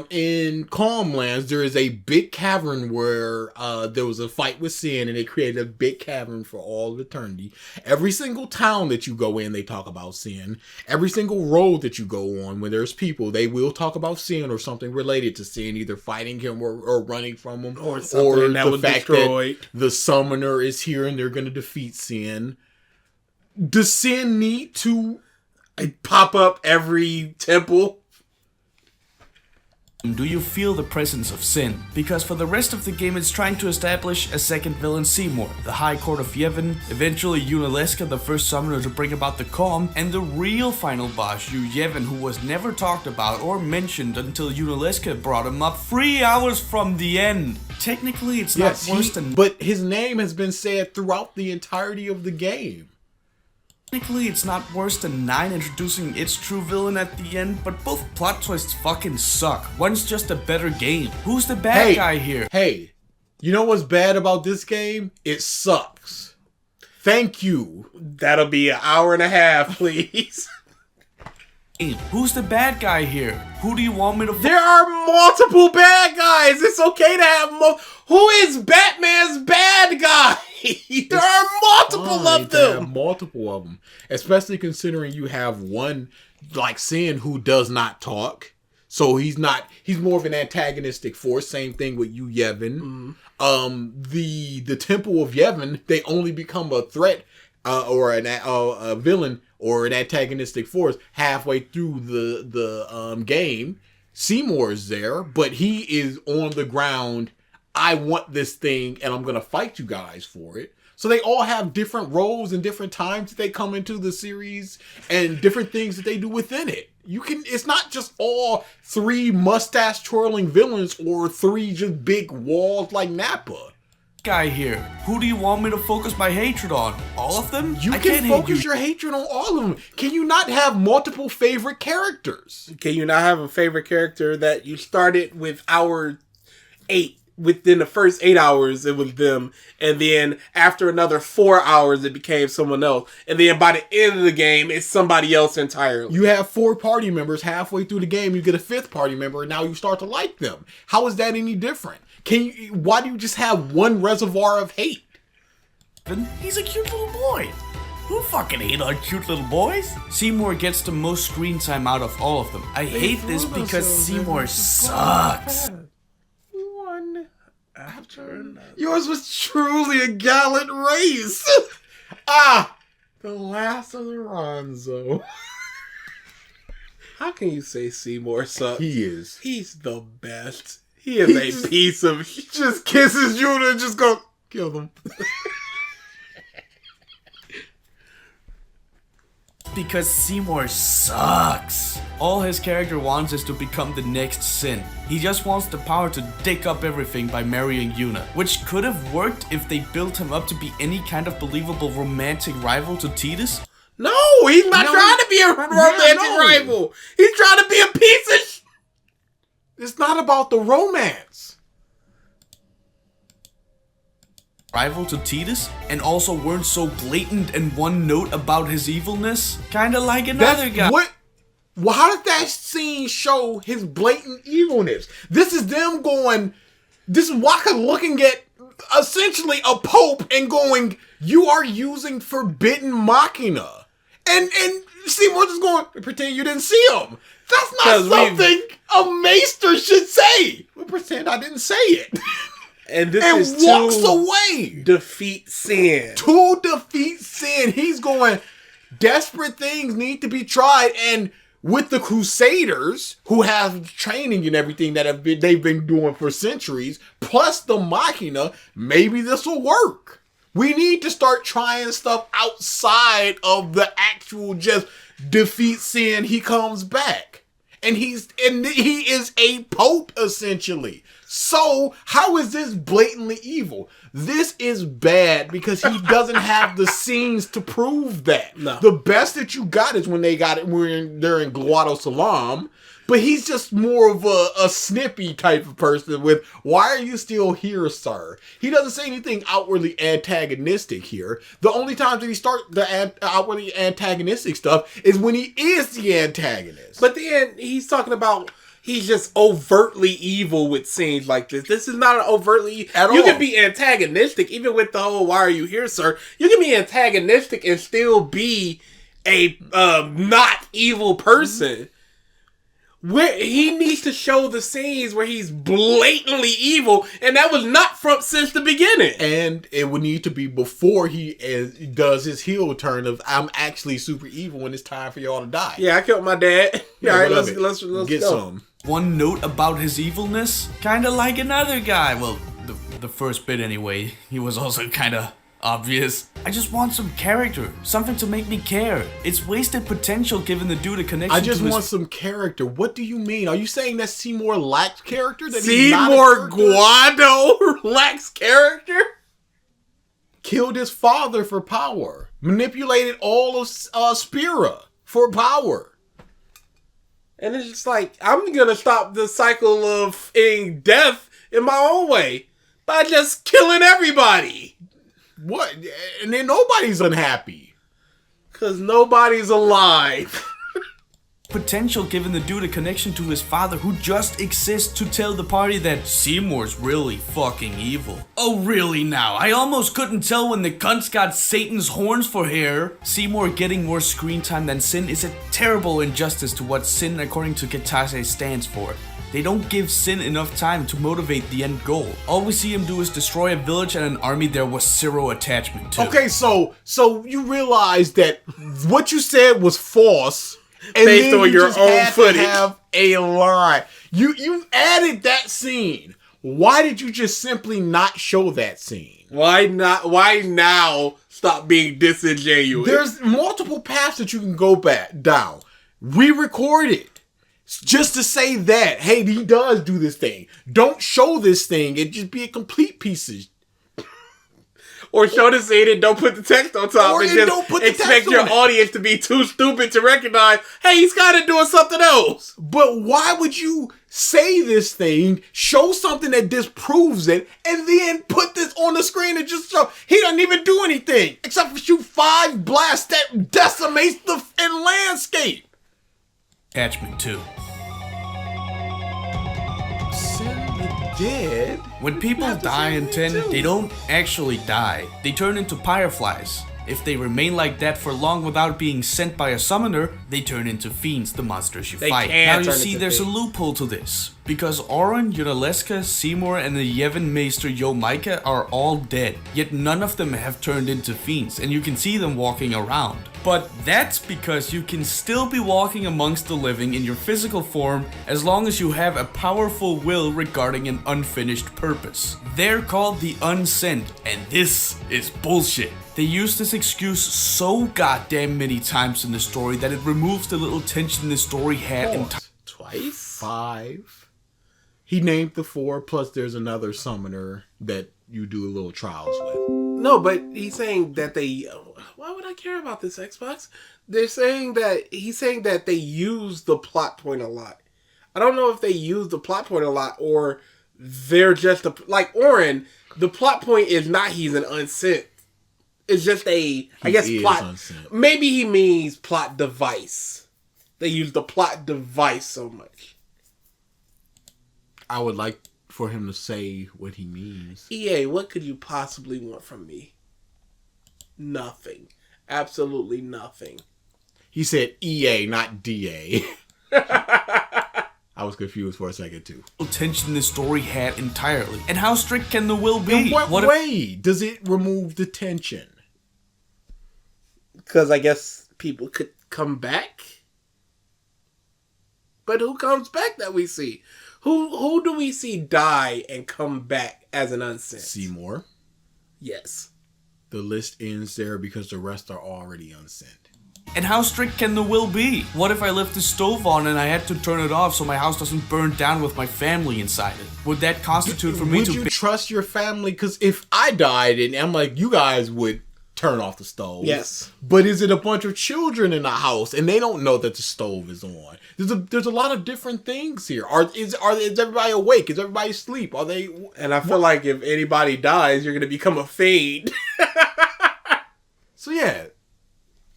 Speaker 3: In Calmlands, there is a big cavern where there was a fight with Sin, and they created a big cavern for all of eternity. Every single town that you go in, they talk about Sin. Every single road that you go on, when there's people, they will talk about Sin or something related to Sin, either fighting him or running from him.
Speaker 2: Or something that was destroyed.
Speaker 3: That the summoner is here and they're going to defeat Sin. Does Sin need to
Speaker 2: pop up every temple?
Speaker 1: Do you feel the presence of Sin? Because for the rest of the game it's trying to establish a second villain, Seymour, the High Court of Yevon, eventually Unaleska, the first summoner to bring about the calm, and the real final boss, Yevon, who was never talked about or mentioned until Unaleska brought him up 3 hours from the end. Technically it's not worse than...
Speaker 3: But his name has been said throughout the entirety of the game.
Speaker 1: Technically, it's not worse than 9 introducing its true villain at the end, but both plot twists fucking suck. One's just a better game. Who's the bad guy here?
Speaker 3: Hey, you know what's bad about this game? It sucks. Thank you.
Speaker 2: That'll be an hour and a half, please.
Speaker 1: Who's the bad guy here? Who do you want me to...
Speaker 2: There are multiple bad guys. It's okay to have Who is Batman's bad guy? There are multiple of them.
Speaker 3: There are multiple of them. Especially considering you have one like Sin who does not talk. So he's more of an antagonistic force. Same thing with you, Yevon. the Temple of Yevon, they only become a threat or a villain or an antagonistic force halfway through the game. Seymour's there, but he is on the ground. I want this thing, and I'm gonna fight you guys for it. So they all have different roles and different times that they come into the series, and different things that they do within it. It's not just all 3 mustache twirling villains or 3 just big walls like Nappa.
Speaker 1: Guy here. Who do you want me to focus my hatred on? All of them?
Speaker 3: You can focus your hatred on all of them. Can you not have multiple favorite characters?
Speaker 2: Can you not have a favorite character that you started with hour 8? Within the first 8 hours, it was them. And then after another 4 hours, it became someone else. And then by the end of the game, it's somebody else entirely.
Speaker 3: You have 4 party members. Halfway through the game, you get a 5th party member, and now you start to like them. How is that any different? Why do you just have one reservoir of hate?
Speaker 1: He's a cute little boy. Who fucking hate on cute little boys? Seymour gets the most screen time out of all of them. I hate this because Seymour sucks.
Speaker 2: One after another.
Speaker 3: Yours was truly a gallant race. The last of the Ronzo.
Speaker 2: How can you say Seymour sucks?
Speaker 3: He is.
Speaker 2: He's the best. He is a piece of...
Speaker 3: He just kisses Yuna and just goes, kill them.
Speaker 1: Because Seymour sucks. All his character wants is to become the next Sin. He just wants the power to dick up everything by marrying Yuna, which could have worked if they built him up to be any kind of believable romantic rival to Tidus.
Speaker 2: No, he's not trying to be a romantic rival. He's trying to be a piece of...
Speaker 3: It's not about the romance.
Speaker 1: Rival to Tidus, and also weren't so blatant and one note about his evilness. Kinda like another guy.
Speaker 3: Well, how did that scene show his blatant evilness? This is them going, this is Waka looking at essentially a pope and going, you are using forbidden machina. And Seymour just going, pretend you didn't see him. That's not something a maester should say. We pretend I didn't say it.
Speaker 2: And this
Speaker 3: and
Speaker 2: is
Speaker 3: walks away.
Speaker 2: Defeat sin.
Speaker 3: To defeat sin. He's going, desperate things need to be tried. And with the Crusaders, who have training and everything that they've been doing for centuries, plus the Machina, maybe this will work. We need to start trying stuff outside of the actual just defeat sin. He comes back. And he is a pope, essentially. So, how is this blatantly evil? This is bad because he doesn't have the scenes to prove that.
Speaker 2: No.
Speaker 3: The best that you got is when they're in Guado Salam. But he's just more of a snippy type of person with, why are you still here, sir? He doesn't say anything outwardly antagonistic here. The only times that he starts the outwardly antagonistic stuff is when he is the antagonist.
Speaker 2: But then he's talking about he's just overtly evil with scenes like this. This is not an overtly...
Speaker 3: At all.
Speaker 2: You can be antagonistic, even with the whole, why are you here, sir? You can be antagonistic and still be a not evil person. Where he needs to show the scenes where he's blatantly evil, and that was not from since the beginning.
Speaker 3: And it would need to be before he does his heel turn of, I'm actually super evil when it's time for y'all to die.
Speaker 2: Yeah, I killed my dad.
Speaker 3: Yeah,
Speaker 2: all right,
Speaker 3: let's get
Speaker 2: go.
Speaker 3: some.
Speaker 1: One note about his evilness, kinda like another guy. Well, the first bit anyway. He was also kinda obvious. I just want some character, something to make me care. It's wasted potential given the dude a connection.
Speaker 3: I just
Speaker 1: to
Speaker 3: want some character. What do you mean? Are you saying that Seymour lacks character? That
Speaker 2: Seymour Guado lacks character?
Speaker 3: Killed his father for power. Manipulated all of Spira for power.
Speaker 2: And it's just like, I'm gonna stop the cycle of death in my own way by just killing everybody.
Speaker 3: What? And then nobody's unhappy.
Speaker 2: Because nobody's alive.
Speaker 1: potential given the dude a connection to his father who just exists to tell the party that Seymour's really fucking evil. Oh really now? I almost couldn't tell when the cunt's got Satan's horns for hair. Seymour getting more screen time than Sin is a terrible injustice to what Sin according to Kitase stands for. They don't give Sin enough time to motivate the end goal. All we see him do is destroy a village and an army there was zero attachment to.
Speaker 3: Okay, so you realize that what you said was false, and
Speaker 2: Based
Speaker 3: then
Speaker 2: on
Speaker 3: you
Speaker 2: your
Speaker 3: just
Speaker 2: own
Speaker 3: had
Speaker 2: footage.
Speaker 3: to have a line. You added that scene. Why did you just simply not show that scene?
Speaker 2: Why not? Why now stop being disingenuous?
Speaker 3: There's multiple paths that you can go back down. Re-record it. Just to say that, hey, he does do this thing. Don't show this thing. It'd just be a complete piece of...
Speaker 2: Or show the scene and don't put the text on top
Speaker 3: Or
Speaker 2: and
Speaker 3: don't
Speaker 2: just
Speaker 3: put the
Speaker 2: expect
Speaker 3: text
Speaker 2: your
Speaker 3: on it.
Speaker 2: audience to be too stupid to recognize, hey, he's kind of doing something else.
Speaker 3: But why would you say this thing, show something that disproves it, and then put this on the screen and just show he doesn't even do anything except for shoot 5 blasts that decimates the landscape?
Speaker 1: Attachment to.
Speaker 3: Send the dead.
Speaker 1: When people die in 10, they don't actually die. They turn into fireflies. If they remain like that for long without being sent by a summoner, they turn into fiends, the monsters you
Speaker 2: They
Speaker 1: fight.
Speaker 2: can
Speaker 1: Now you
Speaker 2: turn
Speaker 1: see
Speaker 2: into
Speaker 1: there's a
Speaker 2: fiends.
Speaker 1: loophole to this. Because Oren, Yunaleska, Seymour, and the Yevon Maester Yomaika are all dead. Yet none of them have turned into fiends, and you can see them walking around. But that's because you can still be walking amongst the living in your physical form as long as you have a powerful will regarding an unfinished purpose. They're called the Unsent, and this is bullshit. They use this excuse so goddamn many times in the story that it removes the little tension the story had entirely.
Speaker 3: Twice? 5. He named the 4, plus there's another summoner that you do little trials with.
Speaker 2: No, but he's saying that they... Why would I care about this, Xbox? He's saying that they use the plot point a lot. I don't know if they use the plot point a lot or they're just... like Oren, the plot point is not he's an unsent. It's just I guess plot...
Speaker 3: unsent.
Speaker 2: Maybe he means plot device. They use the plot device so much.
Speaker 3: I would like for him to say what he means.
Speaker 2: EA, what could you possibly want from me? Nothing. Absolutely nothing.
Speaker 3: He said EA, not DA. I was confused for a second too.
Speaker 1: Tension the story had entirely. And how strict can the will be?
Speaker 3: In what
Speaker 1: if-
Speaker 3: way does it remove the tension?
Speaker 2: Because I guess people could come back. But who comes back that we see? Who do we see die and come back as an unsent?
Speaker 3: Seymour.
Speaker 2: Yes.
Speaker 3: The list ends there because the rest are already unsent.
Speaker 1: And how strict can the will be? What if I left the stove on and I had to turn it off so my house doesn't burn down with my family inside it? Would that constitute for me
Speaker 3: Would
Speaker 1: to
Speaker 3: you
Speaker 1: be-
Speaker 3: trust your family? Because if I died and I'm like, you guys would turn off the stove.
Speaker 2: Yes.
Speaker 3: But is it a bunch of children in the house and they don't know that the stove is on? There's a lot of different things here. Is everybody awake? Is everybody asleep? Are they?
Speaker 2: And I feel like if anybody dies, you're going to become a fiend.
Speaker 3: So yeah,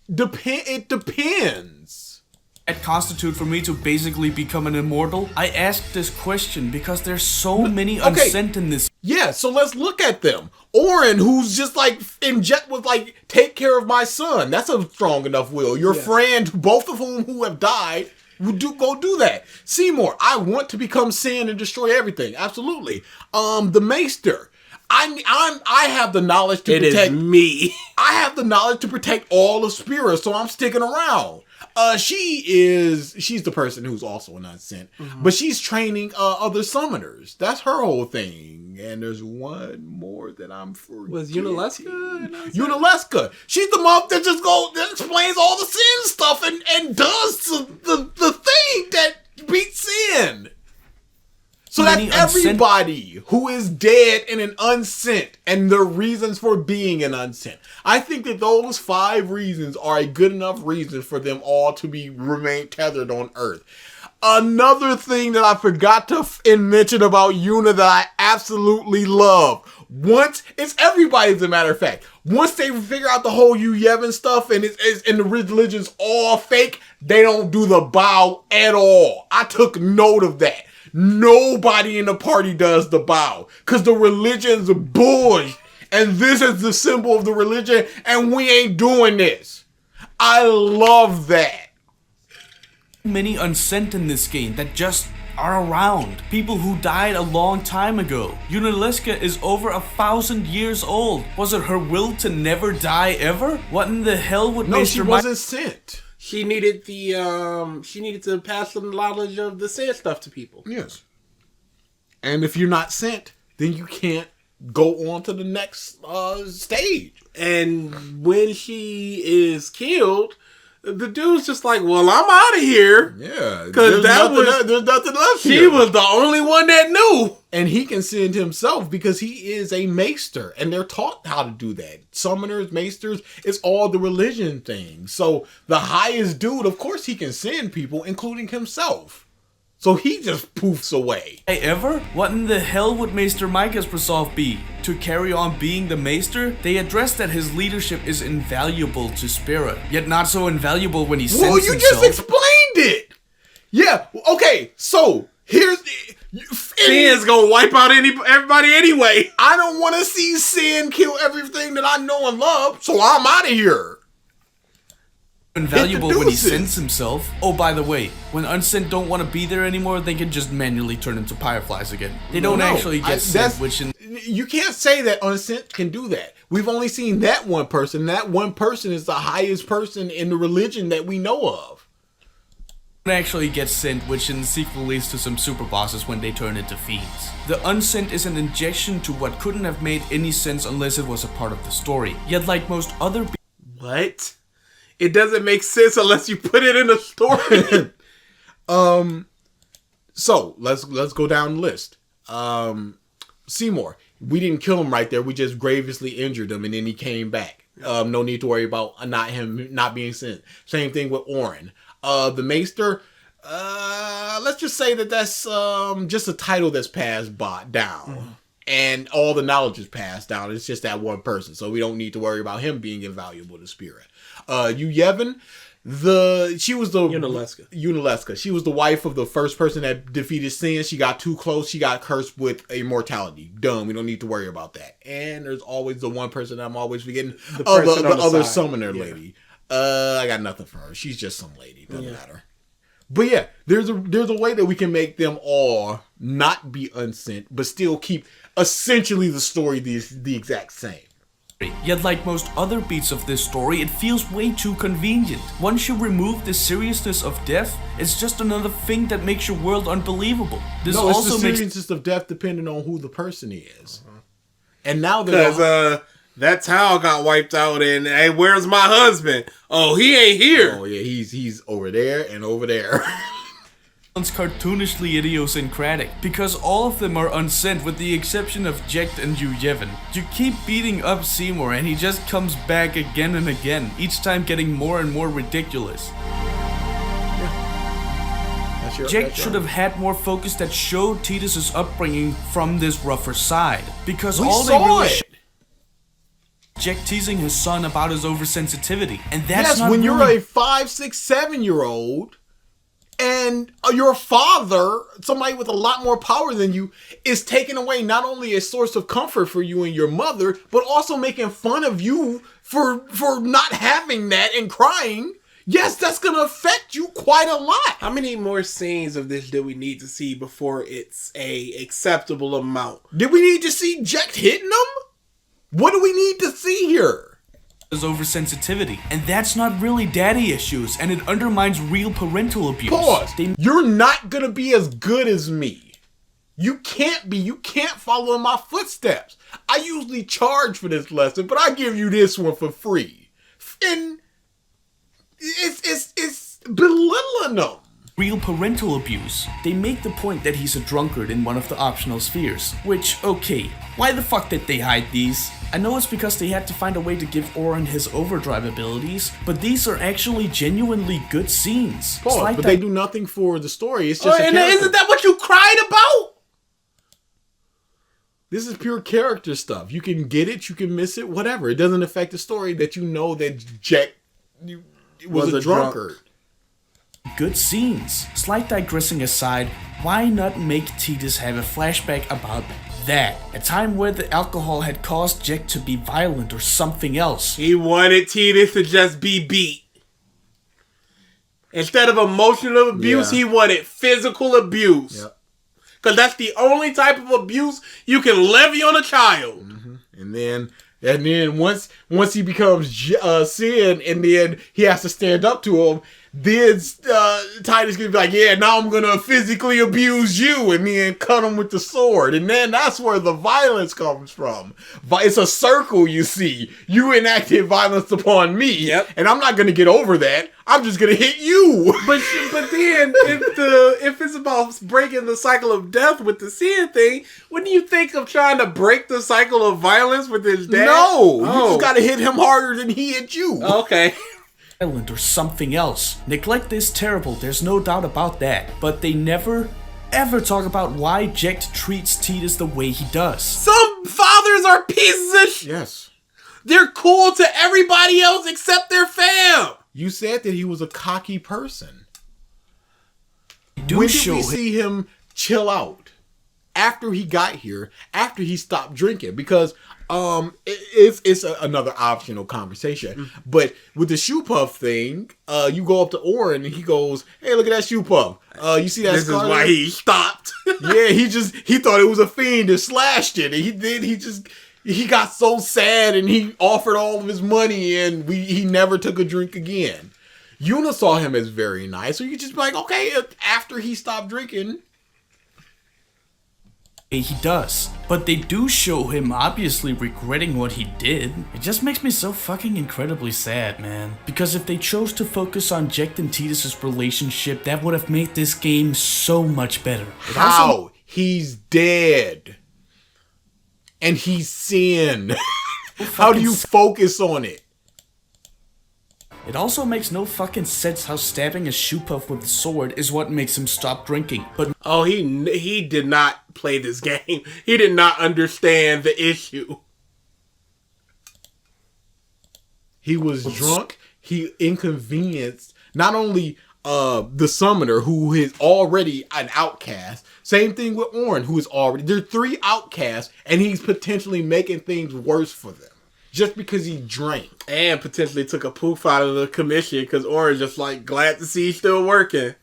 Speaker 3: it depends.
Speaker 1: that constitute for me to basically become an immortal? I ask this question because there's so many
Speaker 3: okay.
Speaker 1: unsent in this.
Speaker 3: Yeah, so let's look at them. Oren, who's just like in Jet was like, take care of my son. That's a strong enough will. Your friend, both of who have died, would go do that. Seymour, I want to become sin and destroy everything. Absolutely. The Maester. I have the knowledge to protect.
Speaker 2: It is me.
Speaker 3: I have the knowledge to protect all of Spira, so I'm sticking around. She's the person who's also an unsent, but she's training other summoners. That's her whole thing. And there's one more that I'm forgetting.
Speaker 2: Was Yunaleska?
Speaker 3: Yunaleska. She's the mom that just that explains all the sin stuff and does the thing that beats sin. So
Speaker 1: Many
Speaker 3: that's
Speaker 1: unsent-
Speaker 3: everybody who is dead and an unsent and their reasons for being an unsent. I think that those 5 reasons are a good enough reason for them all to remain tethered on Earth. Another thing that I forgot to mention about Yuna that I absolutely love. It's everybody as a matter of fact. Once they figure out the whole Yevon stuff and the religion's all fake, they don't do the bow at all. I took note of that. Nobody in the party does the bow because the religion's bullshit, and this is the symbol of the religion, and we ain't doing this. I love that.
Speaker 1: Many unsent in this game that just are around. People who died a long time ago. Unaliska is over 1,000 years old. Was it her will to never die ever? What in the hell would
Speaker 3: No,
Speaker 1: Mr.
Speaker 3: she wasn't sent.
Speaker 2: She needed she needed to pass the knowledge of the said stuff to people.
Speaker 3: Yes. And if you're not sent, then you can't go on to the next stage.
Speaker 2: And when she is killed, the dude's just like, well, I'm out of here.
Speaker 3: Yeah.
Speaker 2: Because
Speaker 3: there's nothing left
Speaker 2: She
Speaker 3: here.
Speaker 2: was the only one that knew.
Speaker 3: And he can send himself because he is a maester. And they're taught how to do that. Summoners, maesters, it's all the religion thing. So the highest dude, of course he can send people, including himself. So he just poofs away.
Speaker 1: Ever? What in the hell would Maester Micah's resolve be? To carry on being the Maester? They address that his leadership is invaluable to Spirit, yet not so invaluable when he sends
Speaker 3: Well, you
Speaker 1: himself.
Speaker 3: just explained it. Yeah, okay, so here's
Speaker 2: Sin's gonna wipe out everybody anyway.
Speaker 3: I don't want to see Sin kill everything that I know and love, so I'm out of here.
Speaker 1: Invaluable when he
Speaker 3: Introduces.
Speaker 1: sends himself. Oh, by the way, when unsent don't want to be there anymore, they can just manually turn into fireflies again. They don't actually get sent, which
Speaker 3: you can't say that unsent can do that. We've only seen that one person. That one person is the highest person in the religion that we know of.
Speaker 1: actually get sent, which in the sequel leads to some super bosses when they turn into fiends. The unsent is an injection to what couldn't have made any sense unless it was a part of the story. Yet like most other
Speaker 2: What? It doesn't make sense unless you put it in a story.
Speaker 3: So let's go down the list. Seymour, we didn't kill him right there. We just grievously injured him, and then he came back. No need to worry about not being sent. Same thing with Orin. The Maester. Let's just say that's just a title that's passed down, and all the knowledge is passed down. It's just that one person, so we don't need to worry about him being invaluable to Spirit. Yevon, she was the Unaleska. She was the wife of the first person that defeated Sin. She got too close. She got cursed with immortality. Dumb. We don't need to worry about that. And there's always the one person that I'm always forgetting. The other summoner lady. I got nothing for her. She's just some lady. Doesn't matter. But yeah, there's a way that we can make them all not be unsent, but still keep essentially the story the exact same.
Speaker 1: Yet like most other beats of this story, it feels way too convenient. Once you remove the seriousness of death, it's just another thing that makes your world unbelievable. This
Speaker 3: no,
Speaker 1: also
Speaker 3: it's the
Speaker 1: makes
Speaker 3: seriousness of death depending on who the person is. And now they're
Speaker 2: that's how I got wiped out. And hey, where's my husband? Oh, he ain't here.
Speaker 3: Oh yeah, he's over there and over there.
Speaker 1: It's cartoonishly idiosyncratic, because all of them are unsent with the exception of Jekt and Yevon. You keep beating up Seymour and he just comes back again and again, each time getting more and more ridiculous. Jekt should have had more focus that showed Tidus' upbringing from this rougher side, because all they really Jekt teasing his son about his oversensitivity, and that's not
Speaker 3: when
Speaker 1: really...
Speaker 3: you're a 5, 6, 7-year-old and your father, somebody with a lot more power than you, is taking away not only a source of comfort for you and your mother, but also making fun of you for not having that and crying. Yes, that's going to affect you quite a lot.
Speaker 2: How many more scenes of this do we need to see before it's a acceptable amount?
Speaker 3: Did we need to see Jekt hitting them? What do we need to see here?
Speaker 1: His oversensitivity, and that's not really daddy issues, and it undermines real parental abuse.
Speaker 3: Pause. You're not gonna be as good as me. You can't be. You can't follow in my footsteps. I usually charge for this lesson, but I give you this one for free. And it's belittling them.
Speaker 1: Real parental abuse. They make the point that he's a drunkard in one of the optional spheres, which, okay, why the fuck did they hide these? I know it's because they had to find a way to give Orin his overdrive abilities, but these are actually genuinely good scenes.
Speaker 3: But they do nothing for the story. It's just
Speaker 2: and isn't that what you cried about?
Speaker 3: This is pure character stuff. You can get it, you can miss it, whatever. It doesn't affect the story that you know that Jekt was a drunkard.
Speaker 1: Good scenes. Slight digressing aside, why not make Tidus have a flashback about that? A time where the alcohol had caused Jekt to be violent or something else.
Speaker 2: He wanted Tidus to just be beat. Instead of emotional abuse, he wanted physical abuse.
Speaker 3: Yep.
Speaker 2: Because that's the only type of abuse you can levy on a child.
Speaker 3: And then once he becomes Sin, and then he has to stand up to him, then Titus can be like, yeah, now I'm gonna physically abuse you, and then cut him with the sword. And then that's where the violence comes from. It's a circle, you see. You enacted violence upon me, and I'm not gonna get over that. I'm just gonna hit you.
Speaker 2: But then if it's about breaking the cycle of death with the Sin thing, wouldn't you think of trying to break the cycle of violence with his dad?
Speaker 3: No, you just gotta hit him harder than he hit you.
Speaker 2: Okay.
Speaker 1: Or something else. Neglect is terrible, there's no doubt about that. But they never, ever talk about why Ject treats Titus the way he does.
Speaker 2: Some fathers are pieces of
Speaker 3: Yes.
Speaker 2: They're cool to everybody else except their fam.
Speaker 3: You said that he was a cocky person. When did we see him chill out? After he got here, after he stopped drinking, because it's another optional conversation. But with the shoe puff thing, you go up to Oren and he goes, "Hey, look at that shoe puff. You see that?"
Speaker 2: This
Speaker 3: scar
Speaker 2: is why he stopped.
Speaker 3: Yeah, he thought it was a fiend and slashed it, and he got so sad and he offered all of his money and he never took a drink again. Yuna saw him as very nice, so you just be like, okay, after he stopped drinking.
Speaker 1: He does. But they do show him obviously regretting what he did. It just makes me so fucking incredibly sad, man. Because if they chose to focus on Ject and Titus' relationship, that would have made this game so much better.
Speaker 3: How? He's dead. And he's Sin. How do you focus on it?
Speaker 1: It also makes no fucking sense how stabbing a shoe puff with a sword is what makes him stop drinking. But
Speaker 2: he did not play this game. He did not understand the issue.
Speaker 3: He was drunk. He inconvenienced not only the summoner, who is already an outcast. Same thing with Oren, who is already... There are 3 outcasts, and he's potentially making things worse for them. Just because he drank.
Speaker 2: And potentially took a poof out of the commission, because Oren's just like, glad to see he's still working.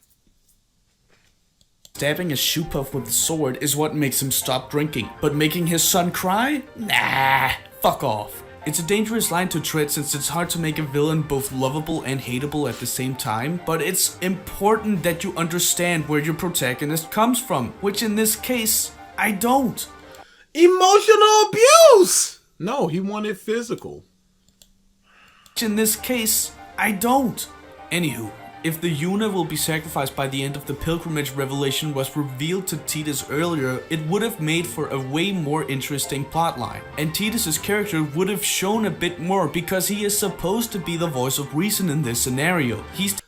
Speaker 1: Stabbing a shoe puff with a sword is what makes him stop drinking. But making his son cry? Nah, fuck off. It's a dangerous line to tread since it's hard to make a villain both lovable and hateable at the same time, but it's important that you understand where your protagonist comes from, which in this case, I don't.
Speaker 2: Emotional abuse!
Speaker 3: No, he wanted physical.
Speaker 1: Which in this case, I don't. Anywho, if the Yuna will be sacrificed by the end of the pilgrimage revelation was revealed to Titus earlier, it would have made for a way more interesting plotline. And Titus' character would have shown a bit more because he is supposed to be the voice of reason in this scenario.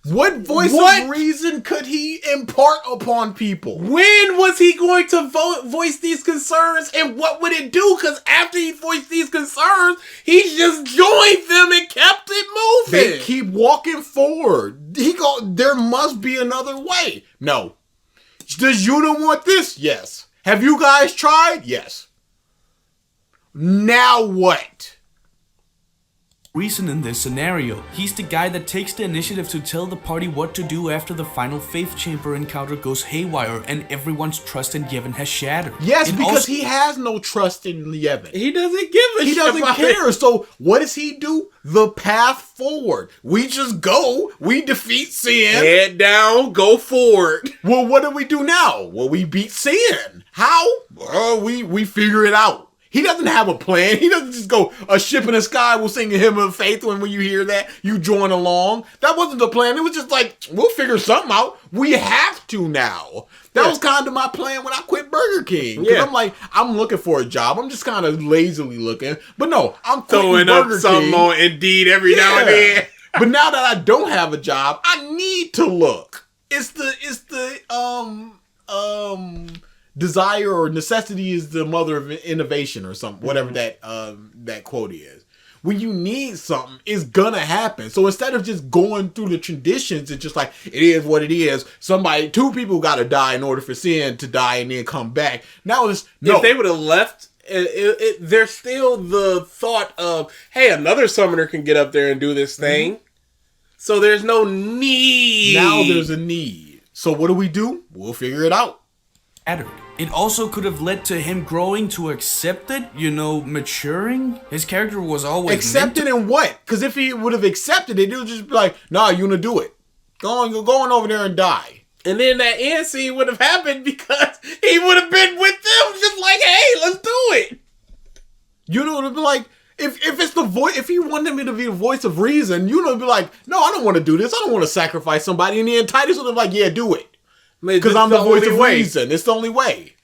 Speaker 3: What voice of reason could he impart upon people?
Speaker 2: When was he going to voice these concerns, and what would it do? Because after he voiced these concerns, he just joined them and kept it moving.
Speaker 3: They keep walking forward. There must be another way. No. Does Yuna want this? Yes. Have you guys tried? Yes. Now what?
Speaker 1: Reason in this scenario. He's the guy that takes the initiative to tell the party what to do after the final Faith Chamber encounter goes haywire and everyone's trust in Yevon has shattered.
Speaker 3: Yes, because he has no trust in Yevon.
Speaker 2: He doesn't give a shit.
Speaker 3: He doesn't care. So what does he do? The path forward. We just go. We defeat Sin.
Speaker 2: Head down, go forward.
Speaker 3: Well, what do we do now? Well, we beat Sin. How? Well, we figure it out. He doesn't have a plan. He doesn't just go, a ship in the sky will sing a hymn of faith, when you hear that, you join along. That wasn't the plan. It was just like, we'll figure something out. We have to now. That was kind of my plan when I quit Burger King. Because I'm like, I'm looking for a job. I'm just kind of lazily looking. But no, I'm
Speaker 2: throwing up something on Indeed every now and then.
Speaker 3: But now that I don't have a job, I need to look. It's the desire or necessity is the mother of innovation or something, whatever that quote is. When you need something, it's gonna happen. So instead of just going through the traditions, it's just like, it is what it is. 2 people gotta die in order for Sin to die and then come back. Now it's, no.
Speaker 2: If they would have left, there's still the thought of, hey, another summoner can get up there and do this thing. So there's no need.
Speaker 3: Now there's a need. So what do? We'll figure it out.
Speaker 1: It also could have led to him growing to accept it, maturing. His character was always
Speaker 3: accepted in what? Because if he would have accepted it, it would just be like, nah, you gonna do it. Go on over there and die.
Speaker 2: And then that end scene would have happened because he would have been with them, just like, hey, let's do it.
Speaker 3: It would be like, if it's the voice, if he wanted me to be the voice of reason, it'd be like, no, I don't want to do this. I don't want to sacrifice somebody. And then Titus would have like, yeah, do it. Because I'm the voice of reason. It's the only way.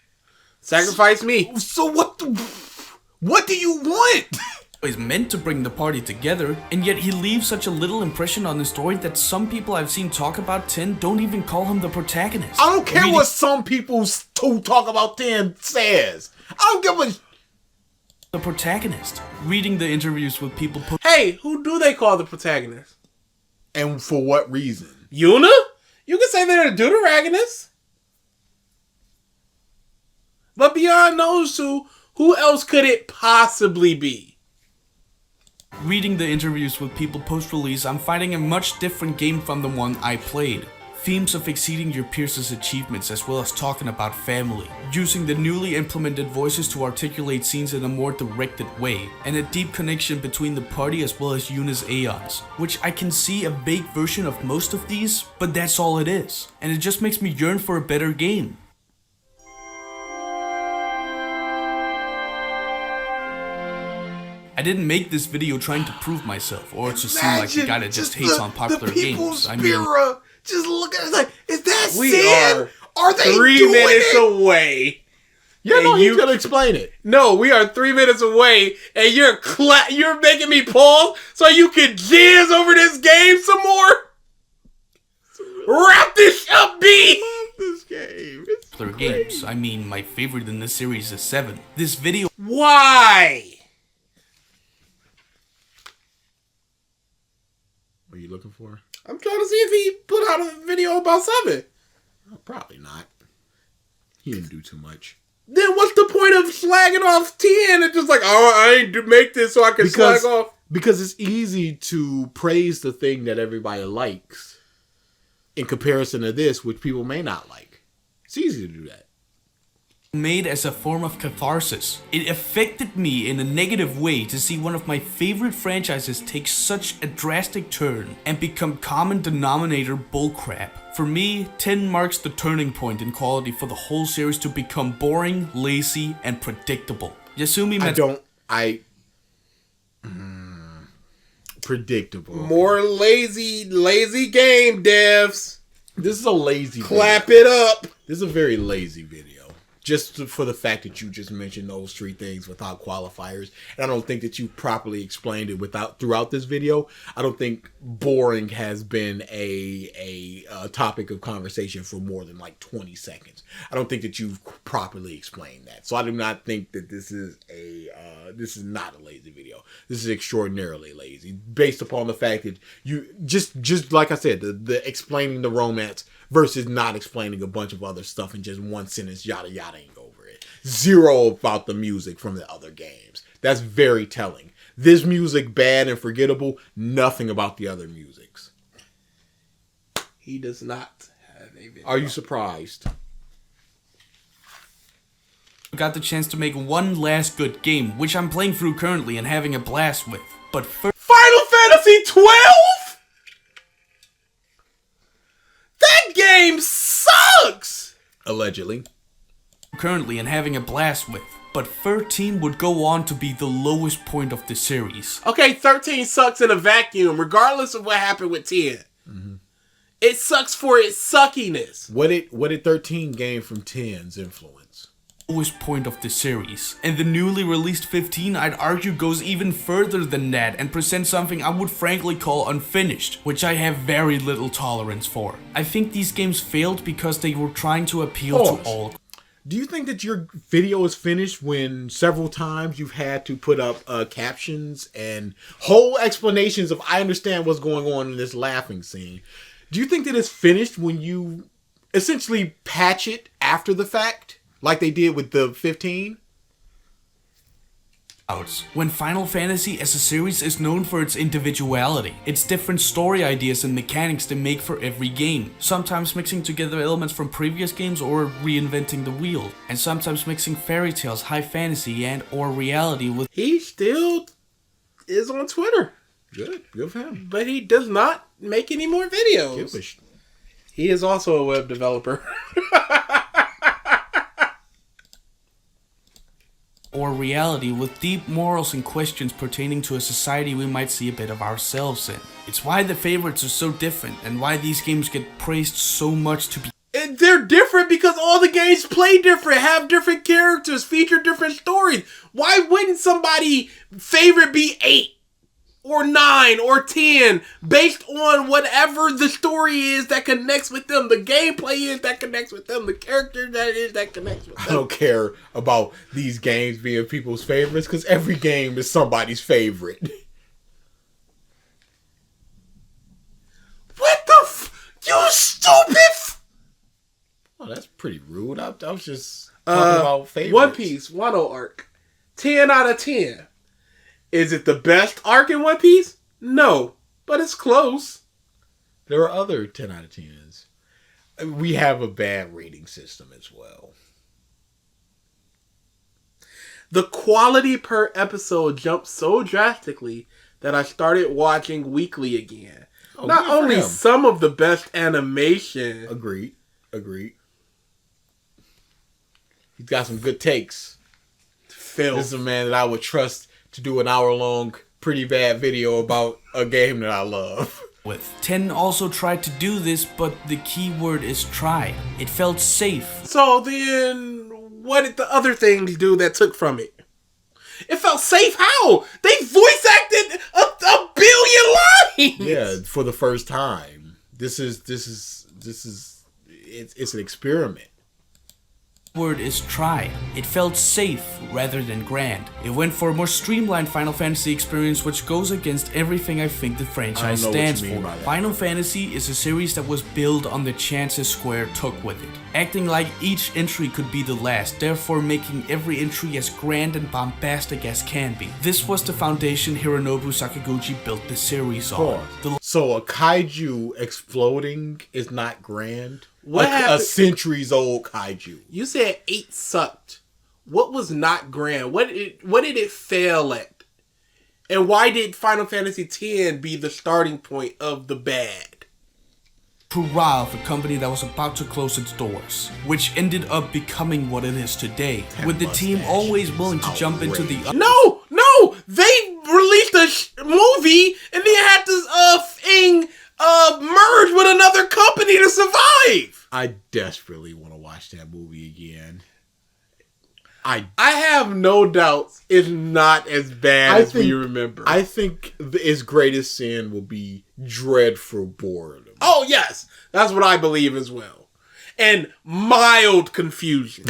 Speaker 2: Sacrifice me.
Speaker 3: So what do you want?
Speaker 1: He's meant to bring the party together, and yet he leaves such a little impression on the story that some people I've seen talk about 10 don't even call him the protagonist.
Speaker 3: I don't care what some people who talk about 10 says. I don't give a...
Speaker 1: The protagonist. Reading the interviews with people...
Speaker 2: Hey, who do they call the protagonist?
Speaker 3: And for what reason?
Speaker 2: Yuna? You can say they're the deuteragonist. But beyond those two, who else could it possibly be?
Speaker 1: Reading the interviews with people post-release, I'm finding a much different game from the one I played. Themes of exceeding your peers' achievements as well as talking about family, using the newly implemented voices to articulate scenes in a more directed way, and a deep connection between the party as well as Yuna's Aeons, which I can see a vague version of most of these, but that's all it is, and it just makes me yearn for a better game. I didn't make this video trying to prove myself, or to seem like the guy that just hates on popular games. I mean,
Speaker 3: just look at it like, is that
Speaker 2: we
Speaker 3: sin? Are they
Speaker 2: 3
Speaker 3: doing
Speaker 2: minutes
Speaker 3: it?
Speaker 2: away.
Speaker 3: Yeah, no, he's gonna explain it.
Speaker 2: No, we are 3 minutes away, and you're making me pause so you can jizz over this game some more. Wrap this up, B.
Speaker 3: This game.
Speaker 1: popular games. I mean, my favorite in this series is 7. This video.
Speaker 2: Why?
Speaker 3: What are you looking for?
Speaker 2: I'm trying to see if he put out a video about 7.
Speaker 3: Oh, probably not. He didn't do too much.
Speaker 2: Then what's the point of slagging off 10 and just like, oh, I ain't to make this so I can slag off?
Speaker 3: Because it's easy to praise the thing that everybody likes in comparison to this, which people may not like. It's easy to do that.
Speaker 1: Made as a form of catharsis. It affected me in a negative way to see one of my favorite franchises take such a drastic turn and become common denominator bullcrap. For me, 10 marks the turning point in quality for the whole series to become boring, lazy, and predictable. Yasumi
Speaker 3: predictable.
Speaker 2: More lazy game devs.
Speaker 3: This is a lazy
Speaker 2: Clap
Speaker 3: video.
Speaker 2: it up.
Speaker 3: This is a very lazy video. Just for the fact that you just mentioned those 3 things without qualifiers. And I don't think that you properly explained it throughout this video. I don't think boring has been a topic of conversation for more than like 20 seconds. I don't think that you've properly explained that. So I do not think that this is not a lazy video. This is extraordinarily lazy based upon the fact that you just like I said, the explaining the romance versus not explaining a bunch of other stuff in just one sentence, yada yada, ain't over it. 0 about the music from the other games. That's very telling. This music bad and forgettable, nothing about the other musics.
Speaker 2: He does not have a video.
Speaker 3: Are you surprised?
Speaker 1: got the chance to make one last good game, which I'm playing through currently and having a blast with. But first,
Speaker 2: Final Fantasy 12? That game sucks!
Speaker 3: Allegedly.
Speaker 1: Currently and having a blast with. But 13 would go on to be the lowest point of the series.
Speaker 2: Okay, 13 sucks in a vacuum, regardless of what happened with 10. Mm-hmm. It sucks for its suckiness.
Speaker 3: What did 13 gain from 10's influence?
Speaker 1: Lowest point of the series. And the newly released 15, I'd argue, goes even further than that and presents something I would frankly call unfinished, which I have very little tolerance for. I think these games failed because they were trying to appeal to all.
Speaker 3: Do you think that your video is finished when several times you've had to put up captions and whole explanations of I understand what's going on in this laughing scene? Do you think that it's finished when you essentially patch it after the fact, like they did with the 15?
Speaker 1: When Final Fantasy as a series is known for its individuality, its different story ideas and mechanics they make for every game, sometimes mixing together elements from previous games or reinventing the wheel, and sometimes mixing fairy tales, high fantasy, and or reality with...
Speaker 2: He still is on Twitter.
Speaker 3: Good for him.
Speaker 2: But he does not make any more videos. He is also a web developer.
Speaker 1: or reality with deep morals and questions pertaining to a society we might see a bit of ourselves in. It's why the favorites are so different and why these games get praised so much to be...
Speaker 2: And they're different because all the games play different, have different characters, feature different stories. Why wouldn't somebody favorite be 8 or 9 or 10 based on whatever the story is that connects with them, the gameplay is that connects with them, the character that connects with them?
Speaker 3: I don't care about these games being people's favorites because every game is somebody's favorite.
Speaker 2: What the you stupid
Speaker 3: Oh, that's pretty rude. I was just talking about favorites.
Speaker 2: One Piece, Wano arc. 10 out of 10. Is it the best arc in One Piece? No, but it's close.
Speaker 3: There are other 10 out of 10s. We have a bad rating system as well.
Speaker 2: The quality per episode jumped so drastically that I started watching weekly again.
Speaker 3: Oh,
Speaker 2: Not only some of the best animation.
Speaker 3: Agreed. He's got some good takes.
Speaker 2: Phil.
Speaker 3: This is a man that I would trust to do an hour-long, pretty bad video about a game that I love.
Speaker 1: With 10 also tried to do this, but the key word is tried. It felt safe.
Speaker 2: So then, what did the other things do that took from it? It felt safe how? They voice acted a billion lines!
Speaker 3: Yeah, for the first time. It's an experiment.
Speaker 1: Word is tried. It felt safe rather than grand. It went for a more streamlined Final Fantasy experience which goes against everything I think the franchise stands for. Final Fantasy is a series that was built on the chances Square took with it, acting like each entry could be the last, therefore making every entry as grand and bombastic as can be. This was the foundation Hironobu Sakaguchi built the series on.
Speaker 3: So a kaiju exploding is not grand?
Speaker 2: What happened?
Speaker 3: A centuries-old kaiju.
Speaker 2: You said 8 sucked. What was not grand? What did it fail at? And why did Final Fantasy X be the starting point of the bad?
Speaker 1: Hurrah of a company that was about to close its doors, which ended up becoming what it is today, with the team always willing to jump into the...
Speaker 2: No! They released a movie and they had to merge with another company to survive!
Speaker 3: I desperately want to watch that movie again.
Speaker 2: I have no doubts it's not as bad as we remember.
Speaker 3: I think its greatest sin will be dreadful boredom.
Speaker 2: Oh, yes. That's what I believe as well. And mild confusion.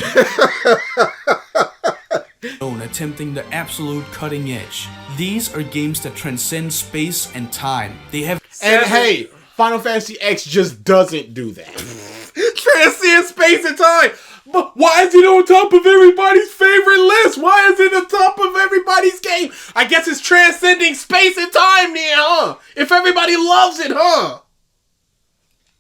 Speaker 1: Attempting the absolute cutting edge. These are games that transcend space and time. They have...
Speaker 3: And hey, Final Fantasy X just doesn't do that.
Speaker 2: Transcend space and time. But why is it on top of everybody's favorite list? Why is it on top of everybody's game? I guess it's transcending space and time then, huh? If everybody loves it, huh?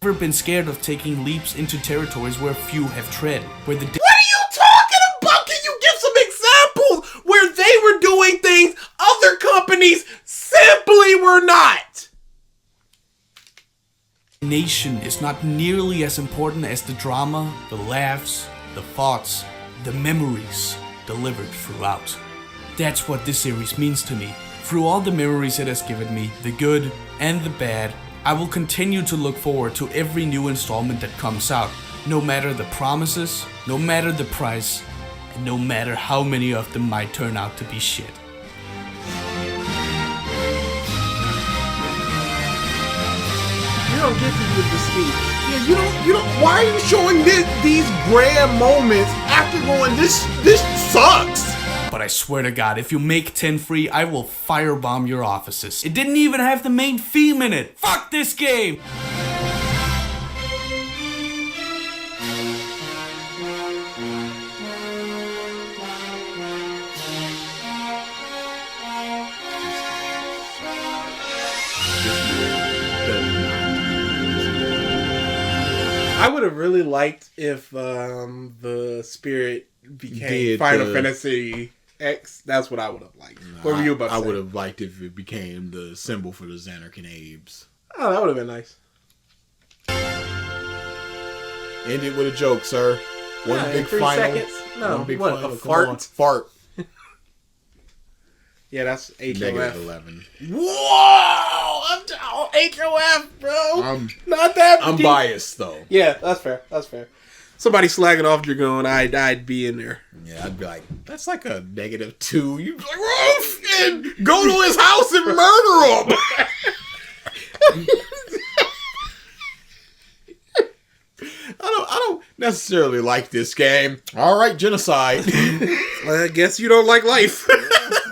Speaker 1: Never been scared of taking leaps into territories where few have tread. Where the...
Speaker 2: What are you talking about? Can you give some examples where they were doing things other companies simply were not?
Speaker 1: Nation is not nearly as important as the drama, the laughs, the thoughts, the memories delivered throughout. That's what this series means to me. Through all the memories it has given me, the good and the bad, I will continue to look forward to every new installment that comes out, no matter the promises, no matter the price, and no matter how many of them might turn out to be shit.
Speaker 2: You don't get to give the speech.
Speaker 3: Yeah, you don't. Why are you showing these grand moments after going, this sucks?
Speaker 1: But I swear to God, if you make 10 free, I will firebomb your offices. It didn't even have the main theme in it. Fuck this game!
Speaker 2: I would have really liked if the spirit became Final Fantasy X. That's what I would have liked. What were you about to say?
Speaker 3: I would have liked if it became the symbol for the Xanarkin Abes.
Speaker 2: Oh, that would have been nice.
Speaker 3: End it with a joke, sir. One big
Speaker 2: 3
Speaker 3: final.
Speaker 2: seconds. No,
Speaker 3: one big
Speaker 2: what,
Speaker 3: final.
Speaker 2: a
Speaker 3: Come on. Fart.
Speaker 2: Yeah, that's HOF.
Speaker 3: -11.
Speaker 2: Whoa! I'm down. HOF, bro. Not that.
Speaker 3: I'm biased though.
Speaker 2: Yeah, that's fair. That's fair. Somebody slagging off Dragoon, I'd be in there.
Speaker 3: Yeah, I'd be like, that's like a -2. You'd be like, Rolf, and go to his house and murder him. I don't necessarily like this game. All right, genocide.
Speaker 2: I guess you don't like life.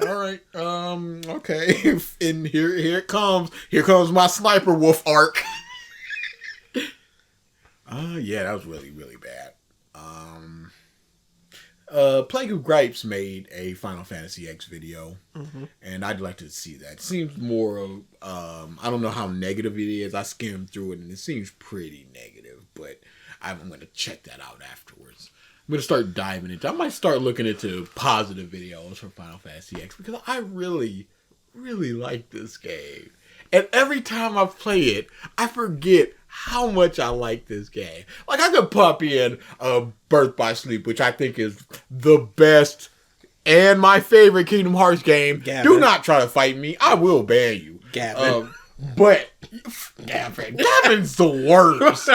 Speaker 3: All right. Okay. And here it comes. Here comes my sniper wolf arc. Yeah, that was really, really bad. Plague Who Gripes made a Final Fantasy X video, and I'd like to see that. It seems more I don't know how negative it is. I skimmed through it, and it seems pretty negative, but I'm going to check that out afterwards. I'm going to start diving into I might start looking into positive videos for Final Fantasy X, because I really, really like this game. And every time I play it, I forget how much I like this game. Like, I could pop in Birth by Sleep, which I think is the best and my favorite Kingdom Hearts game.
Speaker 2: Gavin.
Speaker 3: Do not try to fight me. I will ban you.
Speaker 2: Gavin.
Speaker 3: But Gavin's the worst.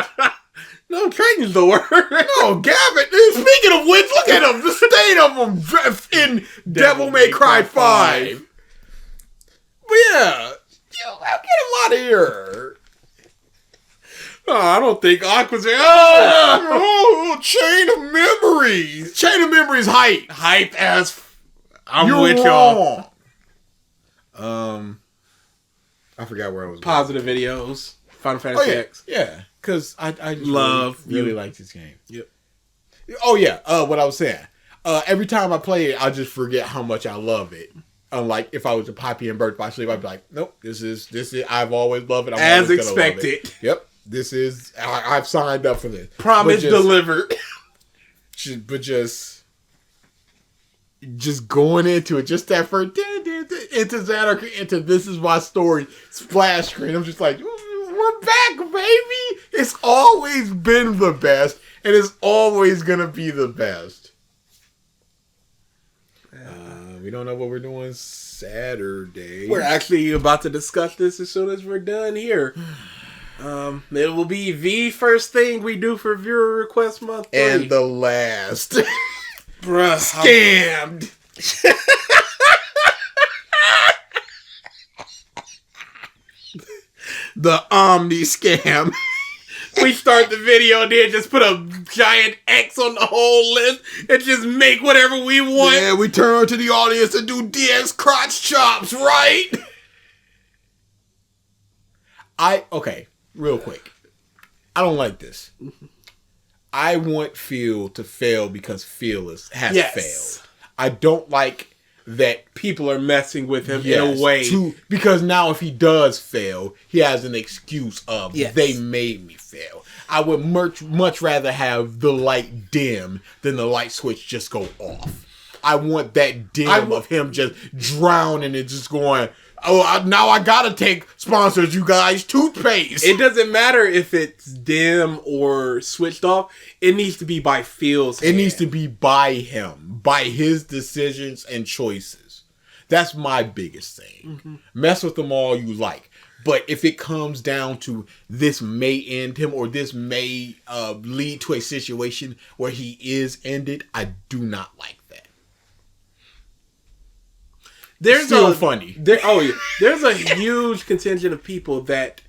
Speaker 2: No, Traiton's the worst.
Speaker 3: No, Gavin. Speaking of which, look at him. The state of him in Devil May Cry 5. But yeah, get him out of here.
Speaker 2: Oh, I don't think Aqua's
Speaker 3: Chain of Memories. Chain of Memories hype.
Speaker 2: hype as. I'm
Speaker 3: You're
Speaker 2: with
Speaker 3: wrong. I forgot where I was.
Speaker 2: Positive videos. Final Fantasy X.
Speaker 3: Yeah, because I just really like this game.
Speaker 2: Yep.
Speaker 3: Oh yeah, what I was saying. Every time I play it, I just forget how much I love it. Unlike if I was a Poppy and Birth by Sleep, I'd be like, nope, this is. I've always loved it. I'm
Speaker 2: As
Speaker 3: always gonna love
Speaker 2: expected.
Speaker 3: it. Yep, this is. I've signed up for this.
Speaker 2: Promise delivered.
Speaker 3: But just going into it, just that first into Xanarkin, into this is my story splash screen. I'm just like, we're back, baby. It's always been the best, and it's always gonna be the best. We don't know what we're doing Saturday.
Speaker 2: We're actually about to discuss this as soon as we're done here. It will be the first thing we do for viewer request month 3.
Speaker 3: And the last.
Speaker 2: Bruh.
Speaker 3: Scammed. The Omni scam.
Speaker 2: We start the video and then just put a giant X on the whole list and just make whatever we want.
Speaker 3: Yeah, we turn to the audience and do DX crotch chops, right? Okay, real quick. I don't like this. I want Phil to fail because Phil has failed. I don't like that
Speaker 2: people are messing with him in a way.
Speaker 3: Because now if he does fail, he has an excuse of, they made me fail. I would much rather have the light dim than the light switch just go off. I want that dim of him just drowning and just going, now I gotta take sponsors, you guys, toothpaste.
Speaker 2: It doesn't matter if it's dim or switched off. It needs to be by Phil's hand.
Speaker 3: It needs to be by him, by his decisions and choices. That's my biggest thing. Mess with them all you like. But if it comes down to this may end him or this may lead to a situation where he is ended, I do not like that.
Speaker 2: There's
Speaker 3: funny.
Speaker 2: There's a huge contingent of people that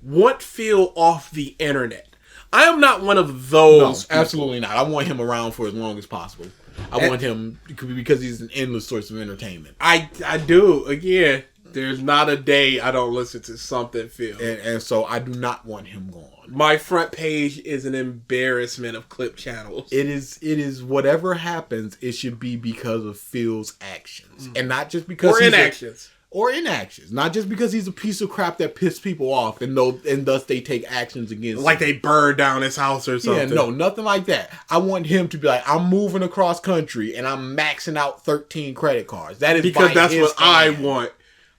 Speaker 2: want Phil off the internet. I am not one of those.
Speaker 3: No, absolutely not. I want him around for as long as possible. I want him because he's an endless source of entertainment.
Speaker 2: I do. Again, there's not a day I don't listen to something Phil.
Speaker 3: And so I do not want him gone.
Speaker 2: My front page is an embarrassment of clip channels.
Speaker 3: It is whatever happens, it should be because of Phil's actions. And not just because
Speaker 2: or inactions.
Speaker 3: or inactions. Not just because he's a piece of crap that pissed people off and thus they take actions against
Speaker 2: Like
Speaker 3: him.
Speaker 2: they burned down his house or something.
Speaker 3: Yeah, no, nothing like that. I want him to be like, I'm moving across country and I'm maxing out 13 credit cards. That is
Speaker 2: Because that's what I want.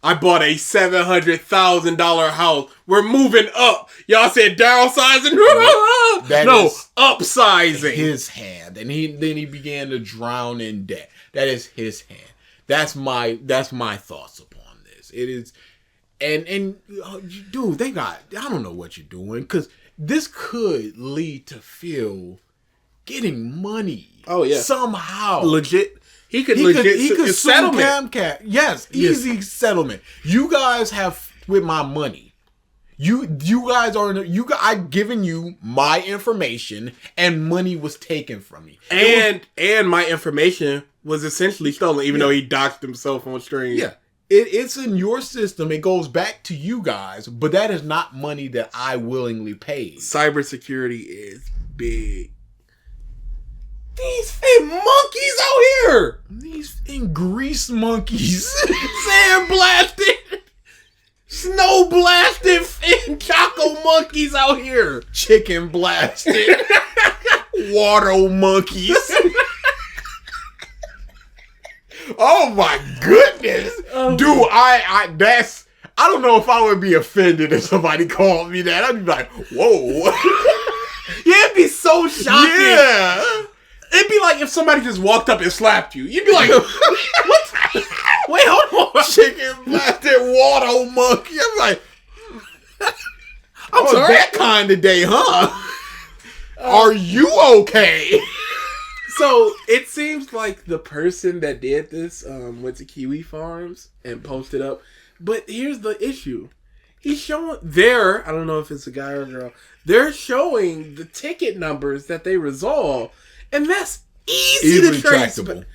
Speaker 2: I bought a $700,000 house. We're moving up. Y'all said downsizing. Upsizing.
Speaker 3: His hand, and then he began to drown in debt. That is his hand. That's my thoughts upon this. It is, and dude, I don't know what you're doing, because this could lead to Phil getting money.
Speaker 2: Oh yeah,
Speaker 3: somehow
Speaker 2: legit. He could
Speaker 3: sue
Speaker 2: settlement.
Speaker 3: Comcast. Yes, easy settlement. You guys have with my money. You guys are I've given you my information and money was taken from me.
Speaker 2: And my information was essentially stolen, even though he doxed himself on stream.
Speaker 3: Yeah. It's in your system. It goes back to you guys, but that is not money that I willingly paid.
Speaker 2: Cybersecurity is big. These monkeys out here!
Speaker 3: These grease monkeys.
Speaker 2: Sand blasted! Snow blasted and choco monkeys out here!
Speaker 3: Chicken blasted. Water monkeys. Oh my goodness. Dude, I don't know if I would be offended if somebody called me that. I'd be like, whoa.
Speaker 2: Yeah, it'd be so shocking.
Speaker 3: Yeah.
Speaker 2: It'd be like if somebody just walked up and slapped you. You'd be like, what? Wait, hold on.
Speaker 3: Chicken blasted water monkey. I'm like, I'm sorry. That kind of day, huh? Are you okay?
Speaker 2: So it seems like the person that did this went to Kiwi Farms and posted up. But here's the issue. He's showing I don't know if it's a guy or a girl, they're showing the ticket numbers that they resolve. And that's easy to trace back.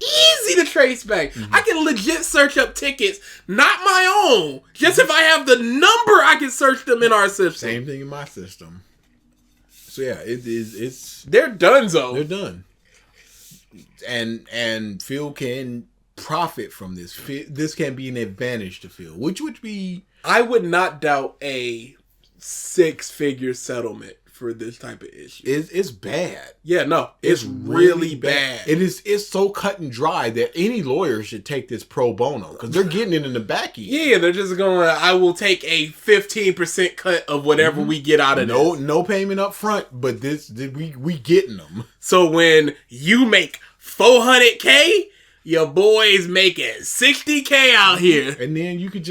Speaker 2: Easy to trace back. Mm-hmm. I can legit search up tickets, not my own. Just if I have the number, I can search them in our system.
Speaker 3: Same thing in my system. So yeah, it's
Speaker 2: they're donezo.
Speaker 3: They're done. And Phil can profit from this. This can be an advantage to Phil, which would be,
Speaker 2: I would not doubt a 6-figure settlement for this type of issue.
Speaker 3: It's bad.
Speaker 2: Yeah, no, it's really bad.
Speaker 3: It's so cut and dry that any lawyer should take this pro bono because they're getting it in the back end.
Speaker 2: Yeah, they're just going, I will take a 15% cut of whatever we get out of this.
Speaker 3: No payment up front, but we getting them.
Speaker 2: So when you make $400K, your boy's making $60K out here.
Speaker 3: And then you could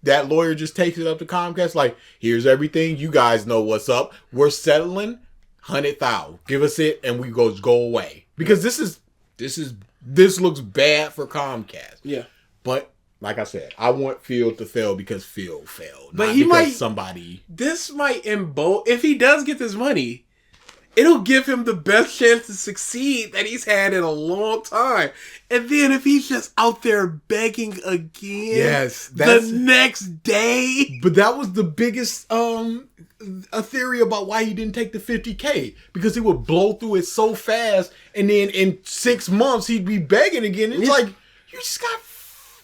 Speaker 3: that lawyer just takes it up to Comcast like, here's everything. You guys know what's up. We're settling $100,000. Give us it and we go away. Because this looks bad for Comcast.
Speaker 2: Yeah.
Speaker 3: But like I said, I want Phil to fail because Phil failed.
Speaker 2: But this might if he does get this money, it'll give him the best chance to succeed that he's had in a long time. And then if he's just out there begging again, the next day.
Speaker 3: But that was the biggest a theory about why he didn't take the $50K. Because he would blow through it so fast, and then in 6 months he'd be begging again. It's like, you just got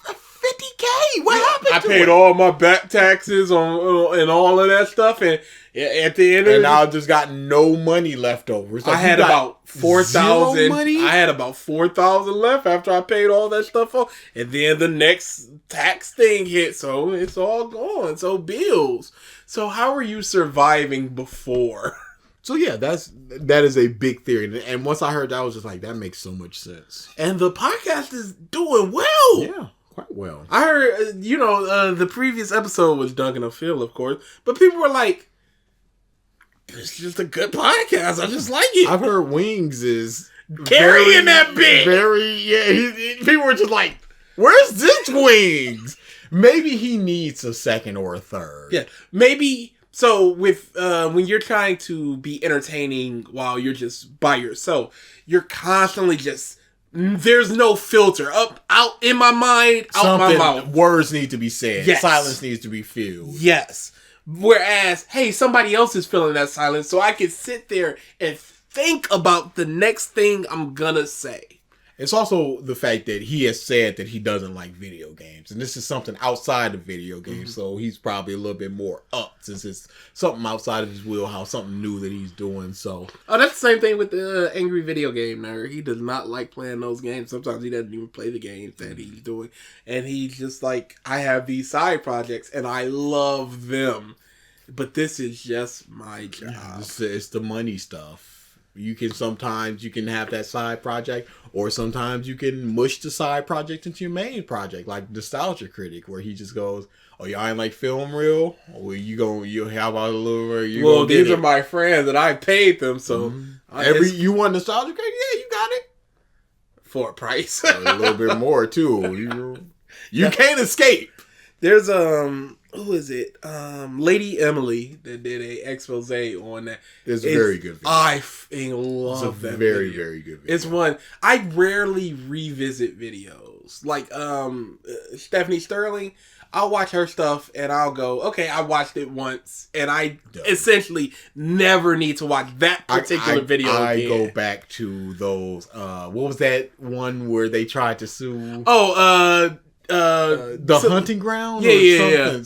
Speaker 3: $50K. What happened to it?
Speaker 2: I paid all my back taxes on and all of that stuff, and at the end of it,
Speaker 3: and I just got no money left over.
Speaker 2: I had about 4,000. I had about 4,000 left after I paid all that stuff off, and then the next tax thing hit, so it's all gone. So bills. So how are you surviving before?
Speaker 3: So yeah, that is a big theory, and once I heard that, I was just like, that makes so much sense.
Speaker 2: And the podcast is doing well.
Speaker 3: Yeah. Quite well.
Speaker 2: I heard, the previous episode was Duncan and Phil, of course, but people were like, it's just a good podcast. I just like it.
Speaker 3: I've heard Wings is
Speaker 2: carrying that bit.
Speaker 3: People were just like, where's this Wings? Maybe he needs a second or a third.
Speaker 2: Yeah, maybe. So with when you're trying to be entertaining while you're just by yourself, you're constantly just, there's no filter. Out in my mind, out my mouth.
Speaker 3: Words need to be said.
Speaker 2: Yes.
Speaker 3: Silence needs to be filled.
Speaker 2: Yes. Whereas, hey, somebody else is feeling that silence, so I can sit there and think about the next thing I'm gonna say.
Speaker 3: It's also the fact that he has said that he doesn't like video games. And this is something outside of video games. So he's probably a little bit more up since it's something outside of his wheelhouse, something new that he's doing. So
Speaker 2: that's the same thing with the angry video game nerd. He does not like playing those games. Sometimes he doesn't even play the games that he's doing. And he's just like, I have these side projects and I love them. But this is just my job.
Speaker 3: It's the money stuff. You can have that side project, or sometimes you can mush the side project into your main project, like Nostalgia Critic, where he just goes, "Oh, y'all ain't like film real? Or you how about a little?"
Speaker 2: Well, these are my friends, and I paid them, so
Speaker 3: you want Nostalgia Critic? Yeah, you got it
Speaker 2: for a price,
Speaker 3: a little bit more too. You can't escape.
Speaker 2: There's who is it? Lady Emily that did a expose on that.
Speaker 3: It's a very good video.
Speaker 2: I love that
Speaker 3: very,
Speaker 2: video.
Speaker 3: very good video.
Speaker 2: It's one I rarely revisit videos. Like Stephanie Sterling, I'll watch her stuff and I'll go, okay, I watched it once, and I essentially never need to watch that particular video again.
Speaker 3: I go back to those what was that one where they tried to sue
Speaker 2: the
Speaker 3: hunting ground?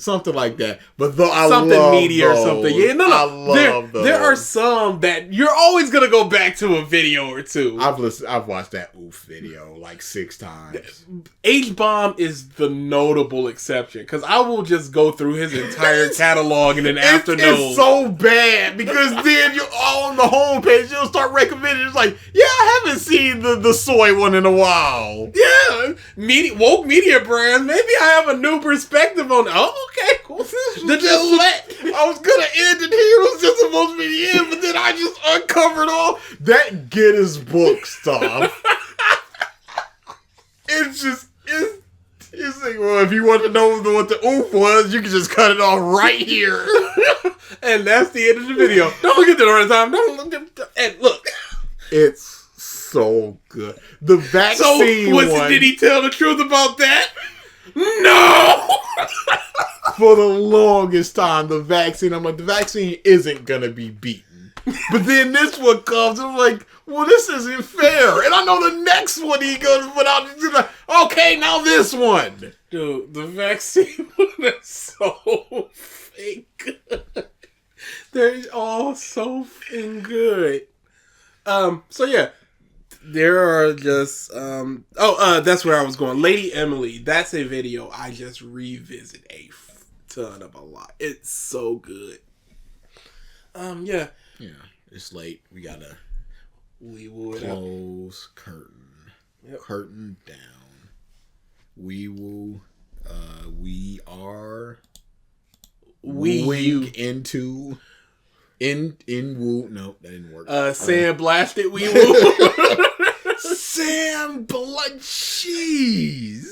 Speaker 3: Something like that. But
Speaker 2: something media or something. Yeah, no.
Speaker 3: I love those.
Speaker 2: There are some that you're always gonna go back to a video or two.
Speaker 3: I've watched that Oof video like 6 times.
Speaker 2: H-Bomb is the notable exception, because I will just go through his entire catalog in an afternoon.
Speaker 3: It's so bad, because then you're all on the homepage, you'll start recommending. It's like, yeah, I haven't seen the soy one in a while.
Speaker 2: Yeah, woke media brands. Maybe I have a new perspective on. Oh, okay, cool.
Speaker 3: I was gonna end it here. It was just supposed to be the end, but then I just uncovered all that Guinness book stuff. It's like, well, if you want to know what the oof was, you can just cut it off right here.
Speaker 2: And that's the end of the video. Don't get to the right time. And look,
Speaker 3: it's so good. The vaccine
Speaker 2: did he tell the truth about that? No!
Speaker 3: For the longest time, the vaccine, I'm like, the vaccine isn't going to be beaten. But then this one comes, and I'm like, well, this isn't fair. And I know the next one he goes without, like, okay, now this one.
Speaker 2: Dude, the vaccine one is so fake good. They're all so fucking good. So yeah. There are just that's where I was going. Lady Emily, that's a video I just revisit a ton of a lot. It's so good. Yeah,
Speaker 3: it's late. We gotta
Speaker 2: will
Speaker 3: curtain. Yep. Curtain down. We are into in woo. No, that didn't work.
Speaker 2: Sandblasted we woo.
Speaker 3: Sam Blood Cheese.